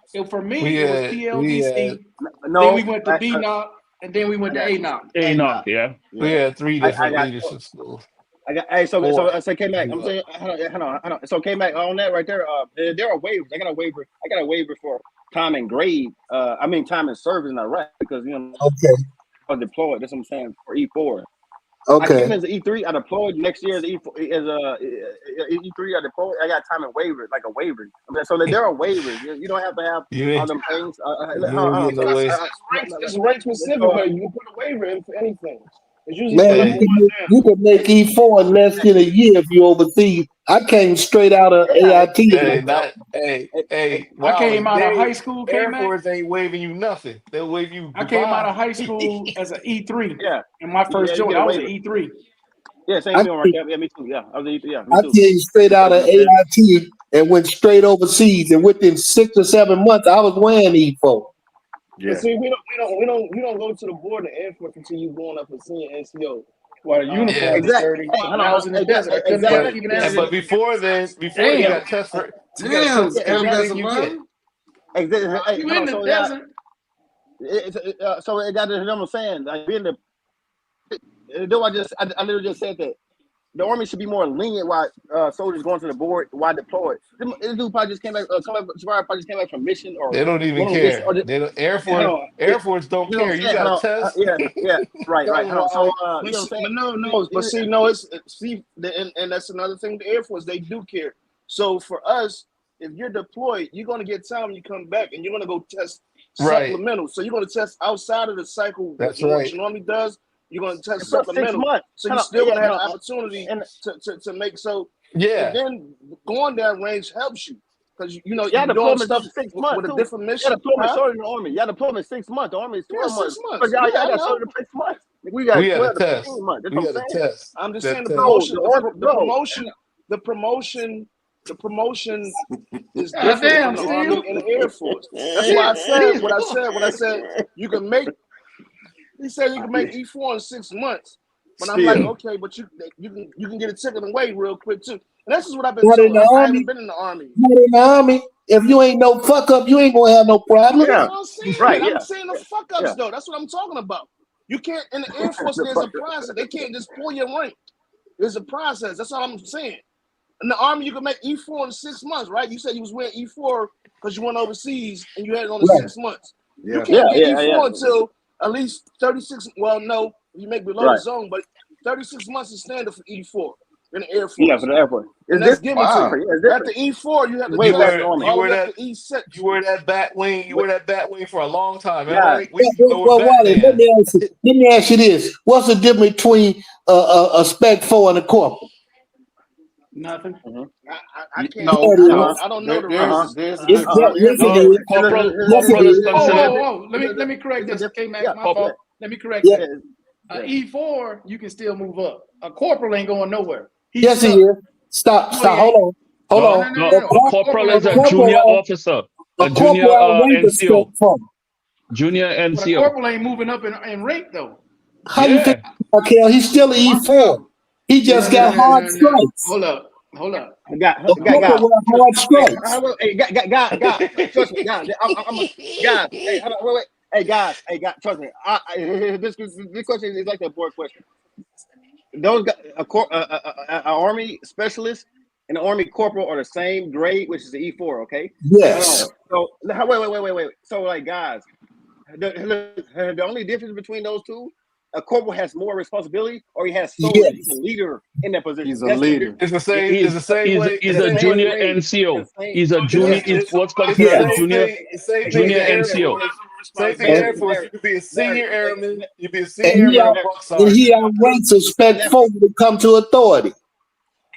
So for me, it was PLDC. Then we went to BNOC, and then we went to ANOC. ANOC, yeah. We had 3 different leadership schools. So K-Mac, I'm saying, hold on. So K-Mac, on that right there, there are waivers. I got a waiver for time and grade. Time and service in Iraq because I was deployed. That's what I'm saying for E4. Okay. I came as an E3. I deployed next year as E4 as E3. I deployed. I got time and waiver, like a waiver. So there are waivers. You don't have to have all them things. It's rank specific, but you can put a waiver in for anything. Man, you can make E4 in less than a year if you overseas. I came straight out of AIT. I came out of high school. Air Force ain't waving you nothing. They'll wave you. I came out of high school as an E3. Yeah. And my first joint, I was an E3. Yeah, same thing. Right? Yeah, me too. Yeah, I was E3. Yeah, I came straight out of AIT and went straight overseas, and within 6 or 7 months, I was wearing E4. Yeah. But see, we don't go to the board of Air Force until you going up and seeing NCO. Well, the uniform is dirty. I was in the desert. But before then, you got test for. Damn, Hey, You hold in on, the so desert. so it got to what I'm saying. Like being the, though I literally just said that the Army should be more lenient while soldiers going to the board while deployed. This dude probably just came back. Probably just came back from mission or They don't even one on mission. care. They don't. Air Hold Force. on. Air Force don't You know what care. I'm You saying? got Hold a on. test. Yeah, right. Hold on. So you know what I'm saying? And that's another thing. The Air Force, they do care. So for us, if you're deployed, you're gonna get time when you come back, and you're gonna go test Right. supplemental. So you're gonna test outside of the cycle. That's what right. you normally does. You're gonna test It's about 6 supplemental. months. So Hold you're on. still gonna have hold the on. opportunity And to make so. Yeah. And then going down range helps you because you know y'all you're doing deployment stuff is 6 with months a too. different Y'all mission. deployment Huh? shorter than the Army. Y'all deployment 6 months. The Army is 12 Yeah, months. 6 months. But y'all Yeah, I got know. shorter than 6 months. We got We had a 12 to test. 15 months. That's We what had I'm a saying. test. I'm just That saying test. the promotion is God different damn, from the Army Steve. and the Air Force. That's why I said what I said when I said you can make. He said you can make E4 in 6 months, but I'm like, okay, but you can get a ticket away real quick too. And this is what I've been Not in told. the I Army. haven't been in the Army. Not in the Army. If you ain't no fuck up, you ain't gonna have no problem. Yeah. I'm saying Right, that. yeah. I'm saying the fuck ups Yeah. though. That's what I'm talking about. You can't in the Air Force. The There's a fuck up. process. They can't just pull your rank. There's a process. That's all I'm saying. In the Army, you can make E4 in 6 months, right? You said you was wearing E4 because you went overseas and you had it on the Right. 6 months. Yeah. You can't get E4 Yeah. until at least 36. Well, no, you make below Right. the zone, but 36 months is standard for E4 in the Air Force. Yeah, for the Air Force. And It's that's different. given to Wow. you. Yeah, it's After different. E4, you have to Way test back in the Army. all You the wear way up that. to E6. You wear that bat wing. You wear that bat wing for a long time. Am I Yeah. right? We Well, know Wally, let Batman. me ask you this: what's the difference between a spec 4 and a corporal? Nothing. I can't. No, I don't know the there's difference. Yes, it No, is. corporal Yes, it is is. considered. Let me correct this. K-Mac, Yeah. my Corporal. fault. Let me correct Yeah. that. E4, you can still move up. A corporal ain't going nowhere. He's Yes, he stuck. is. Stop. No, Hold he ain't. on. Hold No, on. no. No. A corporal is a corporal junior out- officer, A a junior corporal outrank a spec NCO, 4. junior But a NCO. corporal ain't moving up in rank though. How you Yeah. think, Markel? He's still an E4. He just got hard stripes. Hold up. A corporal with hard stripes. Hey, guys, trust me, guys. Guys, hey, hold on, wait. Hey, guys, trust me. This question is like the board question. Those guys, an Army specialist and an Army corporal are the same grade, which is the E4. Okay. Yes. So wait. So like, guys, the only difference between those two, a corporal has more responsibility, or he has soldiers. Yes. He's a leader in that position. He's a leader. It's the same. It's the same way. He's it's a the same junior way- NCO. It's the same- He's a junior. He's what's considered a junior Same thing junior in the Air NCO. Force. Same thing in the Air Force. You could be a senior airman. You be a And senior he, airman, out, buck and he sergeant. outranks a spec 4 when it comes to authority.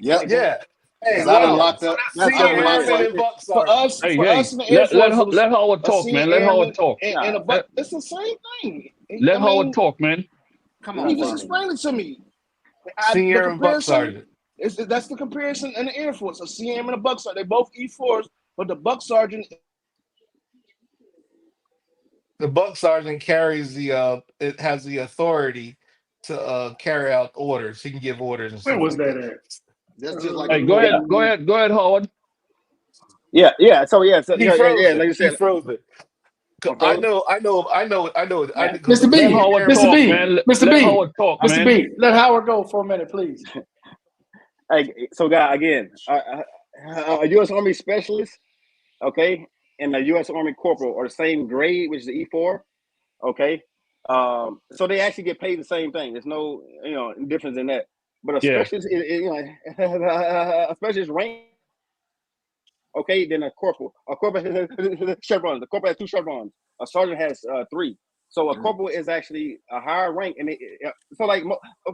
Yep. Yeah. Hey, Because I done wow. locked up. Senior airman and buck For sergeant. us, Hey, for hey, us in the Air Force, let Howard talk, man. Let Howard talk. It's the same thing. Let Howard talk, man. Come You on, just bro. explain it to me. Senior The airman, buck comparison sergeant. that's the comparison in the Air Force. A CM and a buck sergeant. They both E4s, but the buck sergeant. The buck sergeant carries it has the authority to carry out orders. He can give orders and Where stuff was like that that. at? That's just like Hey, go ahead, Howard. Yeah. So He froze like it. you said, He froze it. I know. Mr. B, Let Howard Mr. talk, B, man. Mr. Let B, Howard talk, Mr. man. B, let Howard go for a minute, please. Hey, so guy, again, a U.S. Army specialist, okay, and a U.S. Army corporal are the same grade, which is the E4, okay. So they actually get paid the same thing. There's no, difference in that. But a Yeah. specialist, a specialist rank, okay, then a corporal. A corporal has chevrons. The corporal has 2 chevrons. A sergeant has 3. So a corporal is actually a higher rank, and so like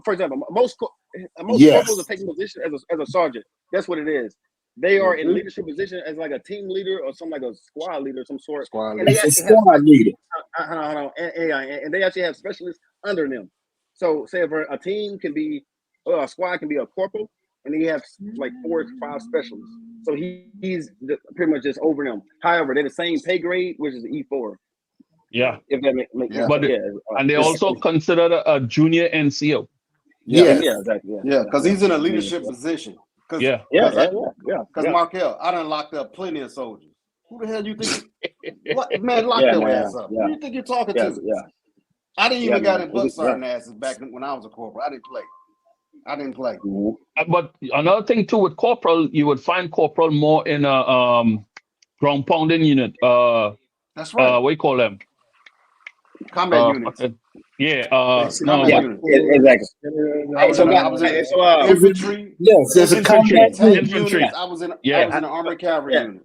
for example, most corporals are taking position as a sergeant. That's what it is. They are in leadership position as like a team leader or some like a squad leader of some sort. Squad And leader. they It's a actually squad leader. and they actually have specialists under them. So say if a team can be, a squad can be a corporal, and he has like 4 to 5 specialists. So he's pretty much just over them. However, they're the same pay grade, which is E4. Yeah. If that makes sense. But and they also consider a junior NCO. Yes. Yeah, exactly. Yeah, because he's in a leadership position. Yeah. Because Markel, I done locked up plenty of soldiers. Who the hell you think? What man? Lock Yeah, your man, ass up. yeah. Who you think you're talking Yeah, to? yeah. I didn't Yeah, even got man. in butt Yeah. starting asses back when I was a corporal. I didn't play. Mhm. But another thing too with corporal, you would find corporal more in a ground pounding unit. That's right. What you call them? Combat units. Yeah. Basic No, Combat Yeah, but units. exactly. I was in. I was in So infantry. Yes, there's a Infantry. combat Tank Infantry. units. I was in Yeah. an armored cavalry Yeah. unit.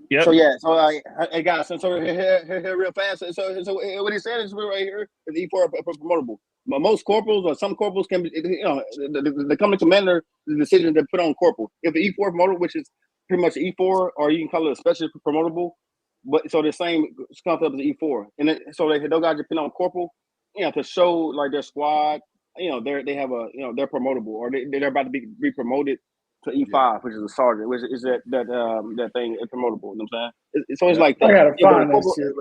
Yep. So yeah, so I got so here real fast. So what he's saying is right here is E4 promotable. But most corporals or some corporals can be, the company commander, the decision to put on corporal. If the E4 promotable, which is pretty much E4, or you can call it a special promotable, but so the same concept as E4, and so those guys depend on corporal, to show like their squad, they have a, they're promotable or they're about to be promoted to E5, which is a sergeant, which is that thing is promotable. You know what I'm saying? It's always like that. I gotta Yeah, but find that corporal- shit.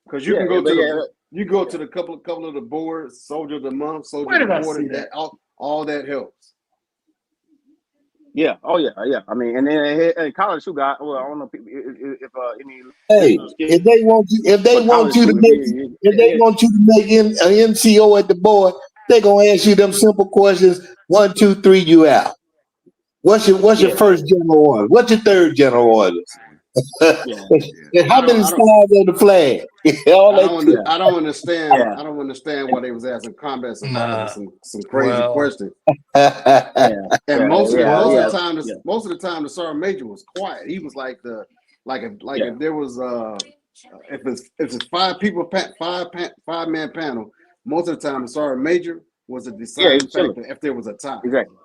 Because you Yeah, can go but to yeah, the you go to the couple of the boards, soldier of the month, soldier Where of did I the quarter. see That that? all that helps. yeah, oh yeah. I mean, and then in college too, guy. Well, I don't know if any. Hey, if they want you, if they But want college you to too, make, if they want you to make an NCO at the board, they gonna ask you them simple questions. 1, 2, 3, you out. What's your Yeah. first general order? What's your third general order? Yeah. And how many I sides on the flag? All that I don't understand. Yeah. I don't understand why they was asking combat survivors some crazy well, questions. shit. And most of the yeah. time, the sergeant major was quiet. He was like if there was if it's 5 people, 5-man panel. Most of the time, the sergeant major was a deciding factor if there was a tie. Exactly.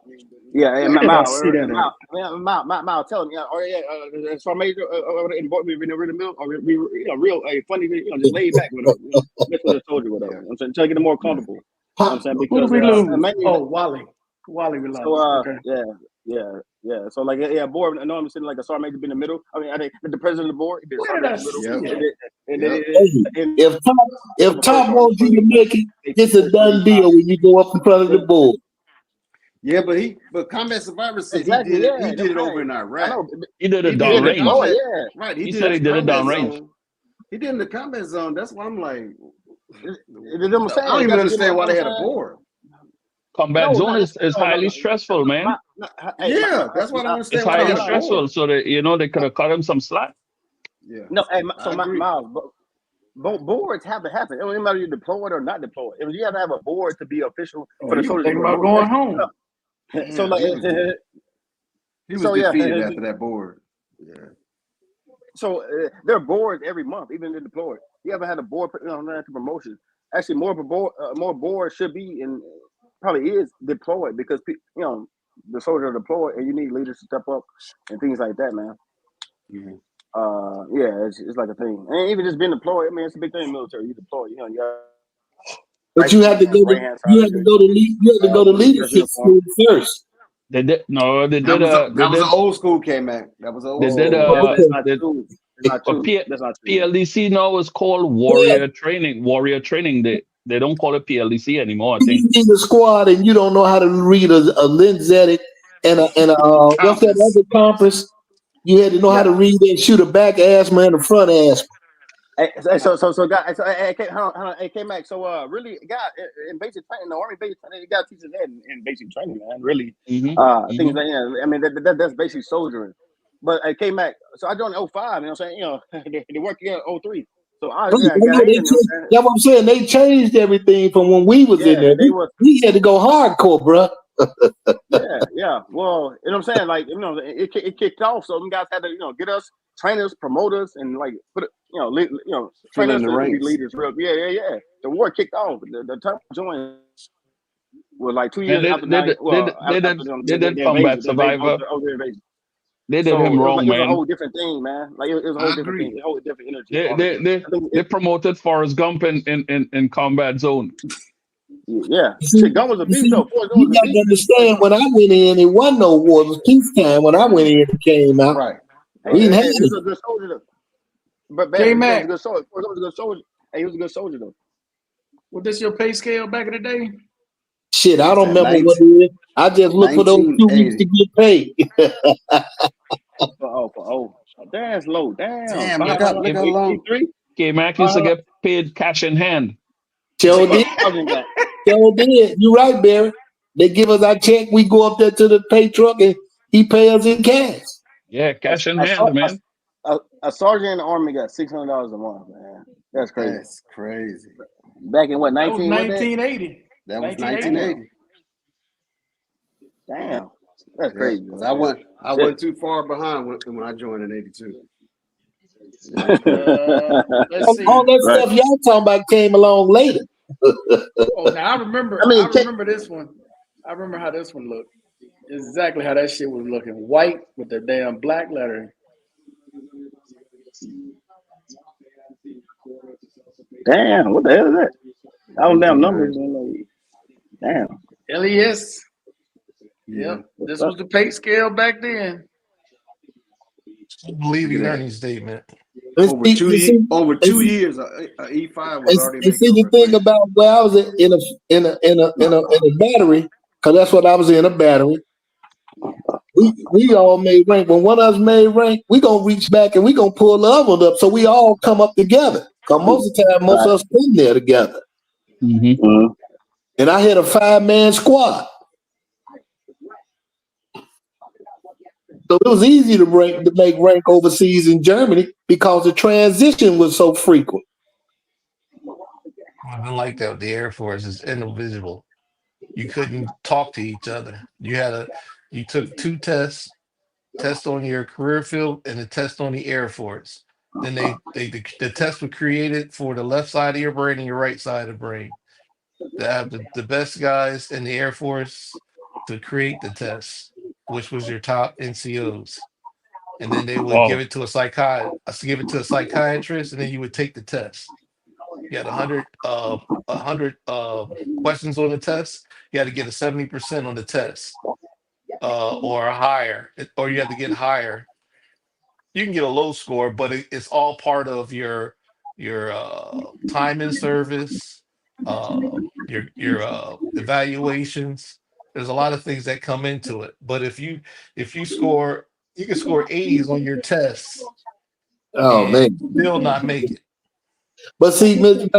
Yeah, and Where did I Miles, see that at? Miles, tell him, so major, in the middle, or real, funny, just laid back with him, mess with a soldier, whatever. I'm saying, try to get him more comfortable. You know what I'm saying, Who because did we lose? mainly, Oh, Wally. Wally we lost. so Okay. yeah. So like board, I know I'm sitting like a sergeant major be in the middle. I mean, I think the president of the board, the Where sergeant did I major in the see middle, it? and If Tom wants you to make it, it's a done deal when you go up in front of the board. Yeah, but combat survivors said Exactly, he did yeah, it. He did it that's over right. in I Iraq. know. He did it He down did range. Oh combat- yeah. Right. He said he did it down range. He did in the combat zone. That's why I'm like, You know what I'm saying? I don't even That's understand why they had a what I'm board. Combat No, zone no, is highly stressful, man. Yeah, that's what I don't It's understand why they highly had a stressful. board. So they could have cut him some slack. Yeah. No, hey, I so agree. Miles, boards have to happen. It doesn't matter if you're deployed or not deployed. I mean, you have to have a board to be official for the You soldiers. thinking about going home? So like, He was So, yeah. defeated after that board. Yeah. so there are boards every month, even if they're deployed. You ever had a board to promotion? Actually, more boards should be and probably is deployed because the soldiers are deployed and you need leaders to step up and things like that, man. Yeah, it's like a thing, and even just being deployed. I mean, it's a big thing in the military. You deploy, But you have to go to leadership school first. They did no. They did. That was an old school K-Mac. That was an old They school. did. That's not true. That's not But true. That's not true. PLDC now is called Warrior Training. Warrior Training. They don't call it PLDC anymore. I You think. need a squad and you don't know how to read a Lenzetic and a what's that other compass? You had to know how to read and shoot a back asthma and a front asthma. So guys, hold on, K-Mac. So really, God, in basic training, the Army basic training, you got to teach that in basic training, man. Really, things like I mean, that's basic soldiering. But K-Mac, so I joined in 05, you know what I'm saying? They worked together in 03. So I got in, That's what I'm saying. They changed everything from when we was in there. We had to go hardcore, bro. Yeah. Well, you know what I'm saying? Like, it kicked off. So them guys had to, get us, train us, promote us, and like put it, train us to be leaders. Yeah. The war kicked off. The time I joined was like 2 years after they did combat survivor. They did him wrong, man. It was a whole different thing, man. Like it was a whole different thing, a whole different energy. They promoted Forrest Gump in combat zone. Yeah, Gun was a beast though. You got to understand, when I went in, it wasn't no war. It was peacetime. When I went in, it came out. Right. We didn't have he was a good soldier. But K-Mac. he was a good soldier. He was a good soldier though. Was this your pay scale back in the day? Shit, I don't remember what it is. I just look for those 2 weeks to get paid. That's low. Damn. Damn, look how long. K-Mac used to get paid cash in hand. Joe did. Joe did. You're right, Barry. They give us our check. We go up there to the pay truck and he pay us in cash. Yeah, cash in hand, man. A sergeant in the army got $600 a month, man. That's crazy. That's crazy. Back in what, 1980? That was 1980. Damn. That's crazy. I went too far behind when I joined in 82. Let's see. All that stuff y'all talking about came along later. Now I remember this one. I remember how this one looked. Exactly how that shit was looking. White with the damn black lettering. Damn, what the hell is that? All them damn numbers. Damn. LES. Yep. This was the pay scale back then. Believe your earning statement. Over 2 years, E5 was already. And see the thing about where I was in a battery, because that's what I was in, a battery. We all made rank. When one of us made rank, we gonna reach back and we gonna pull the other one up, so we all come up together. Because most of the time, most of us been there together. Mm-hmm. And I had a 5-man squad. So it was easy to make rank overseas in Germany because the transition was so frequent. I don't like that. The Air Force is individual. You couldn't talk to each other. You took 2 tests, test on your career field and a test on the Air Force. Then the test was created for the left side of your brain and your right side of the brain. They have the best guys in the Air Force to create the test, which was your top NCOs. And then they would give it to a psychiatrist, and then you would take the test. You had 100 questions on the test. You had to get a 70% on the test, or higher, or you had to get higher. You can get a low score, but it's all part of your time in service, your evaluations. There's a lot of things that come into it. But if you score, you can score 80s on your tests. Oh man, still not make it. But see, Mr.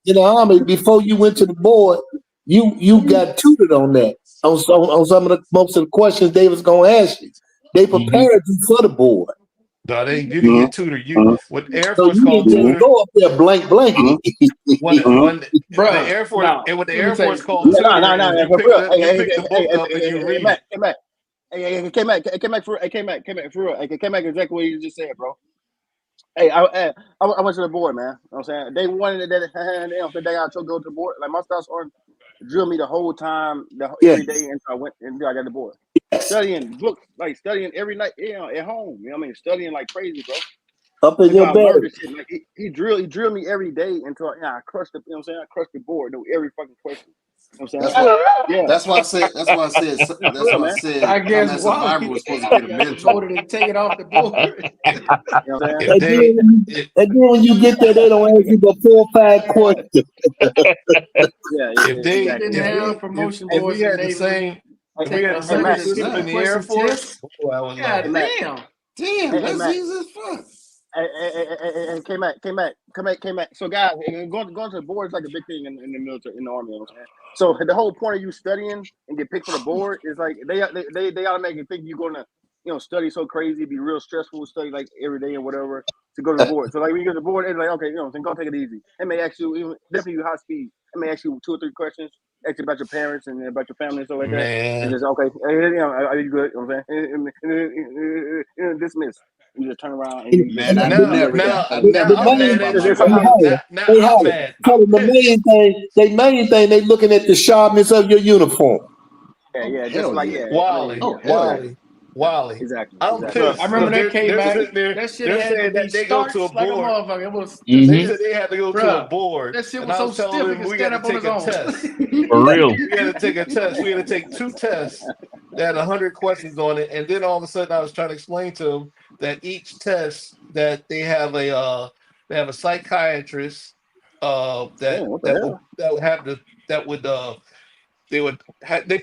in the Army, before you went to the board, you got tutored on that on some of the most of the questions they was gonna ask you. They prepared you for the board. No, you didn't get tutored. What Air Force so called tutor. Go up there blank. When the Air Force and what the Air Force called tutor, you pick the book up and you read it. K-Mac, for real. K-Mac, exactly what you just said, bro. Hey, I went to the board, man. You know what I'm saying? They wanted that they got to go to the board. Like my staff sergeant drilled me the whole time, every day until I got the board. Studying books, like studying every night, at home. You know what I mean? Studying like crazy, bro. Up in your bed. Like, he drilled me every day until I crushed the. You know what I'm saying? I crushed the board, knew every fucking question. You know what I'm saying? That's why I said. I guess Survivor was supposed to get a mentor to take it off the board. You know what I'm and then when you get there, they don't ask you but 4 or 5 questions. If we had the same system in the Air Force, damn, that's easy as fuck. And came back. So guys, going to the board is like a big thing in the military, in the Army. You know what I'm saying? So the whole point of you studying and get picked for the board is like they automatically think you're gonna study so crazy, be real stressful, study like every day and whatever to go to the board. So like when you get to the board, it's like okay, then go take it easy. It may ask you definitely high speed. It may ask you 2 or 3 questions. Ask you about your parents and about your family and stuff like that. And just okay, are you good? You know what I'm saying? Dismiss. You just turn around and you the main thing they looking at the sharpness of your uniform. Wally. Exactly. I remember that came back. That shit had that they go to a board. Like it was. They said they had to go to a board. That shit was so stiff. We got to take a test. For real. We had to take a test. We had to take 2 tests that had 100 questions on it, and then all of a sudden I was trying to explain to them that each test that they have a psychiatrist they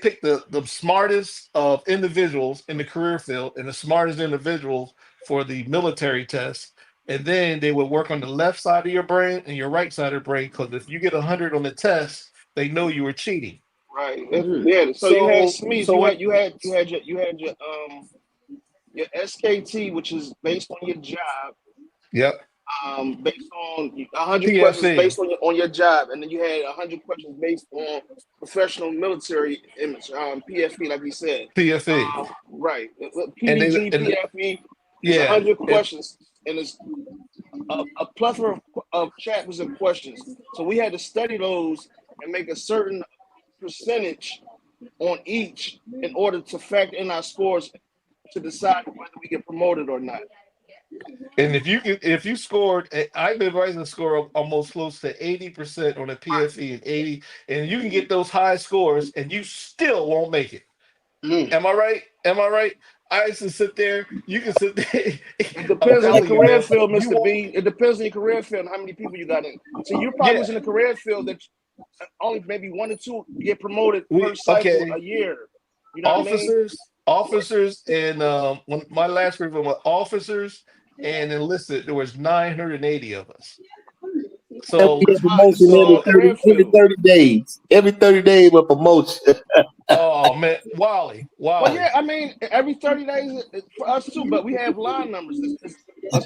pick the smartest of individuals in the career field and the smartest individuals for the military test, and then they would work on the left side of your brain and your right side of the brain. Because if you get 100 on the test, they know you were cheating. Right. Yeah. So you had SMEs. So You had your SKT, which is based on your job. Yep. Based on 100 questions based on your job, and then you had 100 questions based on professional military image, PFE, like we said. PFE. Right. PVG, PFE. It's 100 questions, and it's a plethora of chapters and questions. So we had to study those and make a certain percentage on each in order to factor in our scores to decide whether we get promoted or not. And if you scored, I've been writing a score almost close to 80% on the PFE and 80, and you can get those high scores and you still won't make it. Am I right? I used to sit there. You can sit there. It depends on your career field, Mr. B. It depends on your career field and how many people you got in. So you probably was in a career field that only maybe 1 or 2 get promoted per cycle a year. You know officers, and when my last group was officers and enlisted, there was 980 of us. So promotion every 30 days. Every 30 days a promotion. Oh man, Wally. Well, yeah, I mean, every 30 days for us too, but we have line numbers. A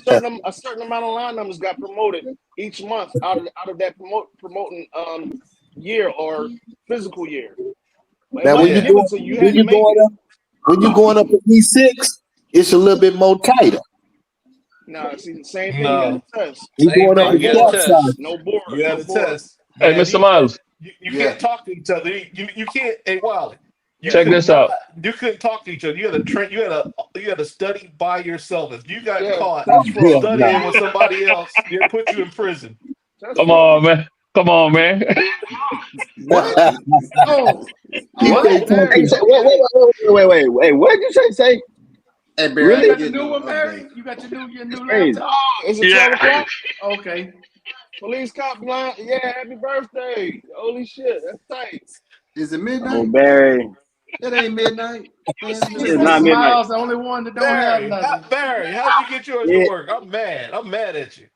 certain amount of line numbers got promoted each month out of that promoting year or physical year. Now, when you're going up to E6, it's a little bit more tighter. No, see the same thing. You got a test. You're going up the top side. No board. You got a test. Hey, Mr. Miles. You can't talk to each other. You can't. Hey, Wally. Check this out. You couldn't talk to each other. You had to study by yourself. If you got caught studying with somebody else, they'll put you in prison. Come on, man. What? Wait. What did you say? Hey, Barry, really? You got the new one, Barry? You got your new laptop? Oh, is it 12 o'clock? Okay. Police cop blind. Yeah, happy birthday. Holy shit, that's tight. Is it midnight? Oh, Barry. It ain't midnight. It's not midnight. Miles, the only one that don't have nothing. Barry, how did you get yours to work? I'm mad at you.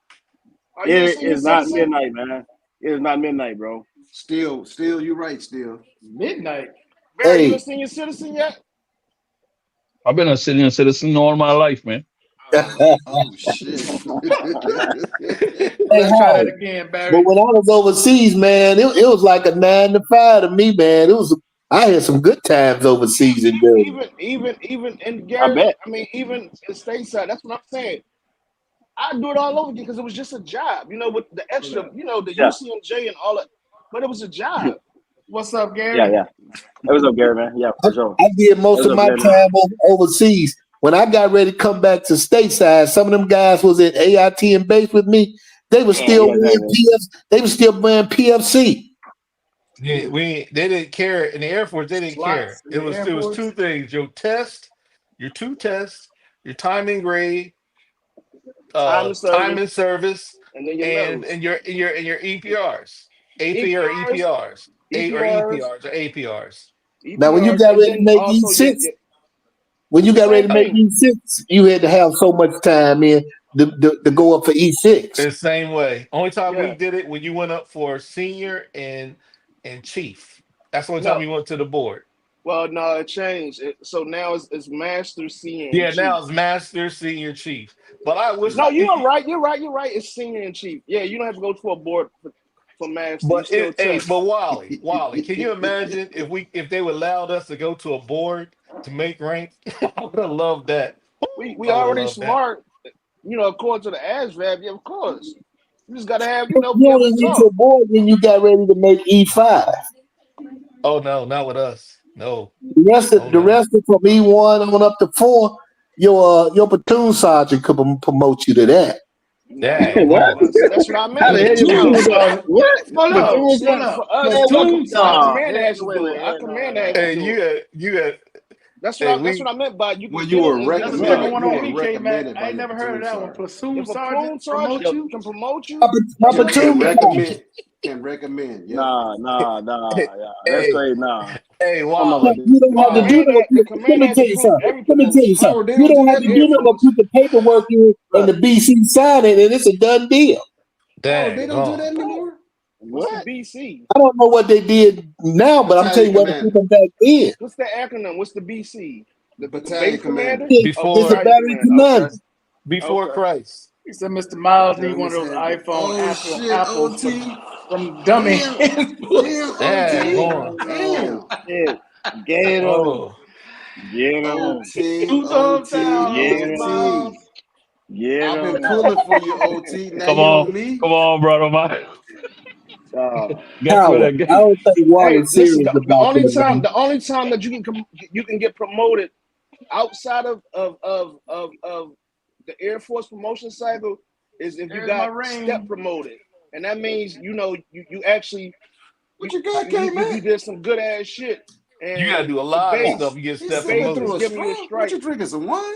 It is not midnight, man. It is not midnight, bro. Still, you're right. Still Midnight. Barry, you a senior citizen yet? I've been a senior citizen all my life, man. Oh shit! Let's try that again, Barry. But when I was overseas, man, it was like a 9 to 5 to me, man. I had some good times overseas in there. Even in Gary, I mean, even in stateside. That's what I'm saying. I do it all over again because it was just a job, with the extra, the UCMJ and all that. But it was a job. What's up, Gary? Yeah. What's up, Gary, man? Yeah, for sure. I did most of my time overseas. When I got ready to come back to stateside, some of them guys was at AIT and base with me. They were still wearing PFC. Yeah, they didn't care in the Air Force. They didn't care. It was 2 things: your two tests, your time and grade, time and service, and your EPRs, APRs. Now, when you got ready to make E6, you had to have so much time in to go up for E6. The same way. Only time we did it when you went up for senior and chief. That's the only time you went to the board. Well, no, it changed. So now it's master, senior. Yeah, now it's master, senior, chief. But I wish. No, you're right. It's senior and chief. Yeah, you don't have to go to a board for master. But Wally, can you imagine if they would allowed us to go to a board to make rank? I would have loved that. We already smart. According to the ASVAB, yeah, of course. You just gotta have, you only went to a board when you got ready to make E5. Oh no, not with us. No. The rest of from E1 on up to 4, your platoon sergeant could promote you to that. Yeah, what? That's what I meant. What? Our commander has to do it. You had. That's what I meant by you. Well, you were recommended. I ain't never heard of that one. Platoon sergeant can promote you. My platoon can recommend. Yeah. Nah. That's Hey, straight nah. hey, I don't know Wally. about You don't have to do Command no. the command Let me has tell you approved something. every Let me tell you promotion. something. Oh, they You don't do don't have that to in do Air nothing but Force. put the paperwork in and the BC sign it, and it's a done deal. Oh, they Dang, don't do that gone. anymore. What's the What? BC? I don't know what they did now, but I'm telling Battalion you what they commander. did back then. What's the acronym? What's the BC? The Battalion base commander? commander. It's Oh, a Before battery battalion commander. commander. before Okay. Christ. He said Mr. Miles need Tell one of those Miss Happy. iPhone Oh shit, apples OT. from dummy. Damn, Dang, OT. gone. Damn. Shit. Get him. Oh, Get him. OT, Two thumbs down, Get Mr. him. Miles. Get I've been him. pulling for you, OT. Now Come you on on, me. come on, brother, man. Get with Howard, it. I don't think Hey, Wally's listen. serious The about only that, time man. that you can get promoted outside of the Air Force promotion cycle is if you There's my got ring. step promoted, and that means you actually What you got, you K-Man? did some good ass shit. And you gotta do a the lot of base stuff. You get He's step sipping base through is a promoted. giving you a straw. What you strike. drinking, some wine?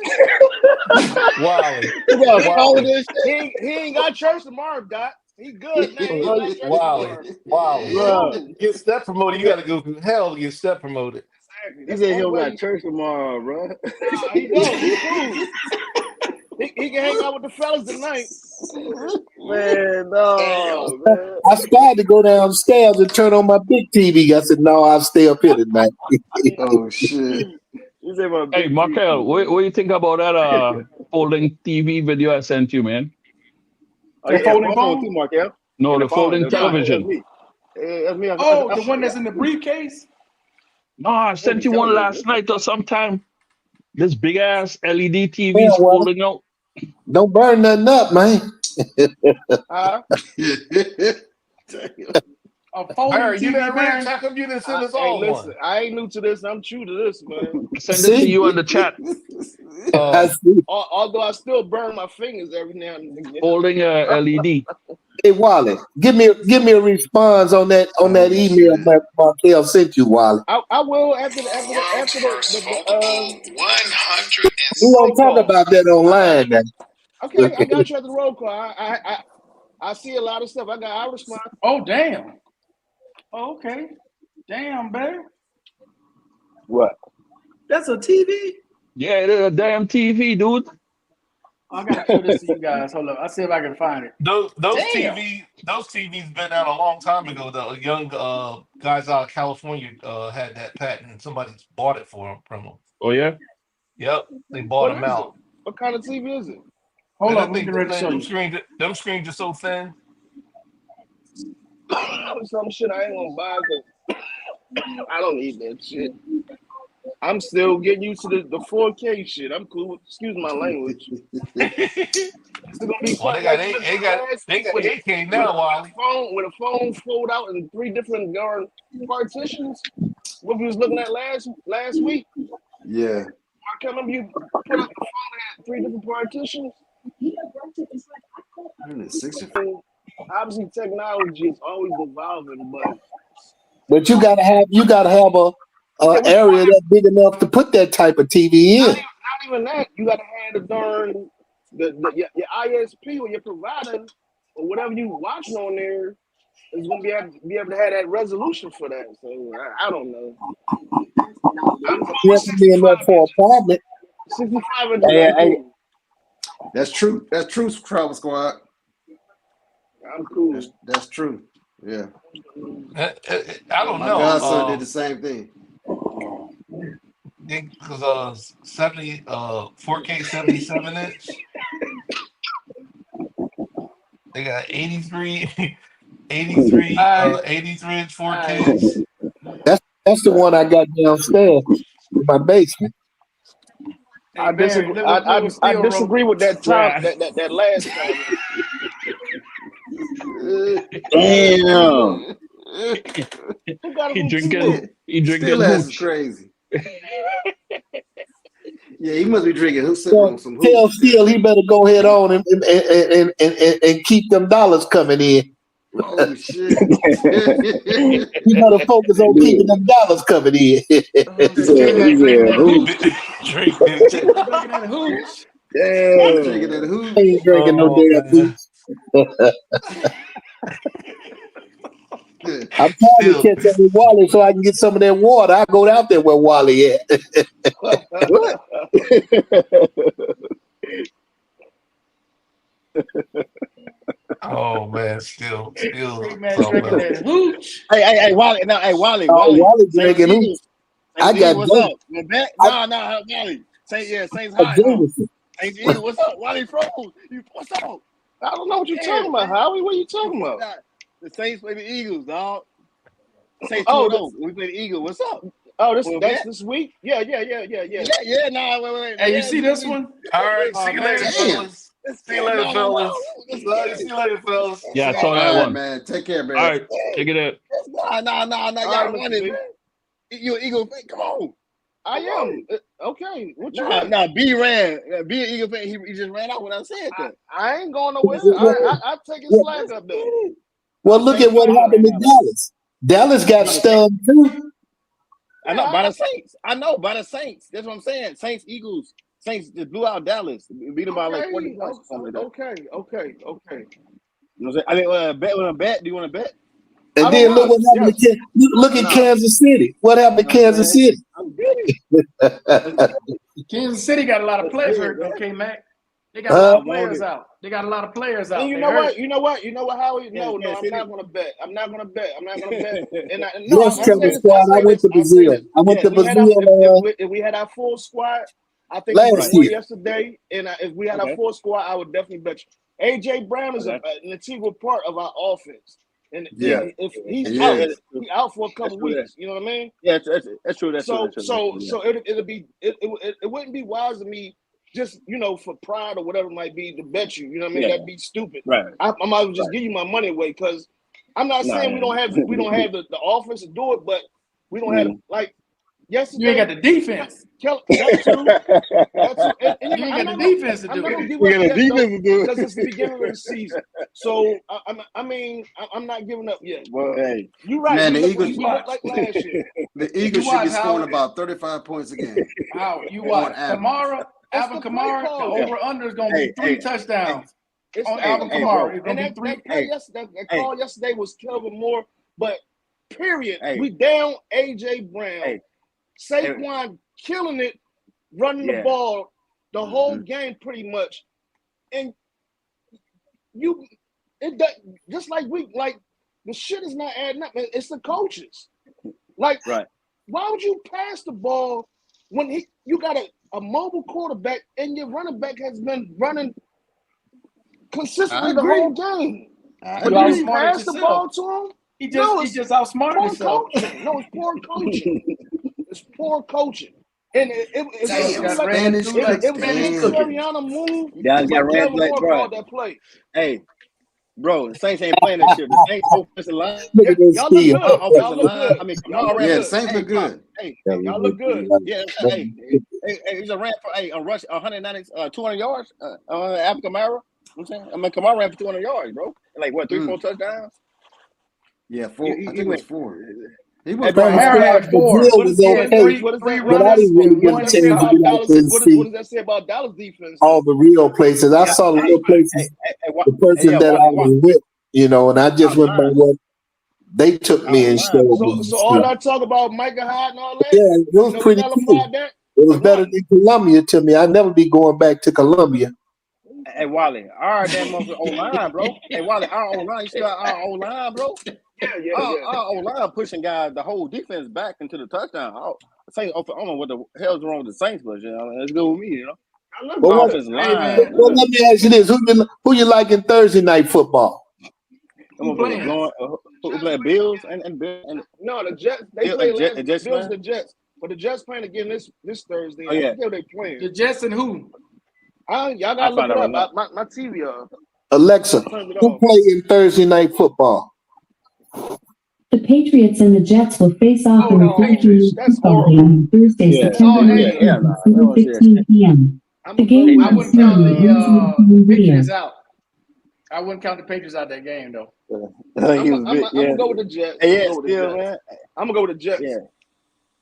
Wally, You gotta follow Wally, this shit, He ain't got church tomorrow, Doc. He good now. He ain't bro. got church Wally, tomorrow. Wally. Bro. Cool. Get step promoted. You gotta go through hell to get step promoted. Exactly. He That's the said he only don't way. got church tomorrow, bro. Nah, he don't. He cool. He can hang out with the fellas tonight. Man, no, man. I started to go downstairs and turn on my big TV. I said, no, I'll stay up here tonight. Oh shit. You say my Hey, big Markel, what do you think about that folding TV video I sent you, man? Oh, The yeah, folding phone phone? too, Markel. No, And the the phone. folding That's television. me. That's me. Oh, the one that's in the briefcase? No, I sent you one last night or sometime. This big ass LED Yeah, TV's well, folding out. don't burn nothing up, man. Huh? A folding Barry, you TV, that rich? man. How come you didn't send us Hey, all listen. one? I ain't new to this. I'm true to this, man. I send it to See? you on the chat. I Oh, see. Although I still burn my fingers every now and again. Folding LED. Hey, Wally, give me a response on that Oh, email shit. that Markel sent you, Wally. I will after the We roll won't talk call. about that online now. Okay, I got you at the roll call. I see a lot of stuff. I respond. Oh, damn. Oh, okay. Damn, babe. What? That's a TV? Yeah, it is a damn TV, dude. I gotta show this to you guys. Hold up. I'll see if I can find it. those Damn. TVs been out a long time ago. The young guys out of California had that patent. Somebody bought it from them. Oh, yeah? Yep, they bought What them is out. it? What kind of TV is it? Hold And up, I I'm think getting ready to show you. them screens are so thin. Some shit I ain't gonna buy because I don't need that shit. I'm still getting used to the 4K shit. I'm cool. Excuse my language. It's gonna be Well, fun. they got Like you they listen got last they week got with 8K now, Wally. a phone fold out in 3 different darn partitions. What we was looking at last week. Yeah. I can't remember you put up the phone that had 3 different partitions. 165. Obviously, technology is always evolving, But you gotta have a area that's big enough to put that type of TV in. not even that. You got to have the darn your ISP or your provider or whatever you watching on there is going to be able to have that resolution for that. So I don't know. You have to be enough for an apartment. 65 inches. Hey, I'm cool. That's true. That's true, Travel Squad. I'm cool. That's true. Yeah. I don't My know. godson did the same thing. Because 4K 77 inch. They got 83 inch 4Ks. That's the one I got downstairs in my basement. Hey, I Barry, disagree. little I steel disagree rope. with that time. Yeah. That last time. damn. Who got a He hoop drinking Still ass is hooch. crazy. Yeah, he must be drinking. Who's sitting So on some tell hooch? Steele he better go ahead on and keep them dollars coming in. Oh shit. He better focus on keeping them dollars coming in. He said, who? Drink Drinking that hooch. Damn. Drinking that hooch. He ain't drinking no Oh, damn man. boots. I'm trying to catch up with Wally so I can get some of that water. I go out there where Wally at. What? Oh man, still Big man something drinking else. that hooch. Hey, Wally. No, hey, Wally. Wally Saints drinking Eagles. hooch. Saints I got Eagles, what's drunk. up? You bet? I- No, Wally. Saints a hot, huh? Jameson. Saints Eagles, what's up? Wally froze. What's up? I don't know what you're Yeah, talking about, man. Howie. What are you talking about? The Saints play the Eagles, dog. Saints Oh, 2-0. We play the Eagles. What's up? Oh, Well, that's bet. this week? Yeah. Yeah. Nah, wait. Hey, you Yeah, see this one? All right, Oh, see you man. later, Damn. fellas. See you later, fellas. See you later, fellas. Yeah, I saw All that right, one. man. Take care, man. All right, take it out. Nah. All Y'all right, won Mr. it, B. man. You an Eagle fan? Come on. I am. Okay. What you Nah, want? nah. B ran. B an Eagle fan. He just ran out when I said that. I ain't going nowhere. I take his slack up there. Well, look at what happened to Dallas. Dallas got stunned too. I know by the Saints. By the Saints. That's what I'm saying. Saints, Eagles. Saints just blew out Dallas. Beat them by like 40 points or something like that. Okay. You know what I'm saying? I mean, bet. Do you want to bet? And I then don't look what know. happened to look at Nah. Kansas City. What happened to Kansas City? I'm good. Kansas City got a lot of players hurt, though, K-Mac. They got a lot of players out. They got a lot of players out. And you know what, Howie? No, I'm not gonna bet. And Yes, Trevor Squad. I went to Brazil. I went to Brazil if we had our full squad, I think last we won year. yesterday. And if we had our full squad, I would definitely bet you. AJ Brown is an integral part of our offense. And if he's out, he's out for a couple weeks. You know what I mean? Yeah, that's true. So it wouldn't be wise to me just for pride or whatever it might be to bet you. You know what I mean? Yeah. That'd be stupid. Right. I might as well just give you my money away because I'm not saying we don't have the offense to do it, but we don't have like yesterday. You ain't got the defense. That's true. And You ain't got the defense to do I'm not gonna it. give We up got a yet, defense though, to do because it. it's the beginning of the season. So I'm not giving up yet. Well, hey, You're right. Man, the we Eagles- look like last year. The Eagles You should be watch scoring how- about 35 points a game. How you watch average. Kamara, That's Alvin the Kamara, play the call. over/under is gonna be 3 touchdowns. It's On the Alvin play Kamara, call. it's And gonna be that 3. play yesterday, that call yesterday was Kelvin Moore, but period. Hey. We down AJ Brown. Hey. Saquon killing it, running the Yeah. ball the whole game pretty much. And just like the shit is not adding up. It's the coaches. Like, Right. why would you pass the ball when you got a mobile quarterback and your running back has been running consistently I the agree. whole game? I But You you agree. didn't outsmarted pass the yourself. ball to him? He No, just outsmarted Poor himself. coaching. No, it's poor coaching. It's poor coaching. And it was Damn, like Spanish it was cooks, a damn. Sirianni move. Dallas got But ran Kevin like Moore bro. called that play. Hey, bro, the Saints ain't playing this shit. The Saints offensive line. Look at this Y'all look Steve. good. Y'all Offensive look line. good. I mean, Y'all look Kamara ran Yeah, good. the Saints look good. Hey, Y'all look good. yeah, hey, he's a ran for a rush 190, 200 yards. After Kamara, I'm saying, Kamara ran for 200 yards, bro. Like what, 3-4 touchdowns? Yeah, 4. He I think it was went 4. He was Hey, bro, Kamara had 4. Brazil What was is He had okay, three what but I runners didn't really and get one a chance to touchdown. get out there and What see does that say about Dallas defense? all the real places. I saw the real places, the person that I was with, and I just went by what they took me and showed me. So all that talk about Micah Hyde and all that, Yeah, it was pretty cool. that? It was better than Columbia to me. I'd never be going back to Columbia. Hey, Wally, our damn motherfucker O-line, bro. Hey, Wally, our O-line, you see our O-line, bro? Our O-line pushing guys, the whole defense back into the touchdown. I don't know what the hell's wrong with the Saints, but it's good with me, Well, offensive line. let me ask you this: who you like in Thursday night football? Who playing? Who playing Bills and No, the Jets. They Bill- play Jet- last. Jets, Bills man? the Jets, but the Jets playing again this Thursday. Oh, yeah. I forget who they playing. The Jets and who? Y'all gotta I'll look find it out up. right My TV off. Alexa, Turn it who off. play in Thursday night football? The Patriots and the Jets will face off in the Thursday Patriots. night That's football horrible. game on Thursday, Yeah. September Oh, hey, 19th yeah, at nah, we don't see 7:15 p.m. I'm The gonna go game with I will wouldn't be count streamed on the NBC Video. Patriots out. I wouldn't count the Patriots out that game though. I'm gonna go with the Jets. Hey, I'm gonna go with the Jets. man. I'm gonna go with the Jets. Yeah.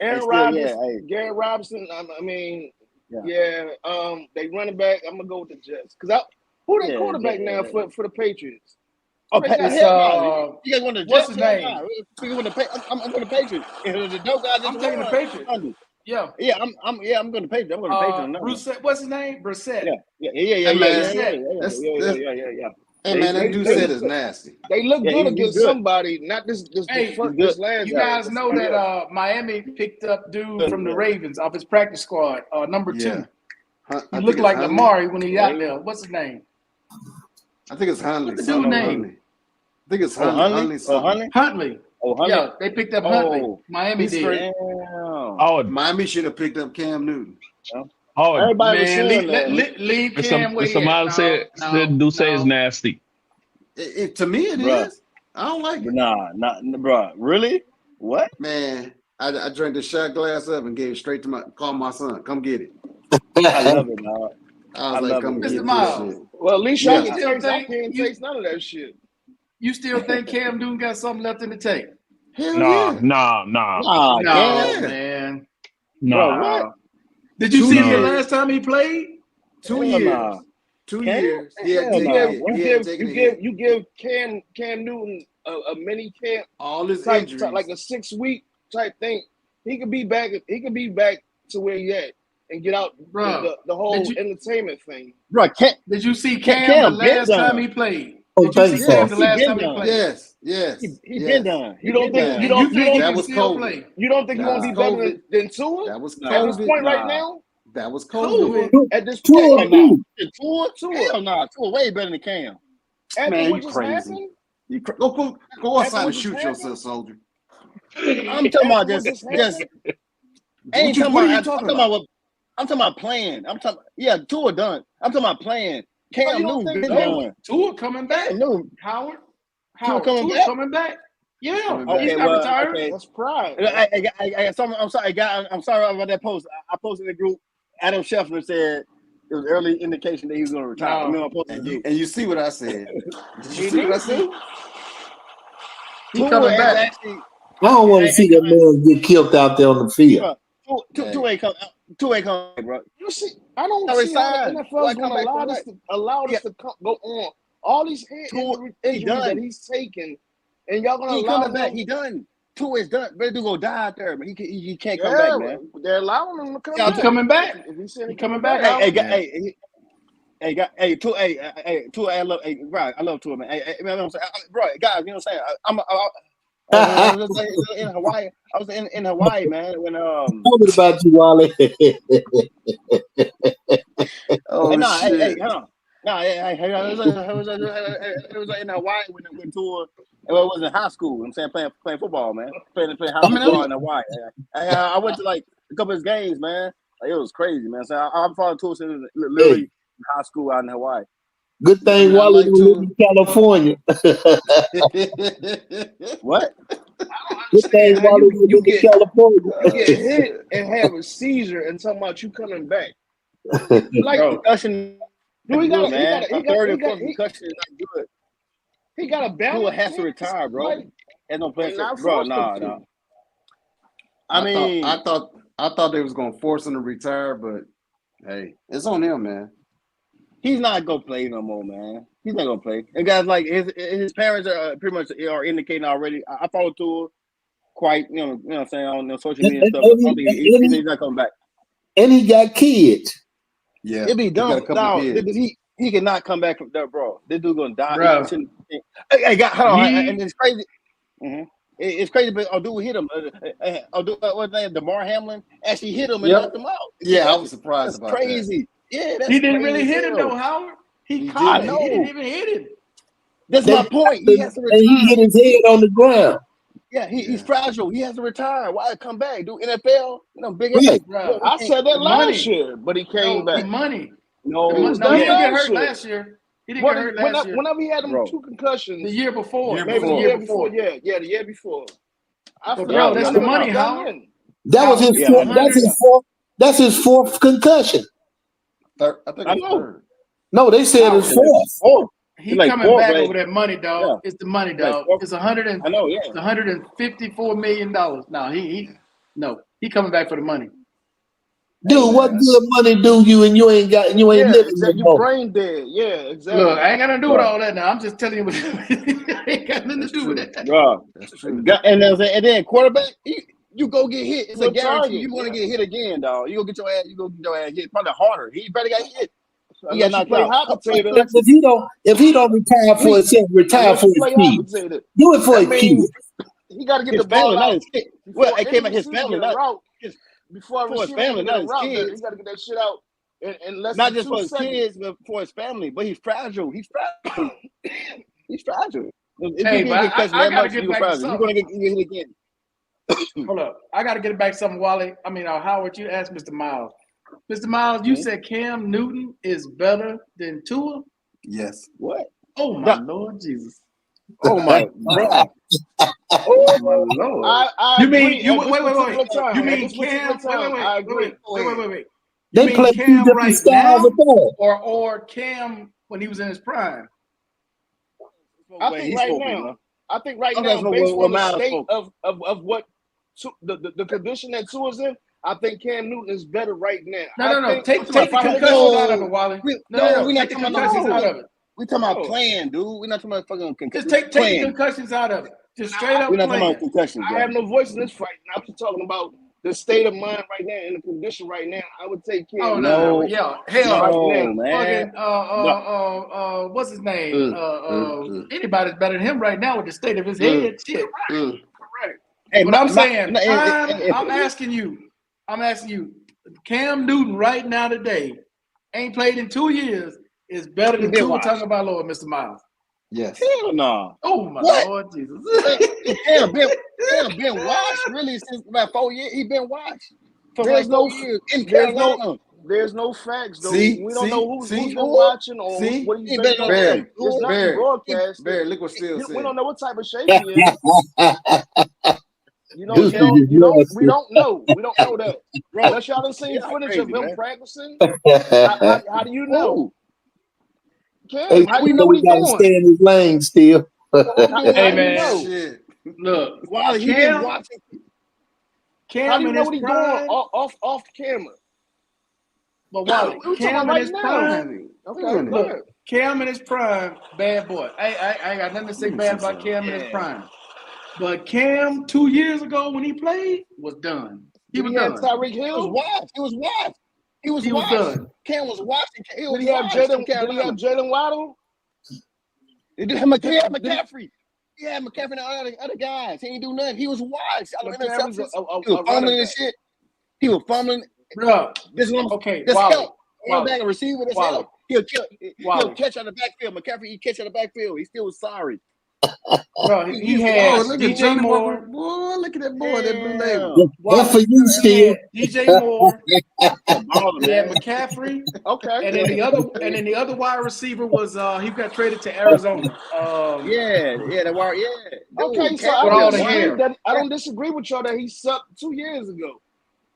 Aaron still, Rodgers, yeah, hey. Garrett Robinson. I mean, Yeah. they running back. I'm gonna go with the Jets because who they Yeah, quarterback now yeah. for the Patriots? Oh, They got It's hit. you guys want the what's Jets? his name? You want the I'm going to Patriots. If the dope guy just I'm taking the won, Patriots. Yeah. Yeah, I'm going to Patriots. I'm going to Patriots on that one. Brissett, what's his name? Brissett. Yeah. Hey man, that dude said is nasty. They look Yeah, good he's against good. somebody, not this Hey, this last you guy. guys know that Miami picked up dude from the Ravens off his practice squad, number 2. He looked like Amari when he out there. What's his name? I think it's Huntley. What's the dude's name? I think it's Huntley. Huntley. Oh, Huntley. Yeah, they picked up Huntley. Miami did. Miami should have picked up Cam Newton. Everybody was Man, saying that. leave Cam where he Mr. Miles said it's nasty. To me, it is. I don't like it. Nah, bro. Really? What? Man, I drank the shot glass up and gave it straight to called my son. Come get it. I love it, dog. I was like, come get this shit. Well, at least y'all Yeah. can't taste none of that shit. You still think Cam Newton got something left in the tank? Hell Nah, yeah. nah. No, man. Nah. What? Did you 2 see him the years. last time he played? 2 Hell years. nah. 2 Cam? years. You give Cam Newton a mini camp all his type, injuries. like a 6-week type thing. He could be back to where he at and get out Bro, the whole did you- entertainment thing. Bro, Did you see Cam Cam the been last done. time he played? Oh, Did you thanks, see Cam Sauce. the last He time been he done. played? Yes. he been done. You don't think done. you don't You think he that can was still COVID. play? you don't think he won't be better COVID. than Tua That was at this COVID. point right Nah. now? That was COVID. COVID. At this Tua, point, dude. Tua? Hell nah. Tua way better than Cam. after Man, what you just crazy. happened, Go outside what and just shoot happened? yourself, soldier. I'm talking about just ain't talking What are you about. talking I'm talking about. I'm talking about playing. I'm talking. Yeah, Tua done. I'm talking about playing. Cam you don't Newton think been so? done. Tua coming back. Cam Newton. Howard coming Tua back? coming back. Yeah, Coming back. he's Okay, not well, retired. okay. That's pride. I'm sorry, I'm sorry about that post. I posted in the group. Adam Scheffler said it was early indication that he was going to retire. No. I mean, I posted in the group. And you see what I said. Did you He see what I needs said? to. He Tua coming is back. actually. I don't want to see that man get killed out there on the field. Tua ain't coming, bro. You see, I don't Already see how signed. the Why NFL's come going to back allow Yeah. this to go on. All these Tua, injuries done. that he's taking, and y'all going to He allow coming back. him. He done. Tua is done. Better do go die out there, but he can't come Yeah, back, man. they're allowing him to come Yeah, He's back. coming back. If he said He coming back. Tua, I love Tua, man. You know what I'm saying? Bro, guys, you know what I'm saying? I was in Hawaii. I was in Hawaii, man. When Tell me about you, Wally. no, shit. hold on. No, it was in Hawaii when Tua. It was in high school. I'm saying playing football, man. Playing high school football in Hawaii. I went to like a couple of his games, man. Like, it was crazy, man. So I'm following Tua since literally in high school out in Hawaii. Good thing Yeah, I Wally like live in California. What? Good thing how Wally you live in get California. you get hit and have a seizure and talking about you coming back. Like, Concussion. do he got man. a A third and fourth concussion is not good. he got a balance? Tua has to retire, bro. Like, There's no place They're to, not bro. forced Nah, him to. nah. I mean, I thought they was gonna force him to retire, but hey, it's on him, man. he's not gonna play no more, man. He's not gonna play. And guys, like his parents are pretty much are indicating already. I follow Tua quite, you know what I'm saying, on social media and stuff. I don't think he's not coming back. And he got kids. Yeah, It'd be he got dumb. a couple No, kids. he cannot come back from that, bro. This dude gonna die. Bro. Hey, hold on, He- and it's crazy. It's crazy, but dude hit him. What's his name? DeMar Hamlin actually hit him and Yep. knocked him out. Yeah, I was surprised That's about crazy. Yeah, that's He didn't crazy really as hit him hell. though, Howard. He He caught did. it. He didn't even hit him. That's my point. He has to And he retire. hit his head on the ground. Yeah, he's Yeah. fragile. He has to retire. Why come back? Do NFL? Big Right. ass. Bro, I said that The last money. year, but he came The back. money. No, The money. was No, he done didn't get last hurt year. last year. He didn't get hurt last year. Whenever he had them Bro. 2 concussions, The year before. Year Maybe maybe the the year year before. before. Yeah, the year before. I But feel bro, like that's he the was money, done Howard. in. That was his Yeah, fourth. I know. That's his fourth concussion. I think I it's know. third. No, they said it's fourth. Oh, He like coming four, back right? over that money, dog. Yeah. It's the money, Like dog. four. It's $154 I know. Yeah. million. No, he coming back for the money. Dude, what good money do you and you ain't living no exactly. You more? brain dead. Yeah, exactly. Look, I ain't got nothing to do with all that now. I'm just telling you what ain't got nothing to do with that. Bro. That's true. And then quarterback, you go get hit. It's a Good guarantee. target, You're gonna yeah. get hit again, dog. You go get your ass hit probably harder. He better got hit. He got Unless you knocked play out. hot potato. If he don't retire for himself, retire Unless for you his play hot kids. potato. Do it for That his means kids. he got to get His the ball family, not out his kid. before Well, it came out any his receiver family, get a not route. his, Before a for his receiver family, can get not a his route, kids. he got to get that shit out in less Not than just 2 for his seconds. kids, but for his family. But he's fragile. He's fragile. He's fragile. If Hey, you but get cussed I that gotta much, get you're back to fragile. You're something. gonna get hit again. Hold up. I got to get it back to something, Wally. Howard, you asked Mr. Miles. Mr. Miles, you said Cam Newton is better than Tua? Yes. What? Oh, my Lord Jesus. Oh my bro. Oh, my Lord. I You agree. mean, you At this wait. particular time, You at mean this particular Cam, time, I agree. wait. You They mean play two Cam different right styles now of ball. or Cam when he was in his prime? I think right now, That's based what on the Miles state spoke. of what the condition that Tua's in, I think Cam Newton is better right now. No. Take the about concussions out of it, Wally. we're No. not Take the talking concussions about out of it. we talking about playing, dude. We're not talking about fucking concussions. Just take the concussions out of it. Just straight up We're not talking playing. about concussions, I bro. have no voice in this fight. I'm just talking about the state of mind right now and the condition right now. I would take Cam. Oh Newton no, right yeah, hell, right now. man. fucking what's his name? Anybody's better than him right now with the state of his head. Shit. Correct. Hey, But I'm saying, I'm asking you, Cam Newton right now today ain't played in 2 years is better than Tua Tagovailoa, Mr. Miles. Yes. Hell no. Oh my What? Lord Jesus. Cam been washed really since about 4 years. He been washed for There's like 4 no- years in there's Carolina. There's no facts though. See? We don't know who's been Who? watching or See? what he's He been better doing. than It's not Barry. broadcast. Barry, look what Steele said. We don't know what type of shape he is. We don't know. We don't know that. Bro, Unless y'all done seen footage of him practicing. How do you know? Cam, how do you know what we he's gotta doing? stay in his lane still. Hey do man, you know? Shit. look, While he been watching, How Cam do you in know his what he's doing prime. off camera? But Wally, We talking Cam about in his right prime. Okay, Look, Cam in his prime, bad boy. I ain't got nothing to say bad about Cam in his prime. But Cam 2 years ago when he played was done. He was done. Tyreek he was Hill. washed. He was He was washed. done. Cam was washed. He was Did he have washed in Jalen? Did he Carolina. have Jalen Waddle? He had McCaffrey. He had McCaffrey and the other guys. He ain't do nothing. He was washed. Out of McCaffrey's interceptions. a He was fumbling running and back. shit. He was fumbling. Bro, This is what I'm okay, This Wally, help. Running back and receiver. This Wally. help. He'll catch out of the backfield. McCaffrey, he catch out of the backfield. He still was sorry. Bro, he had look at DJ Johnny Moore. Walker. Boy, look at that boy, that blue Damn. label. That's for you, He Steve. had DJ Moore. Baller, He had man. McCaffrey. Okay. And then the other wide receiver was he got traded to Arizona. Yeah, the wire. Yeah. Dude, Okay, so Cam with I all don't the was hair. disagree that I don't disagree with y'all that he sucked 2 years ago.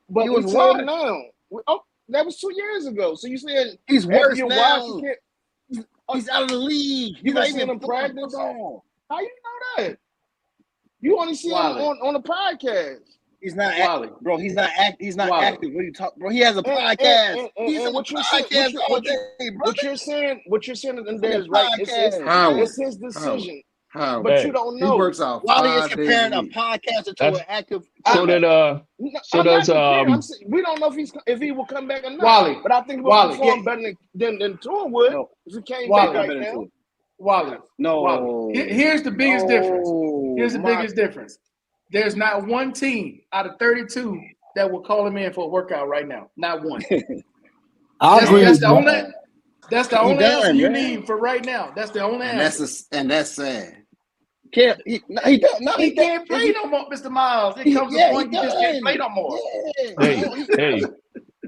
But He we was saying washed. now. That was 2 years ago. So you saying He's after worse you're now. washed, you can't. He's out of the league. You He's not been seeing even him practice? football. How you know that? You only see him Wally. on the podcast. He's not Wally. active, bro. He's not Wally. active. What are you talking, bro? He has a And- podcast. and He's in the what you're saying- podcast all day, bro. What you're saying, and It's that a is right. podcast. Howard. It's his decision, Howard. but Hey. you don't He know. works out Wally is 5 days comparing a a week. podcaster to That's- an active. So did No, so I'm does not comparing. I'm saying, we don't know if he will come back or not. Wally. But I think he will Wally. perform better than Tua would No. if he came Wally. back right now. Wally. No. Wally. Here's the biggest difference. Here's the my- biggest difference. There's not one team out of 32 that will call him in for a workout right now. Not one. I agree That's with the you. only. That's the only done, answer you man. need for right now. That's the only And answer. that's sad. Can't he does no, He can't play no more, Mr. Miles. It comes to a point you just can't play no more. Hey,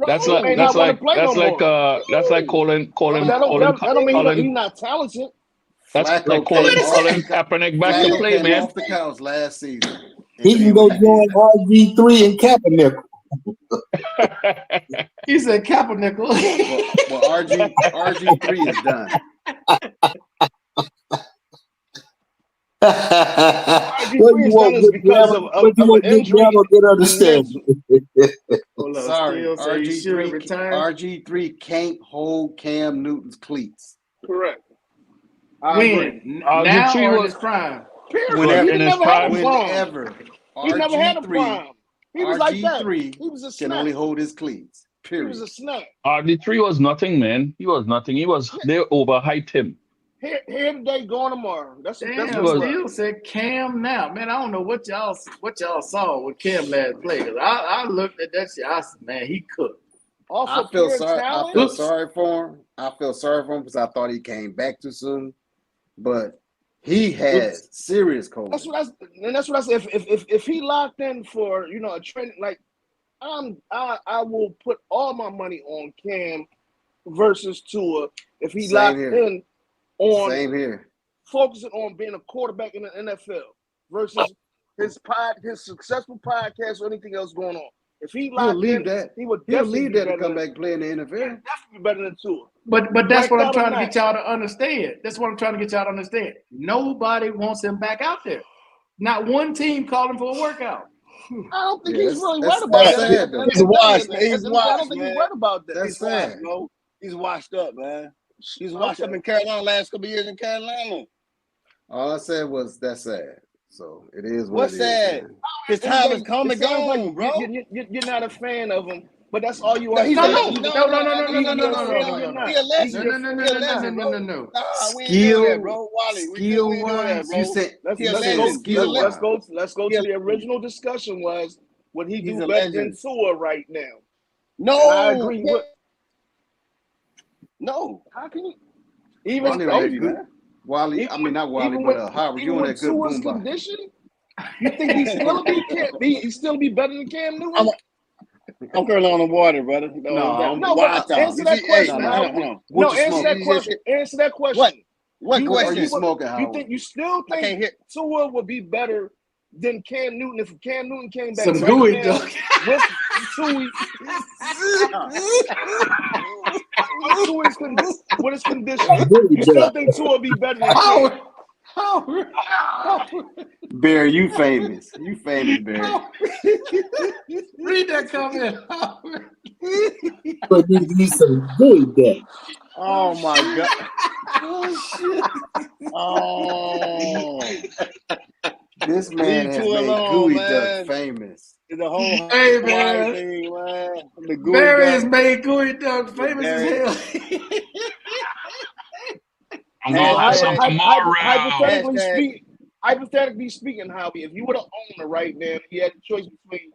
that's Bro, like may that's not wanna like play that's no like calling But that don't mean he's not talented. that's Flacco like calling came- Kaepernick back to Flacco play, came man. off the couch last season. He can go join RG3 and Kaepernick. He said Kaepernick. Well, RG3 is done. What you want, is because of good injury. grammar, good understanding. look, sorry. still say he should retire. RG3 can't hold Cam Newton's cleats. Correct. I agree. When? Now RG3 or in was his prime? Period. Whenever, He in his never had a prime. prime. whenever. He never had a prime. He was like that. RG3 He was a can snack. only hold his cleats. He Period. was a snack. RG3 was nothing, man. He was nothing. They overhyped him. Here today, going tomorrow. That's Damn, what it was. was. still said Cam now. Man, I don't know what y'all saw with Cam last play. 'Cause I looked at that shit. I said, man, he cooked. Off I of feel pure sorry. I talent. feel sorry for him. I feel sorry for him because I thought he came back too soon. But he had serious COVID. That's what I said. If he locked in for a trend, like I will put all my money on Cam versus Tua if he Same locked here. in on Same here. focusing on being a quarterback in the NFL versus his successful podcast or anything else going on. If he He'll locked leave in, that. he would He'll definitely leave be that to better come than- back and play in the NFL. definitely be better than Tua. But that's what I'm Ranked trying to out or get y'all to understand. That's what I'm trying to get y'all to understand. Nobody wants him back out there. Not one team called him for a workout. I don't think Yeah, he's that's- really that's- worried about that's that. sad, though. He's washed, man. I He's don't washed, think man. he's worried about that. That's He's washed, sad. bro. He's washed up, man. He's washed up Okay. in Carolina last couple years in Carolina. All I said was that's sad. So it is what What's it is, sad? man. His time is come It and sounds gone, like bro. You're not a fan of him, but that's all you No, are. he's No, a no, legend. no, no, no, no, no, no, no, You're no, a fan no, or you're no, not. He a legend. no, no, no, He no, a no, legend, no, bro. no, no. Nah, we ain't doing that, bro. Wally, we ain't doing that, bro. You said Let's He a go. legend. He a legend. Let's go He a to the legend. original discussion. Was would he He's do a better than legend. Tua right now? No, And I agree with. no. How can you even? Wally on that good. Wally, I mean not Wally, even but with- Howard, you even on with that good Tua's boom box. condition, you think he still be better than Cam Newton? I'm curling on the water, brother. No, No, watch but out. answer that question. no, Howard. no. No, What you answer that smoking? question. Answer that question. What? What You- What are question? you smoking, Howard? You still I can't think hear. Tua would be better than Cam Newton if Cam Newton came back Some right gooey now dog. with Tui's with his condition? You still think Tua would be better than Cam? Howard. Barry, you famous. You famous, Barry. Read that comment, Howard. But he's some good that. Oh my god. Oh, Oh, this man Leave has Tua made alone, Gooey man. Duck famous. the whole Hey, Hawaii man. thing, man. The gooey Barry duck. has made Gooey Duck famous as Barry. hell. I'm gonna have some tomorrow. Hypothetically speaking, Howie, if you were the owner right now, you had the choice between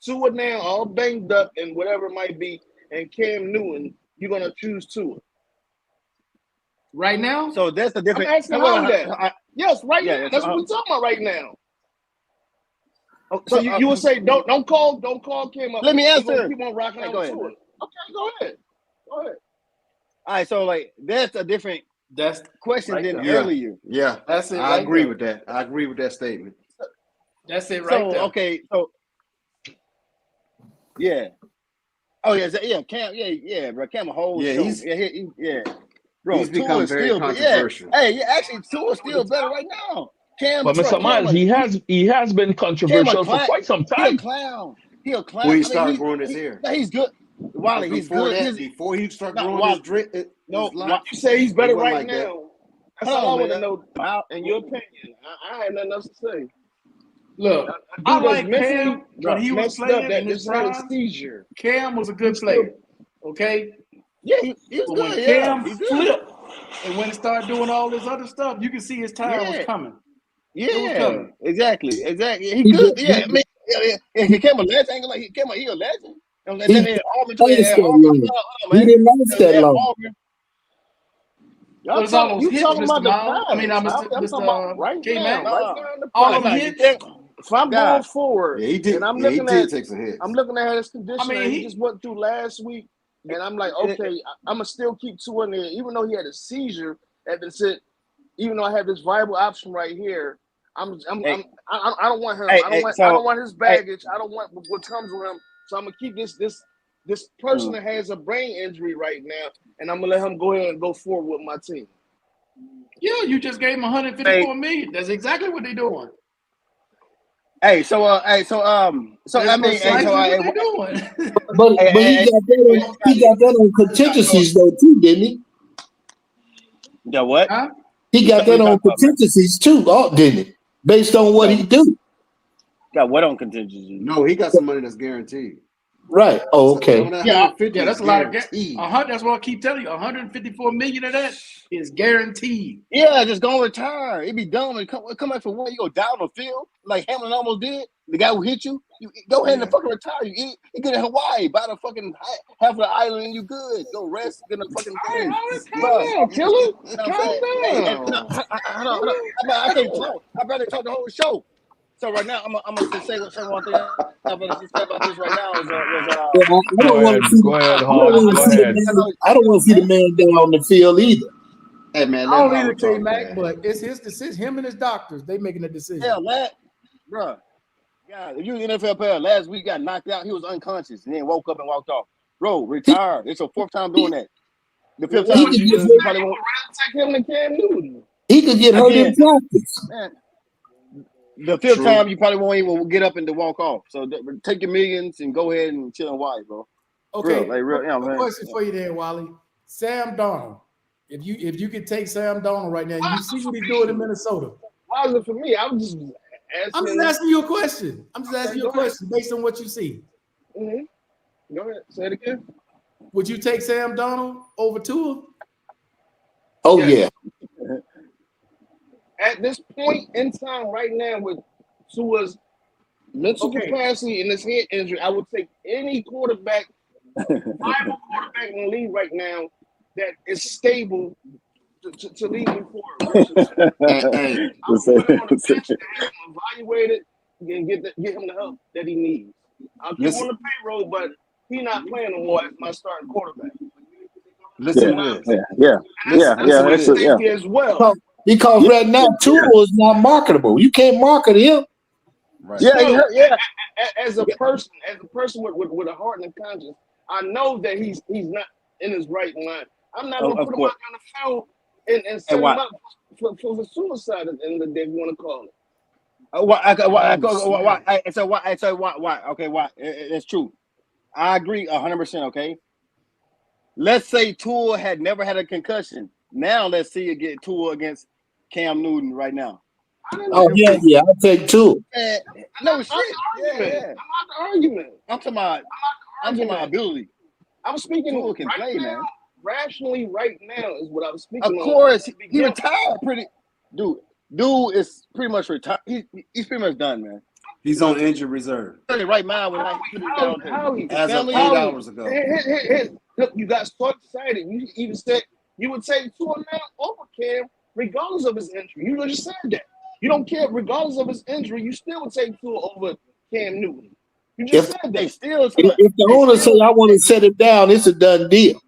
Tua now, all banged up and whatever it might be, and Cam Newton, you're gonna choose Tua. Right now? So that's the I'm difference. asking Howie that. Yes, right Yeah, now. yeah, That's so, what we're talking about right now. oh, So you would say don't call Cam up. Let me We're answer. gonna keep on rocking Hey, out go with ahead, Tua. man. Okay, go ahead. Go ahead. All right, so like that's a different That's question Right than there. earlier. Yeah, that's it. I right agree there. with that. I agree with that statement. That's it right So there. okay, so yeah. Oh yeah, Cam, yeah, bro. Cam a whole Yeah, show. he's- Yeah. Bro, He's Tua become is very still, controversial. Yeah, actually, Tua's still better right now. Cam, But bro, Mr. Miles, he has been controversial for clown. quite some He a time. clown. He a clown. When he I mean, started growing his hair. Yeah, he's good. Wally, he's Before good. that, before he started No, growing Wally- his drip, No, locks, You say he's better it wasn't right like that. now. That's Hold all I on, want to man. know. Wow. In your opinion, I had nothing else to say. Look, Dude I that's like mentally Cam when he was messed up playing that in his just had a prime. seizure. Cam was a good He's still- player. Okay? Yeah, he was But good. when Yeah, Cam he's good. flipped and when it started doing all this other stuff, you can see his time was Yeah. coming. It was Yeah, coming. exactly. He He good. did- Yeah, I mean, he became a legend. Ain't gonna like he a legend. And then He at Auburn, played at so Auburn, long. hold on, He man. didn't last that At long. Auburn, But it's almost you hits, talking Mr. about the Miles. I mean, past. Mr. I'm talking Mr. about right K-Mac. now. Right now in the All prime. them you hits. can't- If I'm God. going forward, Yeah, he did. and I'm Yeah, he looking did at take some hits. I'm looking at his condition I mean, that he he- just went through last week, and I'm like, okay, I'm gonna still keep Tua in there, even though he had a seizure. At the sit, even though I have this viable option right here, I don't want him. Hey, I hey, don't want his baggage. I don't want what comes with him. So I'm gonna keep this person that has a brain injury right now, and I'm gonna let him go ahead and go forward with my team. Yeah, you just gave him $154 million. That's exactly what they're doing. Hey, so I mean, That's hey, so what they doing. But he got that on contingencies though too, didn't he? the what? Huh? He got that on contingencies too, didn't he? Based on what he do. Got what on contingency? No, he got some money that's guaranteed. Right. Oh, okay. Yeah, that's a lot of guaranteed. That's what I keep telling you. 154 million of that is guaranteed. Yeah, just go retire. It'd be dumb and come back for what? You go down on the field like Hamlin almost did. The guy who hit you, you go ahead and fucking retire. You get in Hawaii, buy the fucking half of the island, and you good. Go rest, get a fucking thing. Calm down, killer. Calm down. I can't talk. I'd rather talk the whole show. So right now, I'm gonna just say one thing. I'm gonna just say about this right now I don't want to see the man down on the field either. Hey man, I don't either, K-Mac, but it's his decision. Him and his doctors, they making a decision. Yeah, bro. Yeah, if you an NFL player, last week got knocked out, he was unconscious and then woke up and walked off. Bro, retired. It's a fourth time doing that. The fifth time you probably won't take him to Cam Newton. He could get hurt in practice. Man, the fifth time you probably won't even get up and to walk off. So take your millions and go ahead and chill and watch, bro. Okay, real, question for you there, Wally. Sam Darnold. If you could take Sam Darnold right now, you see what he's doing in Minnesota. Why is it for me? I'm just asking you a question. I'm just asking you a question based on what you see. Mm-hmm. Go ahead. Say it again. Would you take Sam Darnold over Tua? Oh, yeah. At this point in time right now with Tua's mental capacity and his head injury, I would take any quarterback, viable quarterback in the league right now that is stable to lead me forward. I would put him on the bench and have him evaluated and get him the help that he needs. I'll keep him on the payroll, but he's not playing no more as my starting quarterback. Listen to this. Yeah. As well. Because right now, Tua is not marketable. You can't market him. Right. Yeah. As a person with a heart and a conscience, I know that he's not in his right mind. I'm not going to put him out on the field and set him up for suicide at the end of the day, if you want to call it. Why? Okay, why? It's true. I agree 100%. Okay. Let's say Tua had never had a concussion. Now let's see you get Tua against Cam Newton right now. Oh yeah, I'll take Tua. No shit. I'm not the argument. I'm talking about ability. I'm speaking Tua can right play, now, man. Rationally, right now is what I was speaking. Of course, he retired pretty. Dude is pretty much retired. He's pretty much done, man. He's on injured reserve. Right now, when as of 8 hours ago. Look, you got so excited. You even said you would take Tua now over Cam, regardless of his injury. You just said that. You don't care, regardless of his injury, you still would take Tua over Cam Newton. You just said they still. If the owner say I want to set it down, it's a done deal.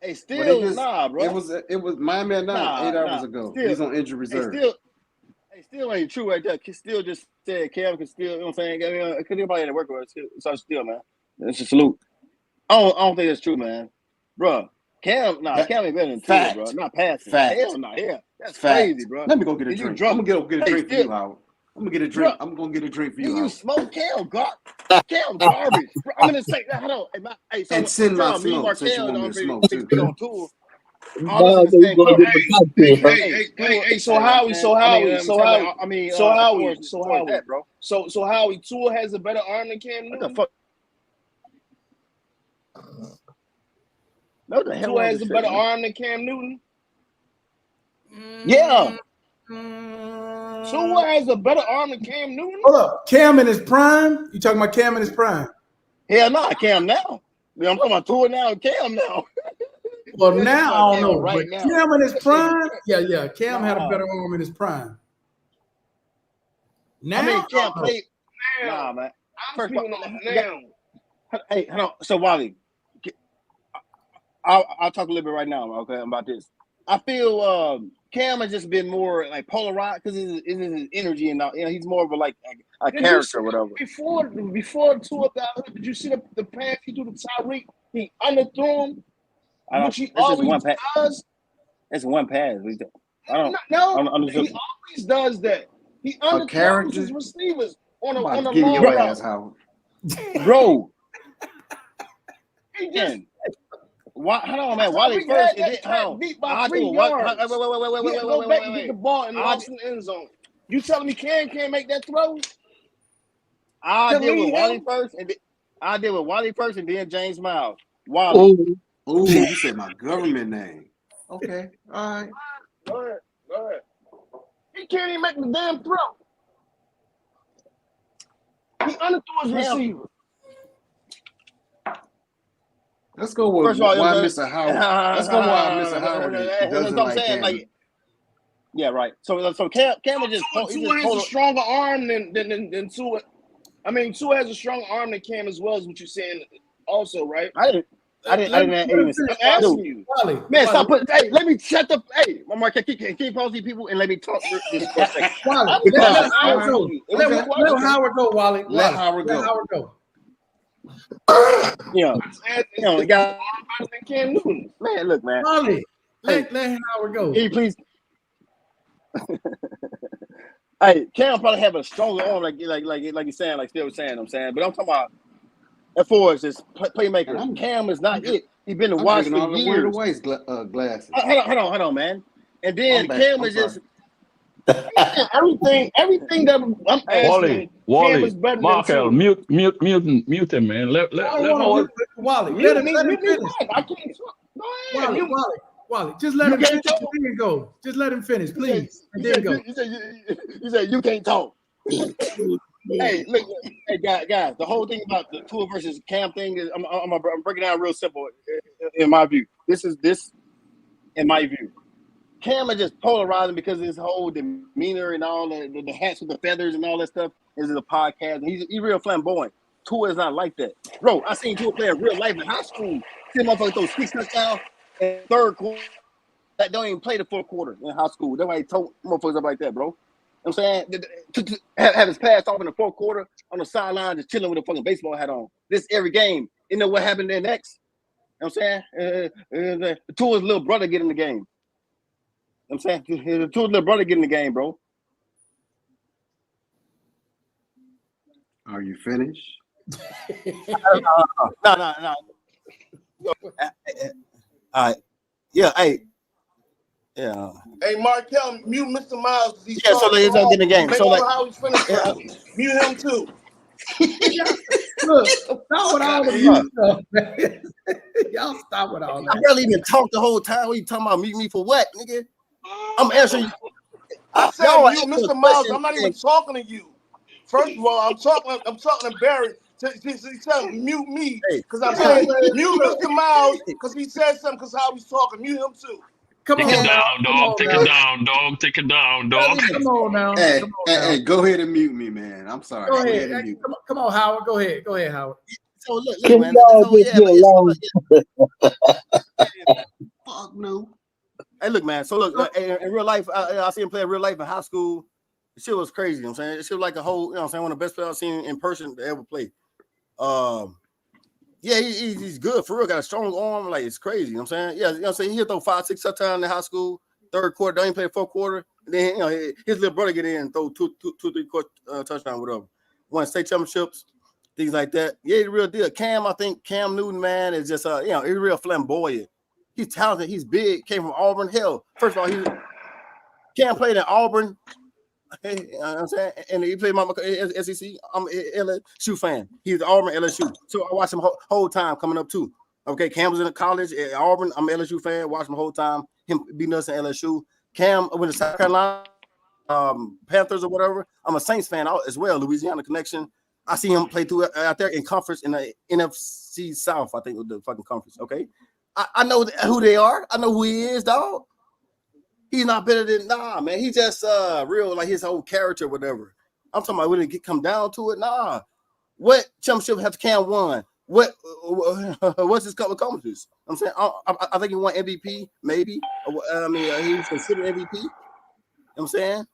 Hey, still bro. It was my man 8 hours ago. He's on injured reserve. Still ain't true right there. Still just said Cam can still, you know what I'm saying? Because he probably had to work with it. So still, man. It's a salute. I don't think that's true, man. Bro, Cam ain't better than Tua, bro. Not passing. Fact. Hell no, yeah. That's crazy, bro. Let me go get a drink. I'm gonna get a drink for you, Howard. I'm gonna get a drink. I'm gonna get a drink for you. You smoke Cam garbage. Bro, I'm gonna say, hold on. And send my smoke since you want me to smoke too. Hey, so Howie, bro. So Howie, Tua has a better arm than Cam Newton. What the fuck? Tua has a better arm than Cam Newton. Yeah. Tua has a better arm than Cam Newton. Hold up, Cam in his prime? You talking about Cam in his prime? Hell no, Cam now. I'm talking about Tua now and Cam now. Well, now I don't know. Right but now. Cam in his prime? Yeah. Cam had a better arm in his prime. Now, Cam played. Nah, man. I'm speaking on now. Hey, hold on. So, Wally, I'll talk a little bit right now, okay, about this. I feel Cam has just been more like polarized because his energy and he's more of a character or whatever. Before Tua got hurt, did you see the pass he threw to Tyreek? He underthrew him. Which he always does. It's one pass. No, he always does that. He underthrows his receivers. on I'm a about to give you long your route. ass, Howard. Bro, He just hold on, that's man. how Wally we first, had and then that track beat by I 3 do what? Wait, yards. He had to go back and get the ball and lost in the end zone. You telling me Cam can't make that throw? I To deal with lead Wally him? first, and then James Miles. Wally. Oh, you said my government name. Okay, all right. Go ahead. He can't even make the damn throw. He underthrew his receiver. Let's go with First of all, why Mr. Howard. Let's go why Mr. Howard doesn't like Cam. Yeah, right. So Cam was just Tua has a stronger arm than Tua. I mean, Tua has a stronger arm than Cam as well, is what you're saying also, right? I didn't even I'm asking you. Wally, man, stop putting. Hey, let me shut the. Hey, my Mark, keep pause these people and let me talk this for a second. Wally, let Howard go. Wally, let Howard go. Let Howard go. You know, the guy. Better than Cam Newton. Man, look, man. Wally, let Howard go. Hey, please. Hey, Cam probably have a stronger arm, like you're saying, like Still was saying. I'm saying, but I'm talking about as far as this playmaker. Cam is not it. He's been to watch for years. Glasses. Hold on, man. And then Cam is just everything that I'm asking. Wally, Markel, mute him, man. Let Howard. Wally, let him finish. I can't talk. Go ahead. Wally, just let him finish. There you go. Just let him finish, please. And there you go. You said you can't talk. Hey, look, hey guys. The whole thing about the Tua versus Cam thing is I'm breaking down real simple. In my view, this in my view. Cam is just polarizing because of his whole demeanor and all the hats with the feathers and all that stuff. This is a podcast, and he's real flamboyant. Tua is not like that, bro. I seen Tua play in real life in high school. See motherfuckers throw 6 touchdowns in third quarter that don't even play the fourth quarter in high school. That's why he told motherfuckers up like that, bro. You know what I'm saying? To have his pass off in the fourth quarter on the sideline, just chilling with a fucking baseball hat on. This every game. You know what happened there next? You know what I'm saying? Tua's little brother get in the game. You know what I'm saying? Tua's little brother get in the game, bro. Are you finished? No. All right. Yeah, hey. Yeah. Hey, Markel, mute Mr. Miles. So he's gonna get in the game. So how he's finished. Mute him too. Look, stop with all the mute stuff, man. Y'all stop with all that. I barely even talked the whole time. What you talking about? Mute me for what, nigga? I'm answering you. I said, mute Mr. Miles. I'm not even talking to you. First of all, I'm talking to Barry. He said mute me because I'm saying mute Mr. Miles because he said something because how he's talking. Mute him too. Take it down, dog. Take it down, dog. Come on now. Hey, go ahead and mute me, man. I'm sorry. Go ahead. Come on, Howard. Go ahead, Howard. So look, man. Fuck no. Hey, look, man. So look, in real life, I see him play in real life in high school. The shit was crazy. You know what I'm saying? It was like a whole, you know what I'm saying, one of the best players I've seen in person to ever play. Yeah, he's good for real. Got a strong arm, like it's crazy. You know what I'm saying? Yeah, you know what I'm saying? He'll throw 5-6 touchdowns in high school, third quarter, don't even play fourth quarter. And then his little brother get in and throw 2-3 touchdowns, whatever. Won state championships, things like that. Yeah, he's the real deal. I think Cam Newton, man, is just he's real flamboyant. He's talented, he's big, came from Auburn. Hell, first of all, Cam played in Auburn. You know what I'm saying? And he played my SEC. I'm an LSU fan. He's Auburn, LSU. So I watched him whole time coming up too. Okay, Cam was in college at Auburn. I'm an LSU fan. Watched him the whole time. Him beating us in LSU. Cam went to South Carolina, Panthers or whatever. I'm a Saints fan as well. Louisiana connection. I see him play through out there in conference in the NFC South. I think with the fucking conference. Okay, I know who they are. I know who he is, dog. He's not better than man. He's just real, like his whole character, whatever. I'm talking about when it come down to it, What championship has Cam won? What's his accomplishments? I'm saying I think he won MVP, maybe. I mean, he was considered MVP. You know what I'm saying?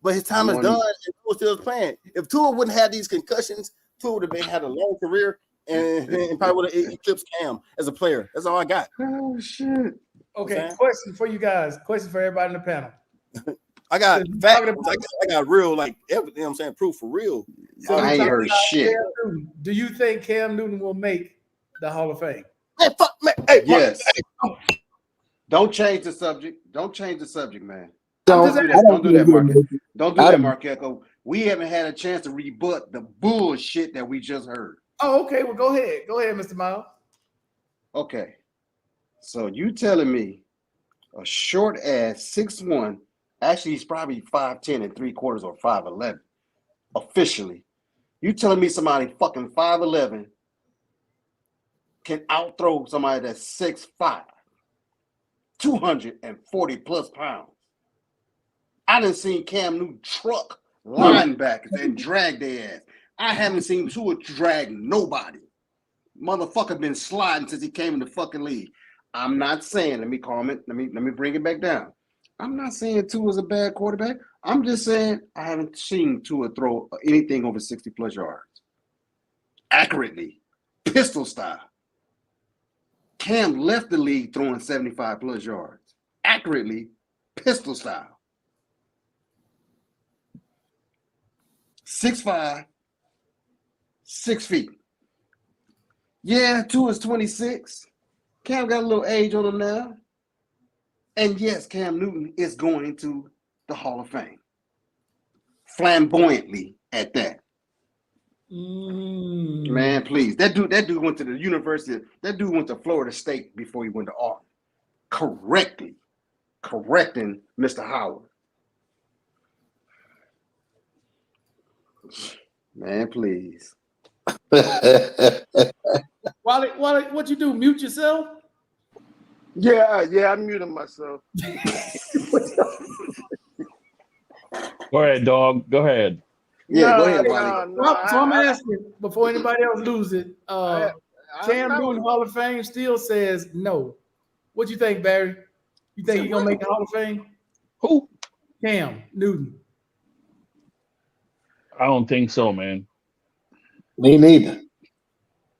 But his time is done, and Tua still playing. If Tua wouldn't have these concussions, Tua would have had a long career and probably would have eclipsed Cam as a player. That's all I got. Oh shit. Okay, question for you guys. Question for everybody in the panel. I got facts. I got real like everything. You know what I'm saying, proof for real. So I ain't heard shit. Do you think Cam Newton will make the Hall of Fame? Man, fuck, man. Hey, yes. Don't change the subject. Don't change the subject, man. Don't do that, Mark. Don't do that, Mark Echo. We haven't had a chance to rebut the bullshit that we just heard. Oh, okay. Well, go ahead. Go ahead, Mr. Miles. Okay. So you telling me a short ass 6'1", actually he's probably 5'10" and 3/4 or 5'11" officially. You telling me somebody fucking 5'11" can outthrow somebody that's 6'5", 240 plus pounds? I done seen Cam Newton truck linebackers and drag their ass. I haven't seen Tua drag nobody. Motherfucker been sliding since he came in the fucking league. I'm not saying, let me bring it back down. I'm not saying Tua's a bad quarterback. I'm just saying I haven't seen Tua throw anything over 60 plus yards. Accurately. Pistol style. Cam left the league throwing 75 plus yards. Accurately. Pistol style. 6'5", 6 feet. Yeah, Tua's 26. Cam got a little age on him now. And yes, Cam Newton is going into the Hall of Fame. Flamboyantly at that. Man, please. That dude went to the university. That dude went to Florida State before he went to Auburn. Correcting Mr. Howard. Man, please. Wally, what you do? Mute yourself? Yeah, I muted myself. Go ahead, dog. Go ahead. Yeah, go ahead, Wally. So I'm asking before anybody else lose it. Cam Newton Hall of Fame still says no. What you think, Barry? You think he's gonna make the Hall of Fame? Who? Cam Newton. I don't think so, man. Me neither.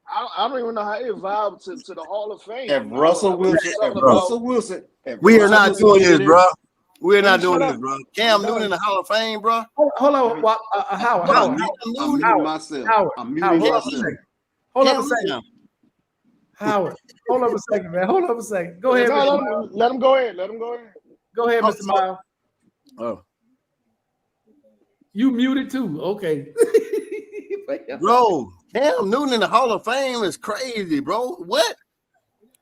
I don't even know how it vibed to the Hall of Fame. If Russell Wilson, we are not doing this, bro. We're not doing this, bro. Cam Newton in the Hall of Fame, bro. Hold on, Howard. I'm muting myself. Hold up a second. Howard, hold up a second, man. Hold up a second. Go ahead. Let him go ahead. Go ahead, Mr. Miles. Oh. You muted too. Okay. Bro, Cam Newton in the Hall of Fame is crazy, bro.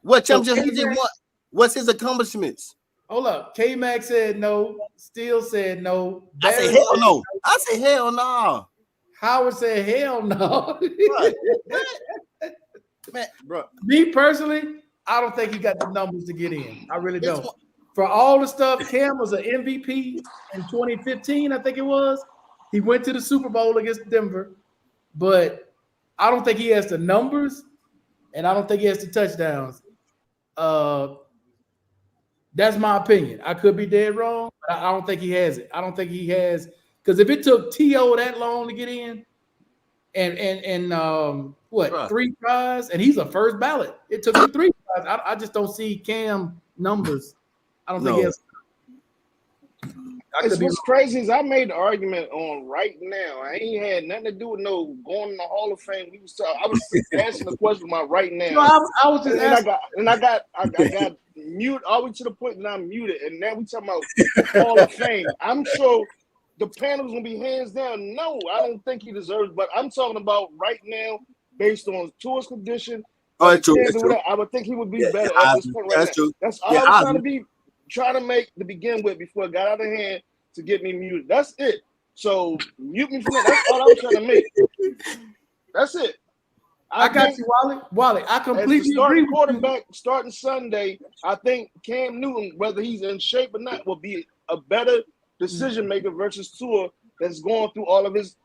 What championship he just won? What's his accomplishments? Hold up. K-Mac said no. Steele said no. I said hell no. I said hell no. Howard said hell no. Man, bro. Me personally, I don't think he got the numbers to get in. I really don't. For all the stuff, Cam was an MVP in 2015, I think it was. He went to the Super Bowl against Denver, but I don't think he has the numbers, and I don't think he has the touchdowns. That's my opinion. I could be dead wrong, but I don't think he has it. I don't think he has, because if it took T.O. that long to get in, and 3 tries, and he's a first ballot. It took him 3 tries. I just don't see Cam numbers. I don't think he has. What's crazy is I made the argument on right now. I ain't had nothing to do with no going in the Hall of Fame. I was asking the question about right now. No, I was just asking. I got mute all the way to the point that I'm muted, and now we talking about Hall of Fame. I'm sure the panel's gonna be hands down. No, I don't think he deserves. But I'm talking about right now, based on Tua's condition. Oh, that's true. I would think he would be better at this point right now. True. That's all I'm trying to make to begin with before it got out of hand to get me muted. That's it. So mute me from that. That's all I'm trying to make. That's it. I got you, Wally. Wally, I completely agree with quarterback starting Sunday. I think Cam Newton, whether he's in shape or not, will be a better decision maker versus Tua that's going through all of his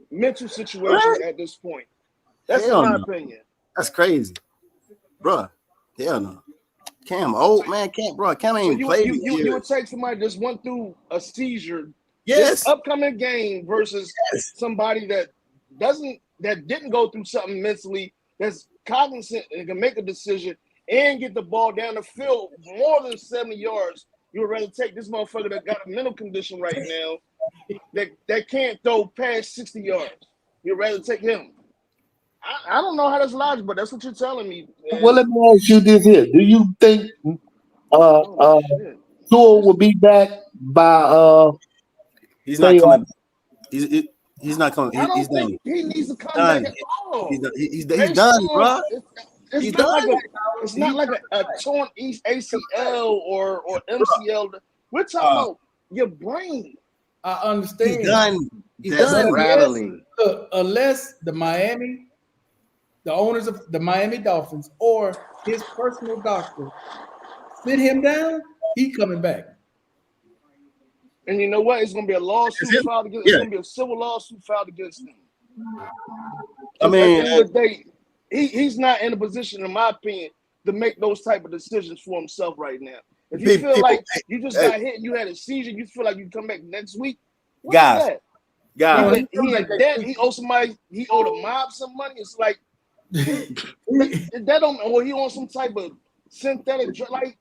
mental situations at this point. That's my opinion. That's crazy, bro. Hell no. Cam old man. Cam ain't even played. You would take somebody that's went through a seizure. Yes. This upcoming game versus somebody that didn't go through something mentally, that's cognizant and can make a decision and get the ball down the field more than 70 yards You would rather take this motherfucker that got a mental condition right now that can't throw past 60 yards. You'd rather take him. I don't know how that's logical, but that's what you're telling me. Man. Well, let me ask you this here. Do you think Tua will be back by He's not coming. He's not coming. He's done. He needs to come back at all. He's done, bro. It's not like a torn ACL or MCL. We're talking about your brain. I understand. He's done. He's done rattling. Unless the owners of the Miami Dolphins or his personal doctor sit him down, he coming back. And you know what? It's gonna be a lawsuit filed against. It's gonna be a civil lawsuit filed against him. I mean, at the end of the day, he's not in a position, in my opinion, to make those type of decisions for himself right now. If you feel like you just got hit and you had a seizure, you feel like you come back next week. Guys, he had that. He owed somebody. He owed a mob some money. It's like that don't. Or he on some type of synthetic drug. Like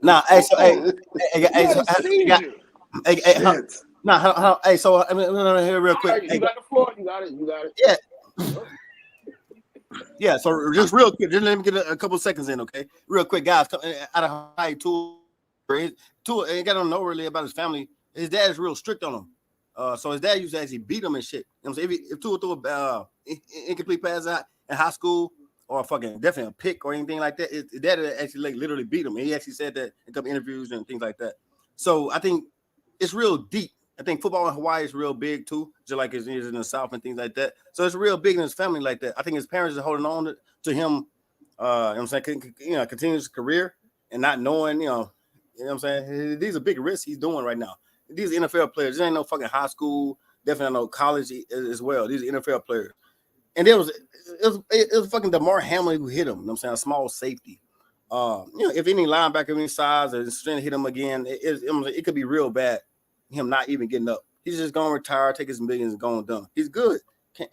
nah. Hey, so so I'm gonna hear real quick. You got the floor. You got it. Yeah. Yeah. So just real quick, just let me get a couple seconds in, okay? Real quick, guys. Out of high Tua ain't got to know really about his family. His dad is real strict on him. So his dad used to actually beat him and shit. You know what I'm saying? If Tua threw a incomplete pass out in high school or fucking definitely a pick or anything like that, his dad actually like literally beat him. And he actually said that in a couple interviews and things like that. So I think it's real deep. I think football in Hawaii is real big too, just like it is in the South and things like that. So it's real big in his family like that. I think his parents are holding on to him. You know what I'm saying? Continue his career and not knowing, you know what I'm saying? These are big risks he's doing right now. These are NFL players. There ain't no fucking high school, definitely no college as well. These are NFL players. And it was fucking Damar Hamlin who hit him. You know what I'm saying? A small safety. If any linebacker any size or strength hit him again, it could be real bad. Him not even getting up. He's just gonna retire, take his millions, and go done. He's good.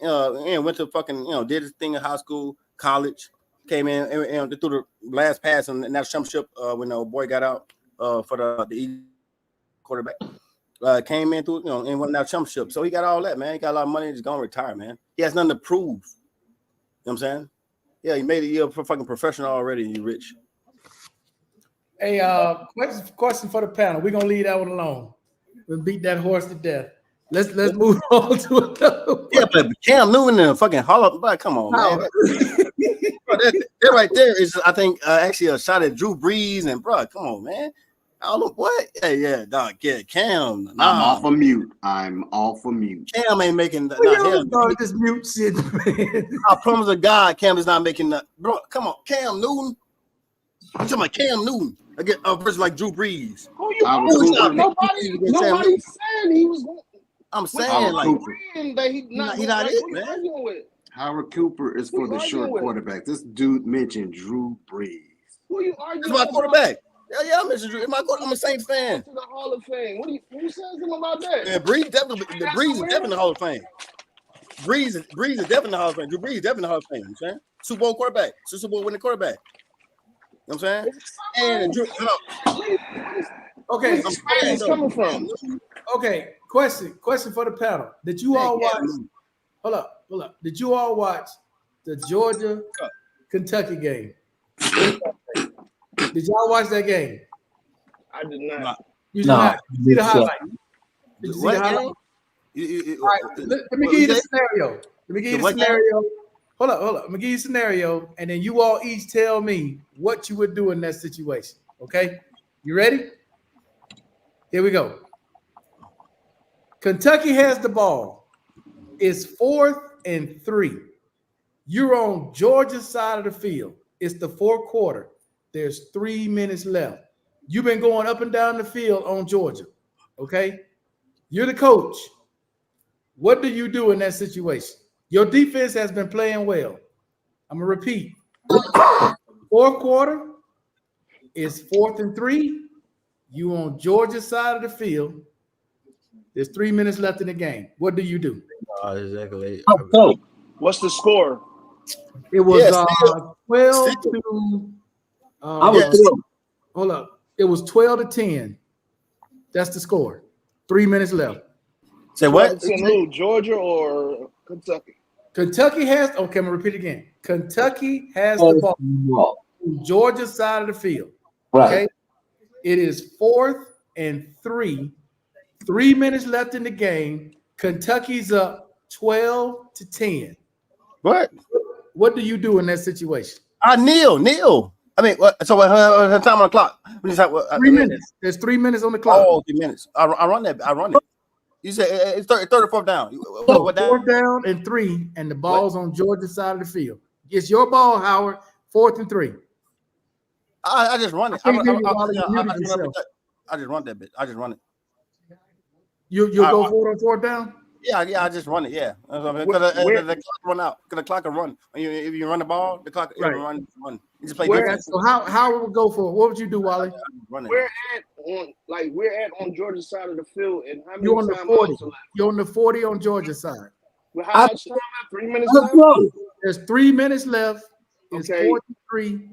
And went to fucking did his thing in high school, college, came in and threw the last pass in the national championship when the boy got out for the quarterback. Came in through and won that championship. So he got all that, man. He got a lot of money. He's gonna retire, man. He has nothing to prove. You know what I'm saying? Yeah, he made it. You're a fucking professional already. And you rich. Hey, question for the panel. We're gonna leave that one alone. We'll beat that horse to death. Let's move on to another one. Yeah, but Cam Newton and fucking Hollow. But come on, man. That right there is, I think, actually a shot at Drew Brees and bro. Come on, man. I don't know what. Yeah, dog. Yeah, Cam. Nah. I'm off of mute. Cam ain't making that. This mute shit, man. I promise to God, Cam is not making that. Bro, come on, Cam Newton. I'm talking about Cam Newton against a person like Drew Brees. Nobody said he was. I'm saying like he's not it, man. Howard Cooper is for the short quarterback. This dude mentioned Drew Brees. Who you arguing? It's my quarterback. Yeah, I mentioned Drew. I'm a Saints fan. To the Hall of Fame. Who says him about that? Yeah, Brees definitely. Brees is definitely the Hall of Fame. Brees is definitely the Hall of Fame. Drew Brees is definitely the Hall of Fame. You know what I'm saying? Super Bowl quarterback, Super Bowl winning quarterback. You know what I'm saying? And Drew, okay, where's coming from? Okay, question for the panel. Did you all watch? Hold up. Did you all watch the Georgia Kentucky game? Did y'all watch that game? I did not. You did not. Did you see the highlight? Did you see the highlight? All right, let me give you the scenario. Hold up. I'm gonna give you a scenario, and then you all each tell me what you would do in that situation. Okay? You ready? Here we go. Kentucky has the ball. It's 4th and 3. You're on Georgia's side of the field. It's the fourth quarter. There's 3 minutes left. You've been going up and down the field on Georgia. Okay? You're the coach. What do you do in that situation? Your defense has been playing well. I'm going to repeat. Fourth quarter is 4th and 3. You on Georgia's side of the field. There's 3 minutes left in the game. What do you do? Exactly. What's the score? It was 12 to. Hold up. It was 12 to 10. That's the score. 3 minutes left. Say what? Who, Georgia or Kentucky? Kentucky has. Okay, I'm gonna repeat again. Kentucky has the ball on Georgia's side of the field. Right. Okay. It is 4th and 3. 3 minutes left in the game. Kentucky's up 12-10. What? What do you do in that situation? Kneel. I mean, what? So what time on the clock? 3 minutes. There's 3 minutes on the clock. Oh, 3 minutes. I run that. I run it. You said it's third or fourth down. What down? 4th down and 3, and the ball's on Georgia's side of the field. It's your ball, Howard. 4th and 3. I just run it. I I just run that bit. I just run it. You'll go for it on 4th down? Yeah, I just run it. Yeah, the clock run out. Because the clock can run. If you run the ball, the clock Right. run. You just play Where, defense. so how would go for it? What would you do, Wally? We're at on Georgia's side of the field, and how many You're on the timeouts 40. are left? You're on the 40 on Georgia's side. Well, how much time left? 3 minutes left? There's 3 minutes left. It's Okay. 4-3.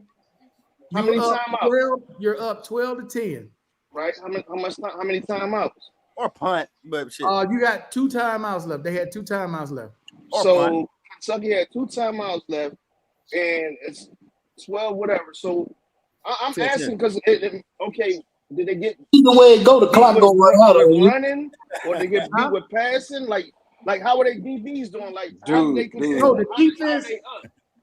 How many timeouts? You're up 12-10. Right? How many timeouts? Or punt, but shit. You got 2 timeouts left. They had 2 timeouts left. So Kentucky had 2 timeouts left, and it's 12 whatever. So I'm asking because okay, did they get Either way it go, the clock go right out. running, or they get beat with passing? Like how are they DBs doing? Like Dude, the defense.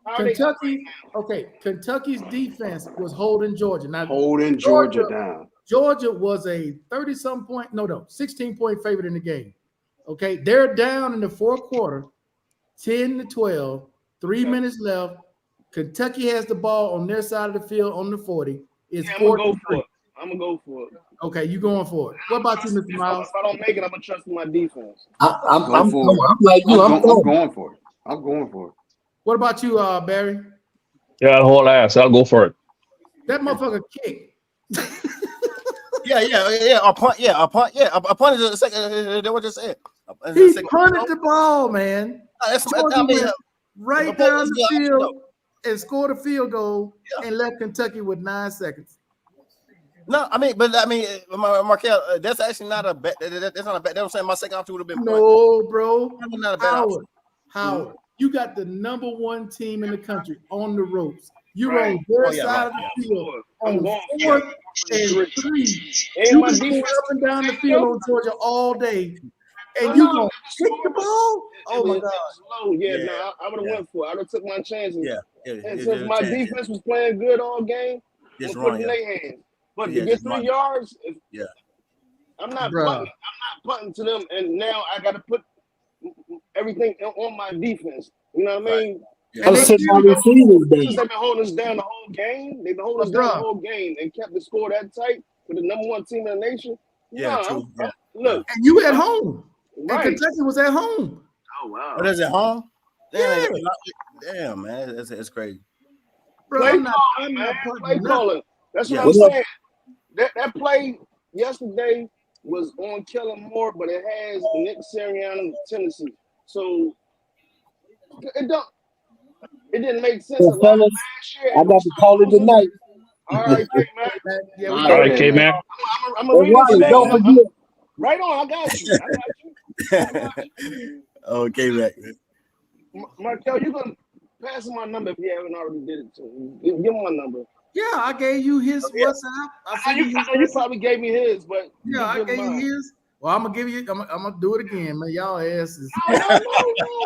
How are they Kentucky. Okay, Kentucky's defense was holding Georgia. Now holding Georgia down. Georgia was a 30-some point, 16-point favorite in the game. Okay, they're down in the 4th quarter, 10-12, 3 minutes left. Kentucky has the ball on their side of the field on the 40. It's I'm 4 gonna go for it. I'm gonna go for it. Okay, you going for it. What about you, Mr. Miles? If I don't make it, I'm gonna trust in my defense. I'm like you. I'm going for it. I'm going for it. What about you, Barry? Yeah, the whole ass. I'll go for it. That motherfucker kicked. Yeah. A punt. Yeah, a punt. Yeah, a punt is a second. They were just said. He punted the ball, man. Georgia went right down the field and scored a field goal and left Kentucky with 9 seconds. No, Markel, that's actually not a bet. That's not a bet. They were saying my second option would have been No, bro. Not a bad option. Howard, you got the number 1 team in the country on the ropes. You're on their side of the field on 4th and 3. You can go up and down the field on Georgia all day, and you gonna kick the ball? Oh my God! I would have went for it. I would have took my chances. And since my defense was playing good all game, I'm putting in their hands. But to get 3 yards, I'm not punting to them, and now I got to put everything on my defense. You know what I mean? And they've been holding us down the whole game. They've been holding us down the whole game and kept the score that tight for the number 1 team in the nation. Look, and you at home, right. and Kentucky was at home. Oh wow! But is it home? Yeah. Damn, man, it's crazy. Bro, I'm not play calling. That's what I'm saying. That play yesterday was on Kellen Moore, but it has Nick Sirianni's tendency. So it didn't make sense. Well, fellas, I got to call it tonight. All right, K-Mac. All right, K-Mac. I'm gonna read it. Don't forget. Right on, I got you. Okay, Mac. Markel, you gonna pass him my number if you haven't already did it to him. Give him my number. Yeah, I gave you his WhatsApp. I know you probably gave me his, but yeah, I gave you his. Well, I'm gonna give you. I'm gonna do it again, man. Y'all asses.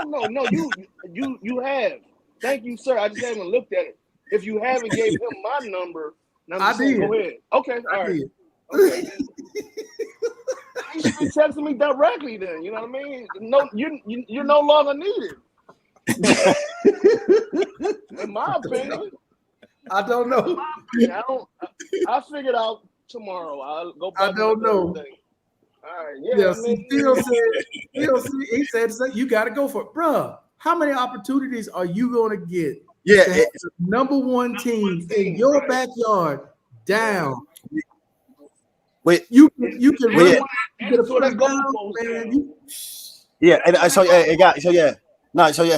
No. You have. Thank you, sir. I just haven't looked at it. If you haven't gave him my number, I did. Go ahead. Okay, all right. Okay. You should be texting me directly then. You know what I mean? No, you're no longer needed. In my opinion. I don't know. I'll figure it out tomorrow. I'll go back. I don't know. All right. Yeah. He said you got to go for it, bro. How many opportunities are you going to get? Yeah, to have the number 1 team in your backyard down. Wait, you can run. You get a So that first goal down, post man. yeah, and I saw it got so yeah. No, so yeah,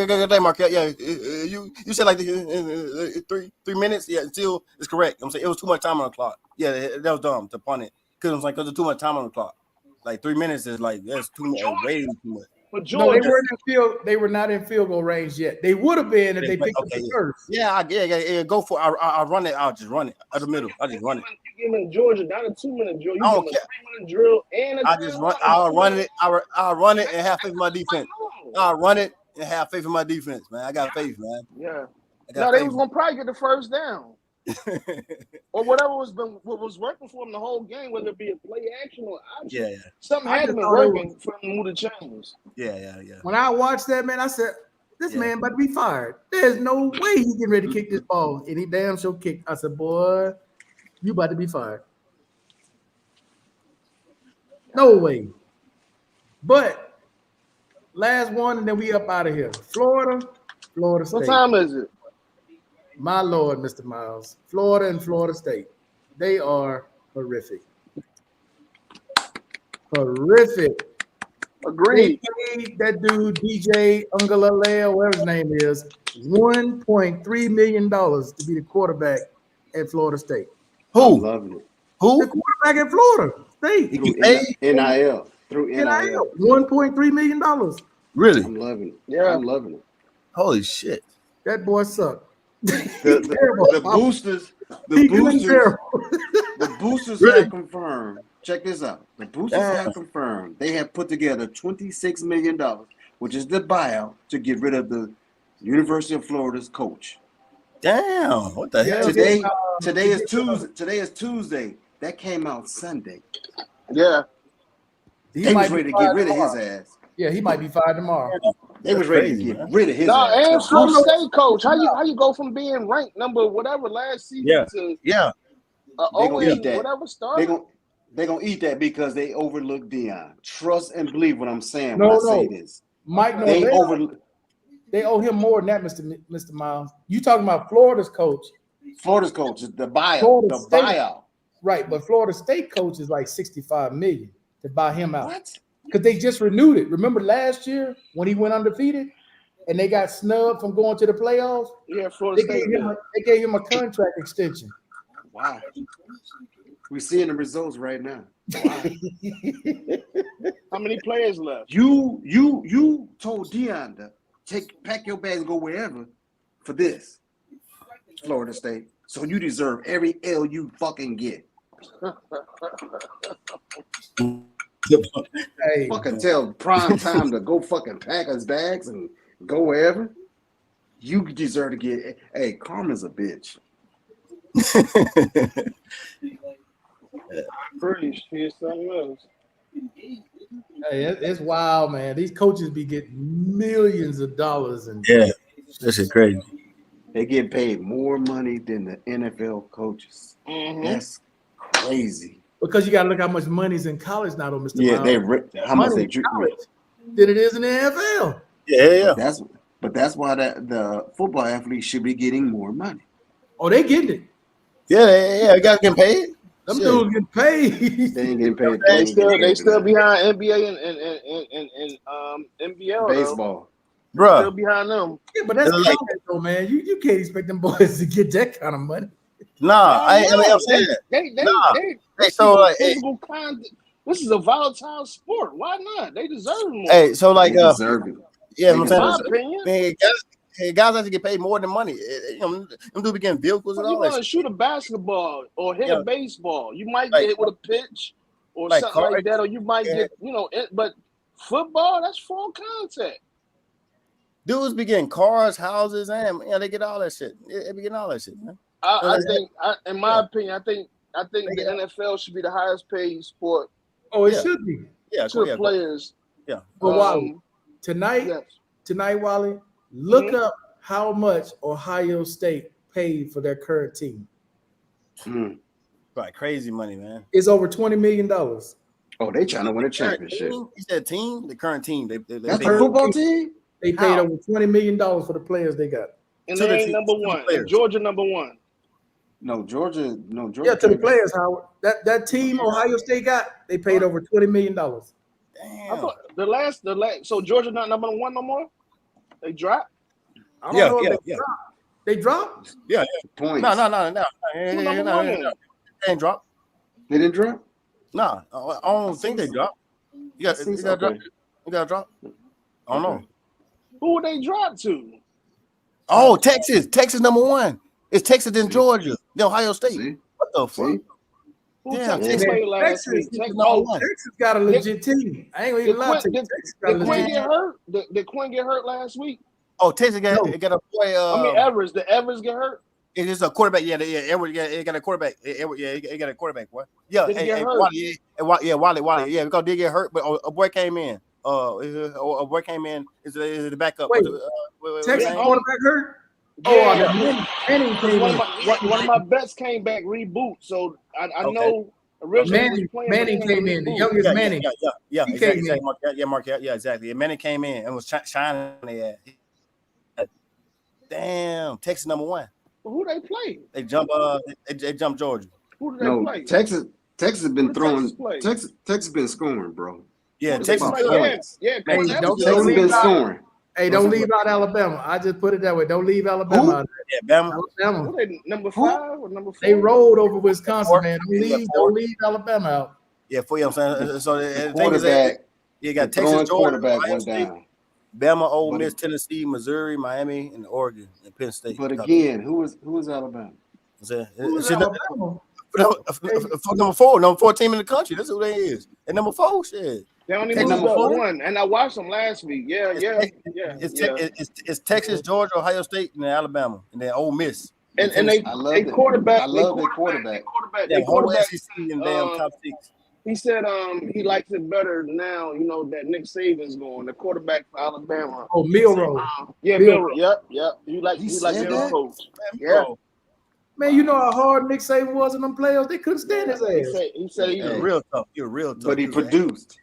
good day, Mark. Yeah, you said like 3 minutes. Yeah, still it's correct. I'm saying it was too much time on the clock. Yeah, that was dumb to punt it because there's too much time on the clock. Like 3 minutes is like that's too much, way too much. But No, Georgia, they were not in field goal range yet. They would have been if they picked up the first. Yeah, go for it. I'll run it. I'll just run it out the middle. I'll just run it. You give me Georgia down a 2-minute drill. You I don't give me care. a 3-minute drill and a I just run. I'll run it. I'll run it and have faith in my defense. I'll run it and have faith in my defense, man. I got faith, man. Yeah. I got No, they faith. was gonna probably get the first down. Or whatever what was working for them the whole game, whether it be a play action or option. Yeah. Something I had to just be thought it working for them to move the chains. Yeah. When I watched that, man, I said, this man about to be fired. There's no way he getting ready to kick this ball. And he damn sure kicked. I said, boy, you about to be fired. No way. But last one, and then we up out of here. Florida State. What time is it? My Lord, Mr. Miles. Florida and Florida State. They are horrific. Horrific. Agreed. They paid that dude, DJ Ungalalea, whatever his name is, $1.3 million to be the quarterback at Florida State. I'm loving it. The quarterback at Florida State. NIL. Through NIL. $1.3 million. Really? I'm loving it. Yeah. I'm loving it. Holy shit. That boy sucked. The boosters have confirmed. Check this out. The boosters have confirmed they have put together $26 million, which is the buyout to get rid of the University of Florida's coach. Damn. What the hell? Today is Tuesday. Today is Tuesday. That came out Sunday. Yeah. They was ready to get rid of his ass. Yeah, he might be fired tomorrow. They was ready to get rid of his No, ass. and Florida State coach. How you go from being ranked number whatever last season to They gonna eat that. whatever started? They're gonna eat that because they overlooked Dion. Trust and believe what I'm saying No, when I no. say this. Mike, no, They owe him more than that, Mr. Miles. You talking about Florida's coach? Florida's coach, the buyout. Florida The State. buyout. Right, but Florida State coach is like $65 million to buy him out. What? Because they just renewed it. Remember last year when he went undefeated and they got snubbed from going to the playoffs? Yeah, Florida State. They gave him a contract extension. Wow. We're seeing the results right now. Wow. How many players left? You told Dion to pack your bags and go wherever for this. Florida State. So you deserve every L you fucking get. Hey, fucking tell prime time to go fucking pack his bags and go wherever. You deserve to get. Hey, karma's a bitch. Pretty shit, something else. Hey, it's wild, man. These coaches be getting millions of dollars, and this is crazy. They get paid more money than the NFL coaches. Mm-hmm. That's crazy. Because you got to look how much money's in college now, though, Mr. Yeah, Miles. how much they college than it is in the NFL. Yeah. That's why the football athletes should be getting more money. Oh, they getting it. Yeah. You guys getting paid? Them dudes getting paid. They ain't getting paid. They still behind NBA and NBL baseball. Bro. Still behind them. Yeah, but that's college, though, man. You can't expect them boys to get that kind of money. Nah, I'm saying physical content. This is a volatile sport. Why not? They deserve more. Hey, so like they deserve it. Yeah, in my opinion. Man, guys have to get paid more than money. You know, them dudes be getting vehicles and all you that. want to shoot a basketball or hit a baseball, you might Like- get hit with a pitch or like something car- like that, or you might get, but football, that's full contact. Dudes be getting cars, houses, and they get all that shit. They be getting all that shit, man. I think, in my opinion, I think the NFL should be the highest paid sport. Oh, it should be. Yeah, to the players. Yeah. But Wally, tonight, Wally, look up how much Ohio State paid for their current team. Right, crazy money, man. It's over $20 million. Oh, they trying to win a championship. You said team, the current team. They That's the football team. They paid over $20 million for the players they got. And they ain't number one. And Georgia number one. No, Georgia. Yeah, to the players, Howard. That team Ohio State got, they paid over $20 million. Damn. I thought the last. So Georgia not number one no more. They dropped. I don't know if they dropped. Yeah. Points. No. They ain't drop. They didn't drop. Nah, I don't think they dropped. You got drop. You got drop. I don't know. Who would they drop to? Oh, Texas. Texas #1. It's Texas and Georgia. The Ohio State. What the fuck? Who Yeah, Texas played last week? Texas got a legit team. I ain't even lie to you. Did Quinn get hurt? Did Quinn get hurt last week? Oh, Texas got a boy. I mean, Evers. Did Evers get hurt? It is a quarterback. Yeah, Edward. Yeah, it got a quarterback. Edward, yeah, it got a quarterback. What? Yeah, Did he get hurt? Wally. Yeah, because they get hurt, but a boy came in. A boy came in. Is the backup? Wait, Texas quarterback hurt? Yeah. Manning came in. One of my bets came back reboot. So I know originally Manning came in. The youngest Manning. Yeah, He exactly. came in. Marquette. Yeah, exactly. And Manning came in and was shining. Damn, Texas #1. Who they play? They jump. They jump Georgia. Who do they play? Texas has been throwing. Texas Texas been scoring, bro. Yeah, Texas. Texas been scoring. Hey, don't leave out Alabama. I just put it that way. Don't leave Alabama out there. Yeah, Alabama. Who they, number 5 or number 4? They rolled over Wisconsin, man. Don't leave Alabama out. Yeah, for you. I'm saying. So the thing is Quarterback. you got Texas, Georgia, Quarterback Ohio went State, down. Bama, Ole Miss, Tennessee, Missouri, Miami, and Oregon, and Penn State. But again, who is Alabama? It's number 4 team in the country. That's who they is. And number 4, shit. They only moved up 1, and I watched them last week. It's Texas, Georgia, Ohio State, and then Alabama, and then Ole Miss. And they quarterback. I love their quarterback. Yeah, whole SEC and damn top 6. He said he likes it better now, that Nick Saban's going, the quarterback for Alabama. Oh, Milroe. Milroe. Yep. He likes his coach. Yeah. Man, you know how hard Nick Saban was in them playoffs? They couldn't stand his ass. He said he was real tough. You're real tough. But he produced.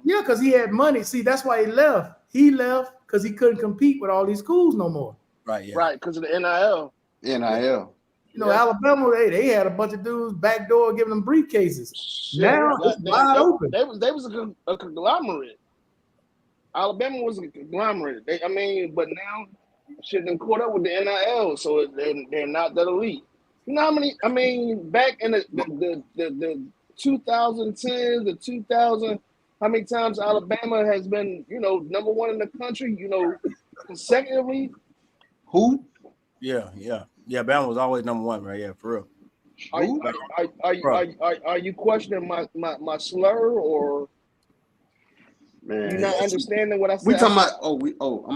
Yeah, because he had money. See, that's why he left. He left because he couldn't compete with all these schools no more. Right, yeah. Right, because of the NIL. Alabama, they had a bunch of dudes backdoor giving them briefcases. Now it's wide open. They was a conglomerate. Alabama was a conglomerate. But now shit done caught up with the NIL, so they're not that elite. You know how many? Back in the 2010s, the 2000, how many times Alabama has been, number 1 in the country, consecutively? Who? Yeah. Bama was always number 1, right? Yeah, for real. Are you questioning my slur, or Man, you not understanding what I said? We talking about I'm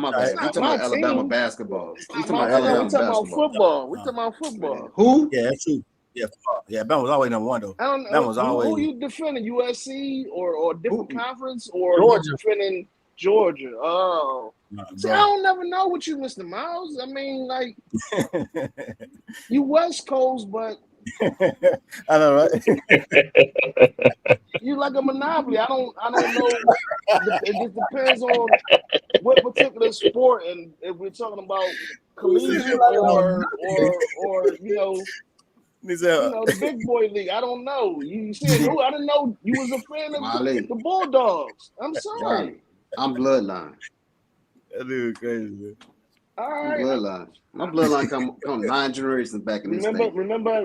my bad. We talking about Alabama basketball. We talking about Alabama basketball. Football. We talking about football. Who? Yeah, that's true. Yeah, Bama was always number 1 though. I don't know. Bama was always. Who you defending? USC or different conference or Georgia. defending Georgia? Oh. See, I don't never know what you, Mr. Miles. You West Coast, but I know, right? you like a monopoly. I don't know. It depends on what particular sport, and if we're talking about collegiate or the big boy league. I don't know. You said who? I didn't know you was a fan of the Bulldogs. I'm sorry. Right. I'm bloodline. That dude crazy, man. All right. Bloodline. My bloodline come 9 generations back in this state. Remember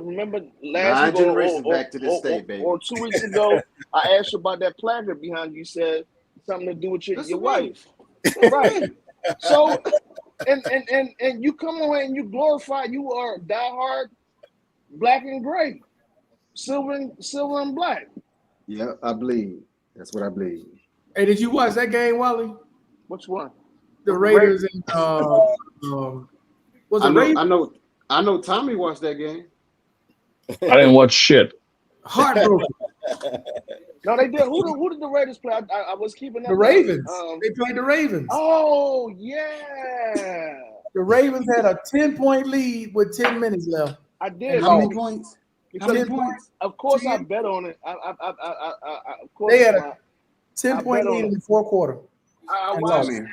last 9 generations back to this state, baby. Or 2 weeks ago, I asked you about that placard behind you. You said something to do with your wife. Right. So and you come on and you glorify, you are diehard black and gray. Silver and black. Yeah, I believe. That's what I believe. Hey, did you watch that game, Wally? Which one? The Raiders and was it Raiders? I know Tommy watched that game. I didn't watch shit. Heartbroken. No, they did. Who did the Raiders play? I was keeping that. The Ravens. They played the Ravens. Oh yeah. The Ravens had a 10-point lead with 10 minutes left. I did. How many points? Of course, I bet on it. Of course, they had a 10-point lead in the fourth quarter. I watched it.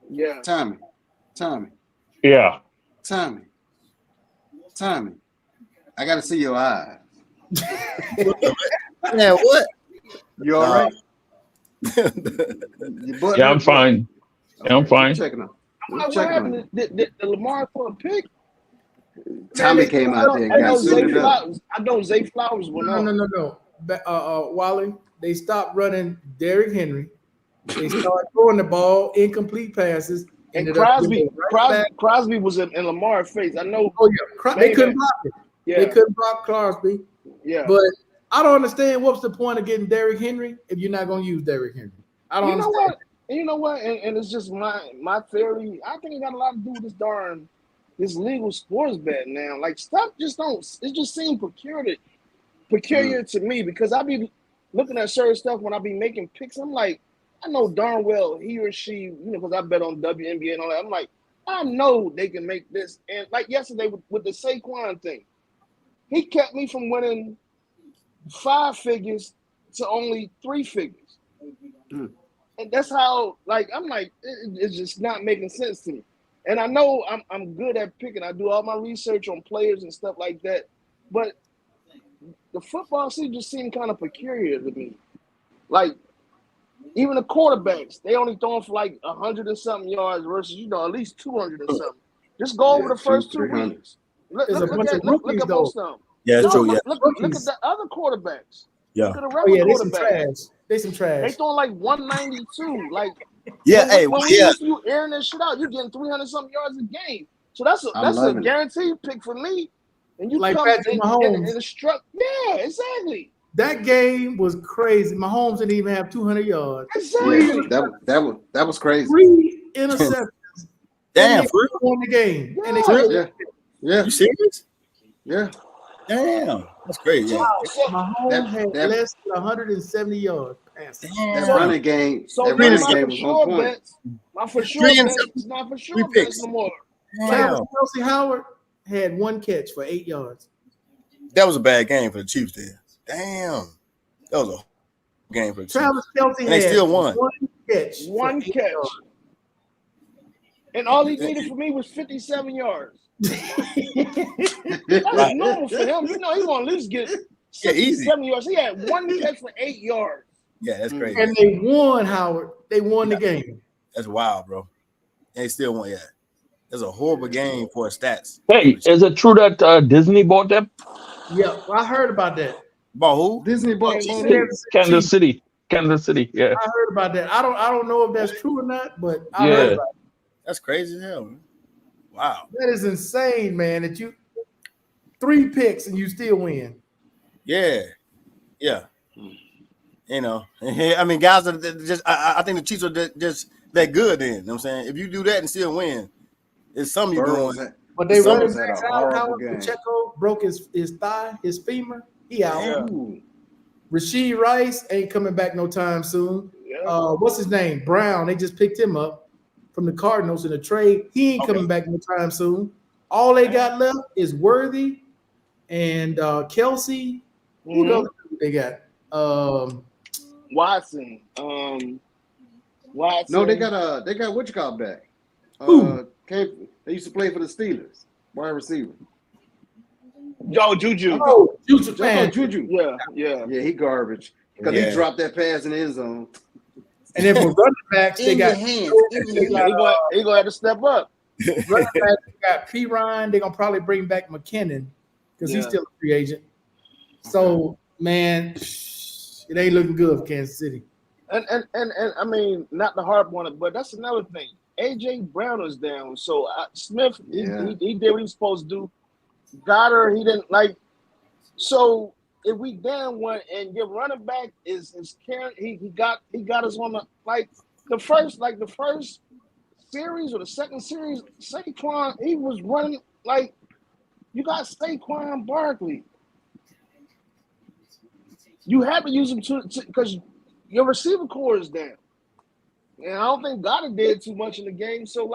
Yeah. Tommy. Yeah. Tommy. I got to see your eyes. Yeah, what? You all right? Yeah, I'm fine. Okay, I'm fine. Checking on. What happened? Did Lamar for a pick? Tommy came out there and got suited up. I know Zay Flowers went on. No. Wally, they stopped running Derrick Henry. They started throwing the ball, incomplete passes. And ended up giving Crosby was in Lamar's face. I know. Oh yeah, they couldn't block it. Yeah. They couldn't block Crosby. Yeah. But I don't understand what's the point of getting Derrick Henry if you're not going to use Derrick Henry. I don't understand. You know what? And it's just my theory. I think it got a lot to do with this legal sports bet now. Like stuff just don't. It just seems peculiar to me because I be looking at certain stuff when I be making picks. I'm like, I know darn well he or she, because I bet on WNBA and all that. I'm like, I know they can make this. And like yesterday with the Saquon thing, he kept me from winning 5 figures to only 3 figures. And that's how, like, I'm like, it's just not making sense to me. And I know I'm good at picking. I do all my research on players and stuff like that. But the football season just seemed kind of peculiar to me. Like, even the quarterbacks, they only throwing for like 100 and something yards versus, at least 200 and something. Just go over the first 2 weeks. Look at most of them. Yeah, it's true. Yeah. Look at the other quarterbacks. Yeah. Look at the regular they some quarterbacks. trash. They some trash. They throwing like 192. Like, when you airing this shit out, you're getting 300 something yards a game. So that's a guaranteed pick for me. And you like come Patrick Mahomes in the struck. Yeah, exactly. That game was crazy. Mahomes didn't even have 200 yards. Exactly. That was crazy. 3 interceptions. Damn, and they won the game. Yeah. And they Yeah. You serious? Yeah. Damn, that's crazy. Yeah. Mahomes had less than 170 yards passing. That running game. So that running my game for was sure on point. bets, my for sure bets is not for sure bets no more. Travis Kelce Howard had 1 catch for 8 yards. That was a bad game for the Chiefs there. Damn. That was a game for the Chiefs. Travis Kelce and they still won. 1 catch. 1 catch. And all he needed for me was 57 yards. That's normal for him. He want to at least get 67 yards. He had 1 catch for 8 yards. Yeah, that's crazy. And they won, Howard. They won the game. That's wild, bro. And they still won. Yeah. That's a horrible game for stats. Hey, is it true that Disney bought them? Yeah, I heard about that. About who? Disney bought Kansas City. Yeah. I heard about that. I don't know if that's true or not, but I heard about it. That's crazy as hell, man. Wow. That is insane, man. That you 3 picks and you still win. Yeah. Yeah. I mean, guys are just I think the Chiefs are just that good then. You know what I'm saying? If you do that and still win, it's something you're doing. But they running back out. Howard Pacheco broke his thigh, his femur. He out. Yeah. Rashee Rice ain't coming back no time soon. Yeah. What's his name? Brown. They just picked him up from the Cardinals in a trade. He ain't coming back no time soon. All they got left is Worthy and Kelce. Who else they got? Watson. No, they got what you call back. They used to play for the Steelers. Wide receiver. Juju. Oh, Juju. Man. Juju. Yeah, he garbage. Because he dropped that pass in the end zone. And then for running backs, they got he gonna have to step up. Running backs, they got P. Ryan. They're gonna probably bring back McKinnon because he's still a free agent. So, man, it ain't looking good for Kansas City. And I mean, not to harp on it, but that's another thing. AJ Brown is down, so Smith he did what he was supposed to do. Goddard, he didn't like. So if we down one and your running back is Karen, he got us on the first series or the second series. Saquon, he was running like you got Saquon Barkley. You have to use him because your receiver core is down. And I don't think Goddard did too much in the game. So,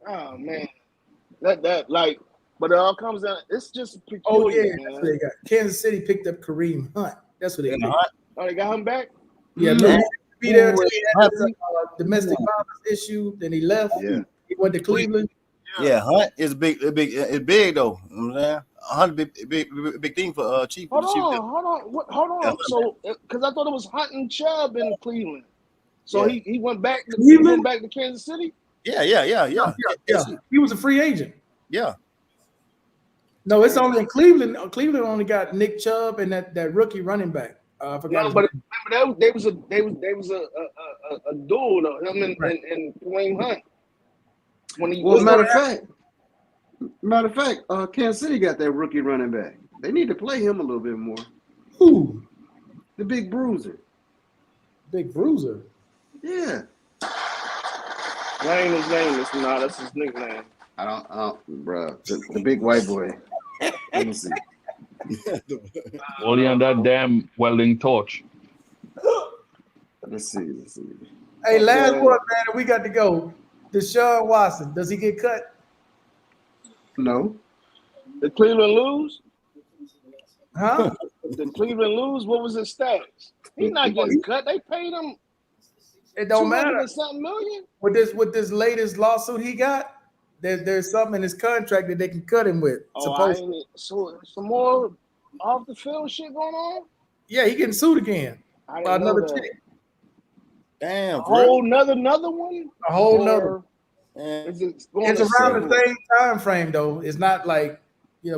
oh, man. But it all comes down. It's just peculiar. Oh, yeah. Man. That's what they got. Kansas City picked up Kareem Hunt. That's what they got. Oh, they got him back? Yeah, be there until he had this domestic violence issue. Then he left. Yeah. He went to Cleveland. Yeah, Hunt is big. It's big though. You know what I'm saying? Hunt big thing for Chief. Hold on. So, because I thought it was Hunt and Chubb in Cleveland. So he went back to Kansas City. Yeah. He was a free agent. Yeah. No, it's only in Cleveland. Cleveland only got Nick Chubb and that rookie running back. I forgot. No, but remember they was a duel though, him and Kareem Hunt. When he was matter of fact, Kansas City got that rookie running back. They need to play him a little bit more. Who? The Big Bruiser. Big Bruiser. Yeah. That ain't his name. That's his nickname. I don't, bro. The big white boy. Let me see. Only on that damn welding torch. Let's see. Hey, last one, man. We got to go. Deshaun Watson. Does he get cut? No. Did Cleveland lose? Huh? Did Cleveland lose? What was his stats? He's not getting cut. They paid him. It don't matter. Something million. With this latest lawsuit he got, there's something in his contract that they can cut him with. So some more off the field shit going on? Yeah, he getting sued again by another chick. Damn, a whole another one? A whole nother. It's around the same time frame though. It's not like,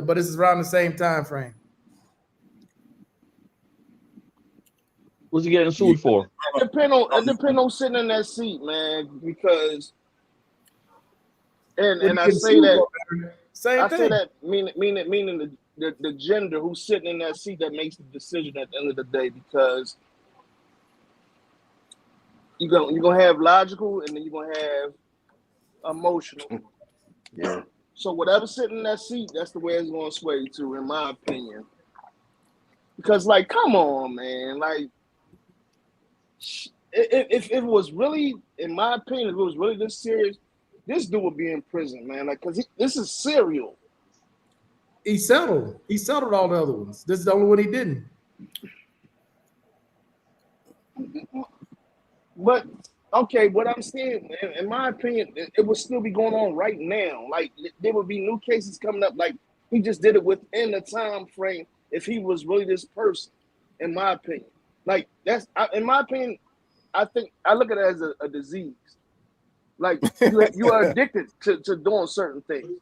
but it's around the same time frame. What's he getting sued for? It depend on sitting in that seat, man, because and I say that same thing. Say that meaning the gender who's sitting in that seat that makes the decision at the end of the day, because you're gonna have logical and then you're gonna have emotional. Yeah. So whatever's sitting in that seat, that's the way it's gonna sway to, in my opinion. Because like, come on, man, like if it was really, in my opinion, if it was really this serious, this dude would be in prison, man. Like, cause this is serial. He settled all the other ones. This is the only one he didn't. But okay, what I'm saying, in my opinion, it would still be going on right now. Like there would be new cases coming up. Like he just did it within the time frame. If he was really this person, in my opinion, like in my opinion, I think I look at it as a disease. Like you are addicted to doing certain things,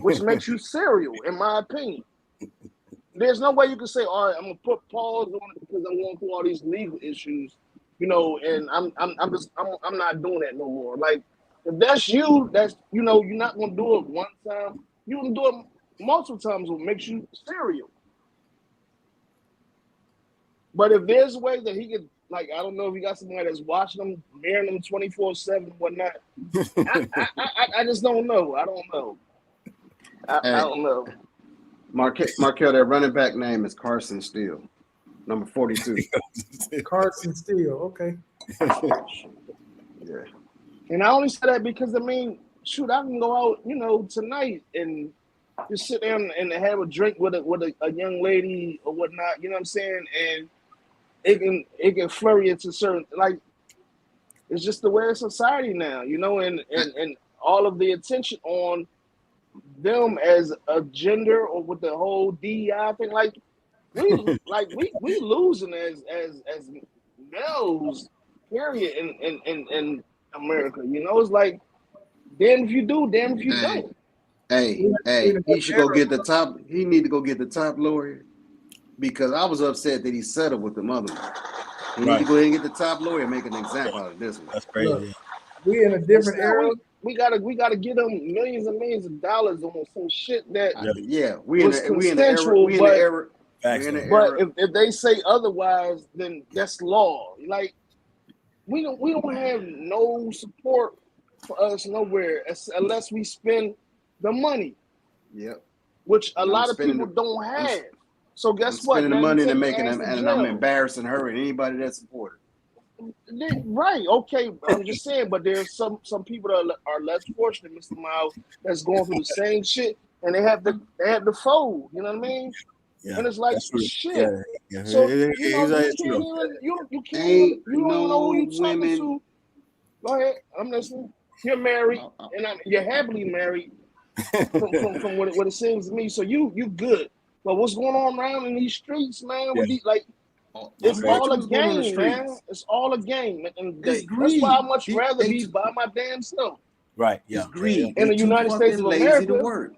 which makes you serial, in my opinion. There's no way you can say, all right, I'm gonna put pause on it because I'm going through all these legal issues, and I'm not doing that no more. Like if that's you, you're not gonna do it one time. You're gonna do it multiple times. What makes you serial. But if there's a way that he could, like, I don't know if he got somebody that's watching him, marrying him 24/7, whatnot. I just don't know. I don't know. I don't know. Markel, their running back name is Carson Steele, number 42. Carson Steele, okay. Yeah. And I only say that because, I can go out, tonight and just sit down and have a drink with a young lady or whatnot, you know what I'm saying? And it can flurry into certain, like, it's just the way of society now, and all of the attention on them as a gender or with the whole DEI thing, like we losing as males, period, in America. It's like, damn if you do, damn if you don't. Hey, he should go get the top. He need to go get the top lawyer, because I was upset that he settled with the mother. He need to go ahead and get the top lawyer and make an example out of this one. That's crazy. Look, we in a different era. We gotta give them millions and millions of dollars on some shit that we in the era. But if they say otherwise, then that's law. Like we don't have no support for us nowhere unless we spend the money. Yep. Which a lot of people don't have. So guess what? Spending the money and making them, and I'm embarrassing her and anybody that supported. Right. Okay. I'm just saying, but there's some people that are less fortunate, Mr. Miles, that's going through the same shit, and they have to fold. You know what I mean? Yeah, and it's like shit. Yeah. So you can't even know who you're talking to. Go ahead. I'm listening. You're married, and you're happily married. From what it seems to me, so you good. But what's going on around in these streets, man? With these, like, it's all a game, man. It's all a game. And that's why I much rather be by my damn self. Right. Yeah. It's greed. In the United States of America,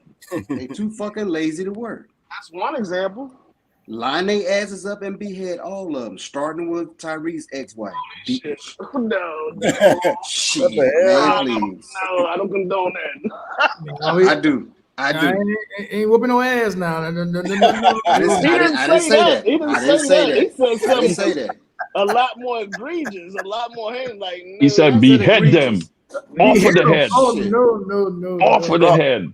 They too fucking lazy to work. That's one example. Line their asses up and behead all of them, starting with Tyrese's ex-wife. No. Shit, No, man, please. no, I don't condone that. I do. I do. Ain't whooping no ass now. I didn't say that. I didn't say that. He said I something didn't say that. a lot more egregious, a lot more heinous. Like, no, He said, behead them. Off of the head. Oh, no. Off of the head.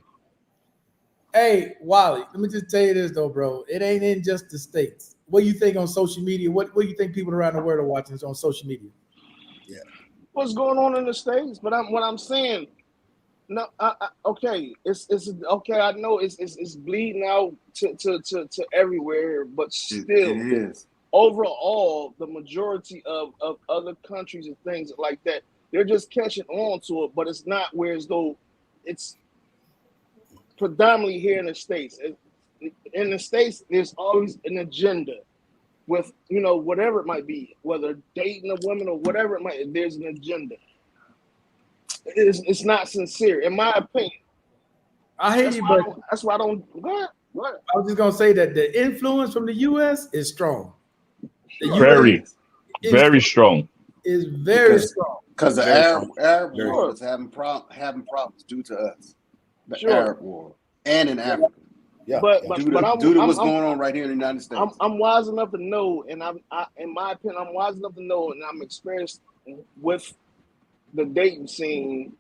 Hey, Wally, let me just tell you this though, bro. It ain't in just the States. What do you think on social media? What do you think people around the world are watching on social media? Yeah. What's going on in the States? But what I'm saying, no, okay, it's okay. I know it's bleeding out to everywhere, but still, it is. Overall, the majority of other countries and things like that, they're just catching on to it, but it's not where as though it's predominantly here in the States. In the States, there's always an agenda with, whatever it might be, whether dating a woman or whatever it might be, there's an agenda. It's not sincere, in my opinion. I hear you, but that's why I don't. What? I was just gonna say that the influence from the U.S. is strong. Very strong. Is very strong. Because the Arab war is having problems due to us. The Arab war and in Africa. Yeah, but due to what's going on right here in the United States. I'm wise enough to know, and in my opinion, I'm wise enough to know, and I'm experienced with the dating scene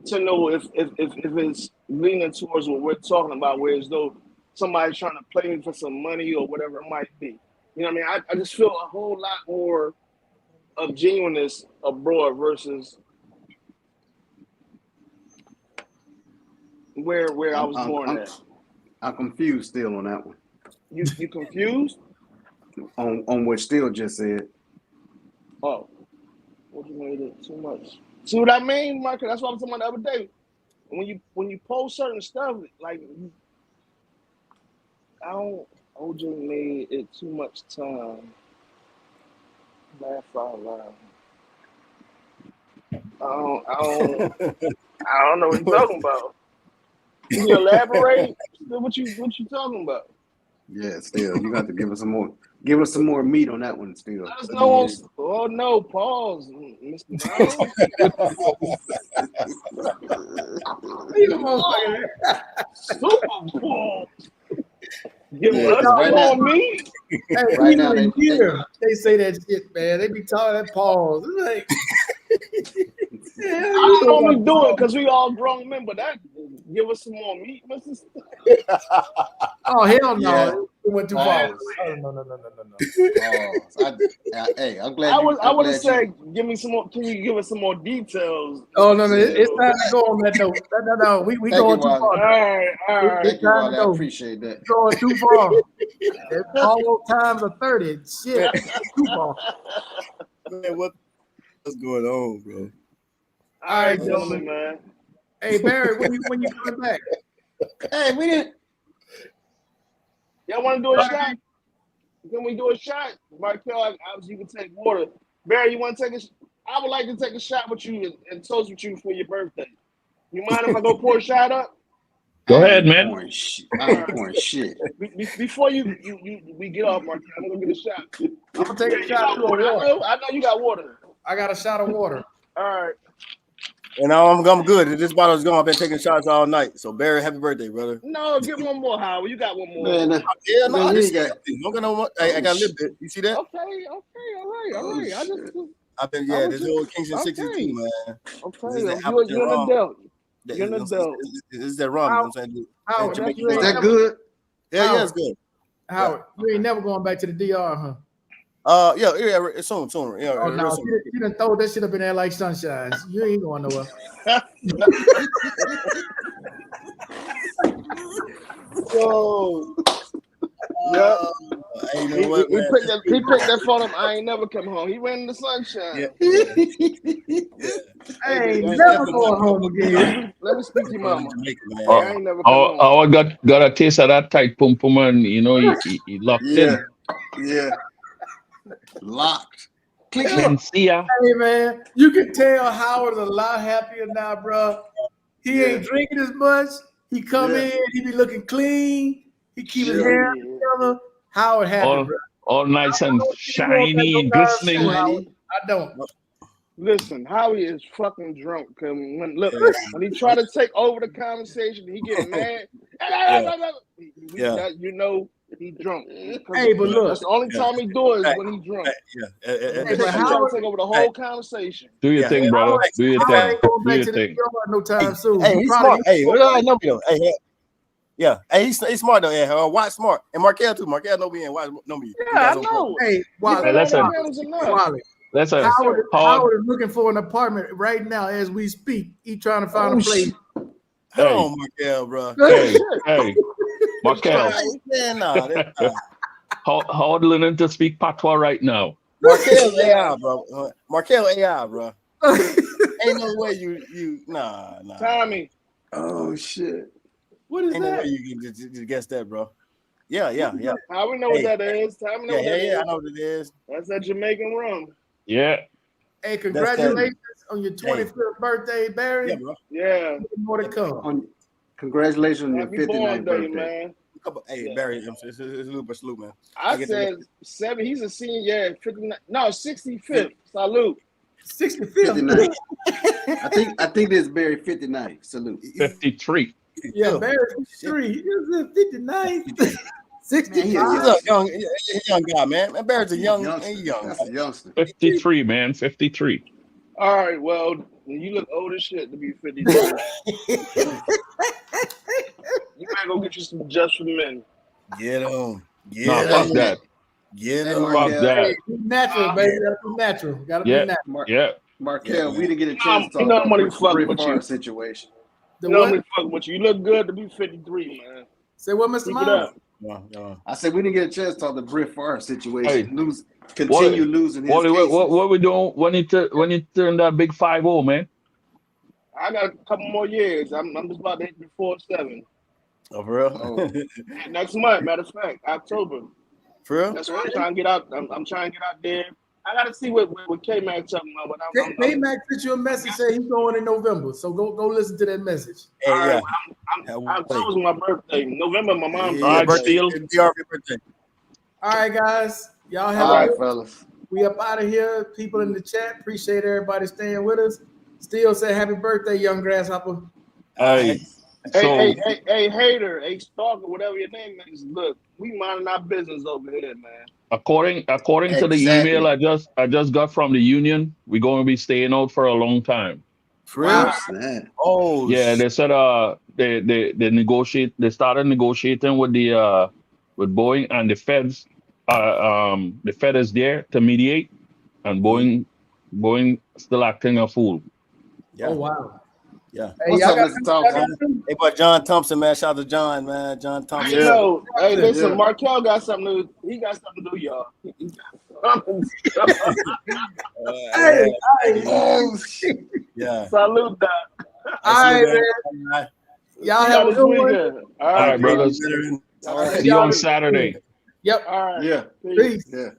to know if it's leaning towards what we're talking about, where as though somebody's trying to play me for some money or whatever it might be. You know what I mean? I just feel a whole lot more of genuineness abroad versus where I was born at. I'm confused still on that one. You confused? on what Steele just said. Oh, what you made it too much? See what I mean, Michael? That's what I was talking about the other day. When you post certain stuff, like OJ made it too much time. Laugh out loud. I don't know what you're talking about. Can you elaborate? What you talking about? Yeah, Steele, you got to give us some more. Give us some more meat on that one, Steele. Oh no, pause, Mr. Super Bowl. Give us more meat. Hey, right now, they say that shit, man. They be talking that pause. Like, I only do it because we all grown men, but that give us some more meat, Mr. Oh hell no! Yeah. It went too far. Oh, no. Hey, I'm glad. I would have said, give me some more. Can you give us some more details? Oh no, it's time to go on that note. No. We going too far. All right. Thank you, Wally. I appreciate that. Going too far. It's all times of 30. Shit, too far. Man, what's going on, bro? All right, gentlemen, man. Hey Barry, when you coming back? Hey, we didn't. Y'all want to do a shot? Can we do a shot? Markel, obviously you can take water. Barry, you want to take a? I would like to take a shot with you and toast with you for your birthday. You mind if I go pour a shot up? Go ahead, man. I ain't pouring shit. Before we get off, Markel, I'm gonna get a shot. I'm gonna take a shot of water. I know you got water. I got a shot of water. All right. And I'm good. This bottle's gone. I've been taking shots all night. So Barry, happy birthday, brother. No, get one more, Howard. You got one more. Man, yeah, no, I got no more. I got a little bit. You see that? Okay, all right. I've been this whole Kingston 62, man. Okay, you're an adult. You're an adult. This is that rum. You know what I'm saying? Howard, is that good? Yeah, it's good. Howard, you ain't never going back to the DR, huh? Yeah, it's soon. Yeah, oh, no, you done throw that shit up in there like sunshine. You ain't going nowhere. Whoa. Yeah. He picked that phone up. I ain't never come home. He ran in the sunshine. Yeah. I ain't never going home again. Let me speak to your mama. I ain't never come home. I got a taste of that tight pum pum, and he locked in. Yeah. Locked. See ya. Hey man, you can tell Howard's a lot happier now, bro. He ain't drinking as much. He come in, he be looking clean. He keep his hair together. Howard happy, bro. All nice and shiny and glistening. I don't. Listen, Howie is fucking drunk. When he try to take over the conversation, he get mad. You know he drunk. Hey, but look, that's the only time he do it is when he drunk. He trying to take over the whole conversation. Do your thing, brother. Do your thing. Do your thing. No time soon. Hey, he's smart. Hey, I know me though. Hey, yeah. Hey, he's smart though. Yeah, Watch smart. And Markel too. Markel know me and Watch know me. Yeah, I know. Hey, Howard is looking for an apartment right now as we speak. He trying to find a place. Oh, Markel, bro. Hey, Markel. Hodling in to speak patois right now. Markel AI, bro. Markel AI, bro. Ain't no way you nah. Tommy. Oh shit. What is Ain't that? No way you can just guess that, bro. Yeah. How we know what that is? Tommy know what that is. I know what it is. That's that Jamaican rum. Yeah. Hey, congratulations on your 25th birthday, Barry. Yeah, bro. Yeah. More to come. Congratulations on your 59th birthday, man. Hey, Barry, it's a little salute, man. I said 7. He's a senior. Yeah, 59. No, 65th. Salute. 65th. I think this is Barry 59. Salute. 53. Yeah, Barry 53. He was 59. 65. He's a young guy, man. Barry's a young. That's a youngster. 53, man. 53. All right, well, you look old as shit to be 53. You might go get you some Just for Men. Get him. Fuck that. Get him. Fuck that. Hey, natural, baby. Gotta be natural. Gotta be natural. Yeah. Markel, we didn't get a chance to talk about the Brit Favre situation. You know what fuck with you. You look good to be 53, man. Say what, Mr. Miles? I said we didn't get a chance to talk the Brit Favre situation. Hey, Continue losing his cases. What we doing when you turn that big 5-0, man? I got a couple more years. I'm just about to hit the 4-7. Oh, for real? Oh. Next month, matter of fact, October. For real? That's what I'm trying to get out. I'm trying to get out there. I got to see what K-Mac talking about. But K-Mac sent you a message saying he's going in November. So go listen to that message. Hey, yeah. October's my birthday. November, my mom's birthday. birthday. All right, guys. Y'all have all right, fellas. We up out of here. People in the chat, appreciate everybody staying with us. Still say happy birthday, young grasshopper. Hey, hey, hater, hey, stalker, whatever your name is. Look, we minding our business over here, man. According to the email I just got from the union, we're going to be staying out for a long time. Wow. Oh yeah, they said they started negotiating with the with Boeing and the feds. The Fed is there to mediate, and Boeing still acting a fool. Yeah. Oh wow. Yeah. Hey, what's up, Mr. Thompson? Hey, but John Thompson, man. Shout out to John, man. John Thompson. You know, hey, listen, Markel got something to. He got something to do, y'all. Hey. Oh shit. Yeah. Salute, Doc. All right, man. Y'all have a good one. All right, brothers. All right. See you on Saturday. Yep. All right. Yeah. Peace. Yeah.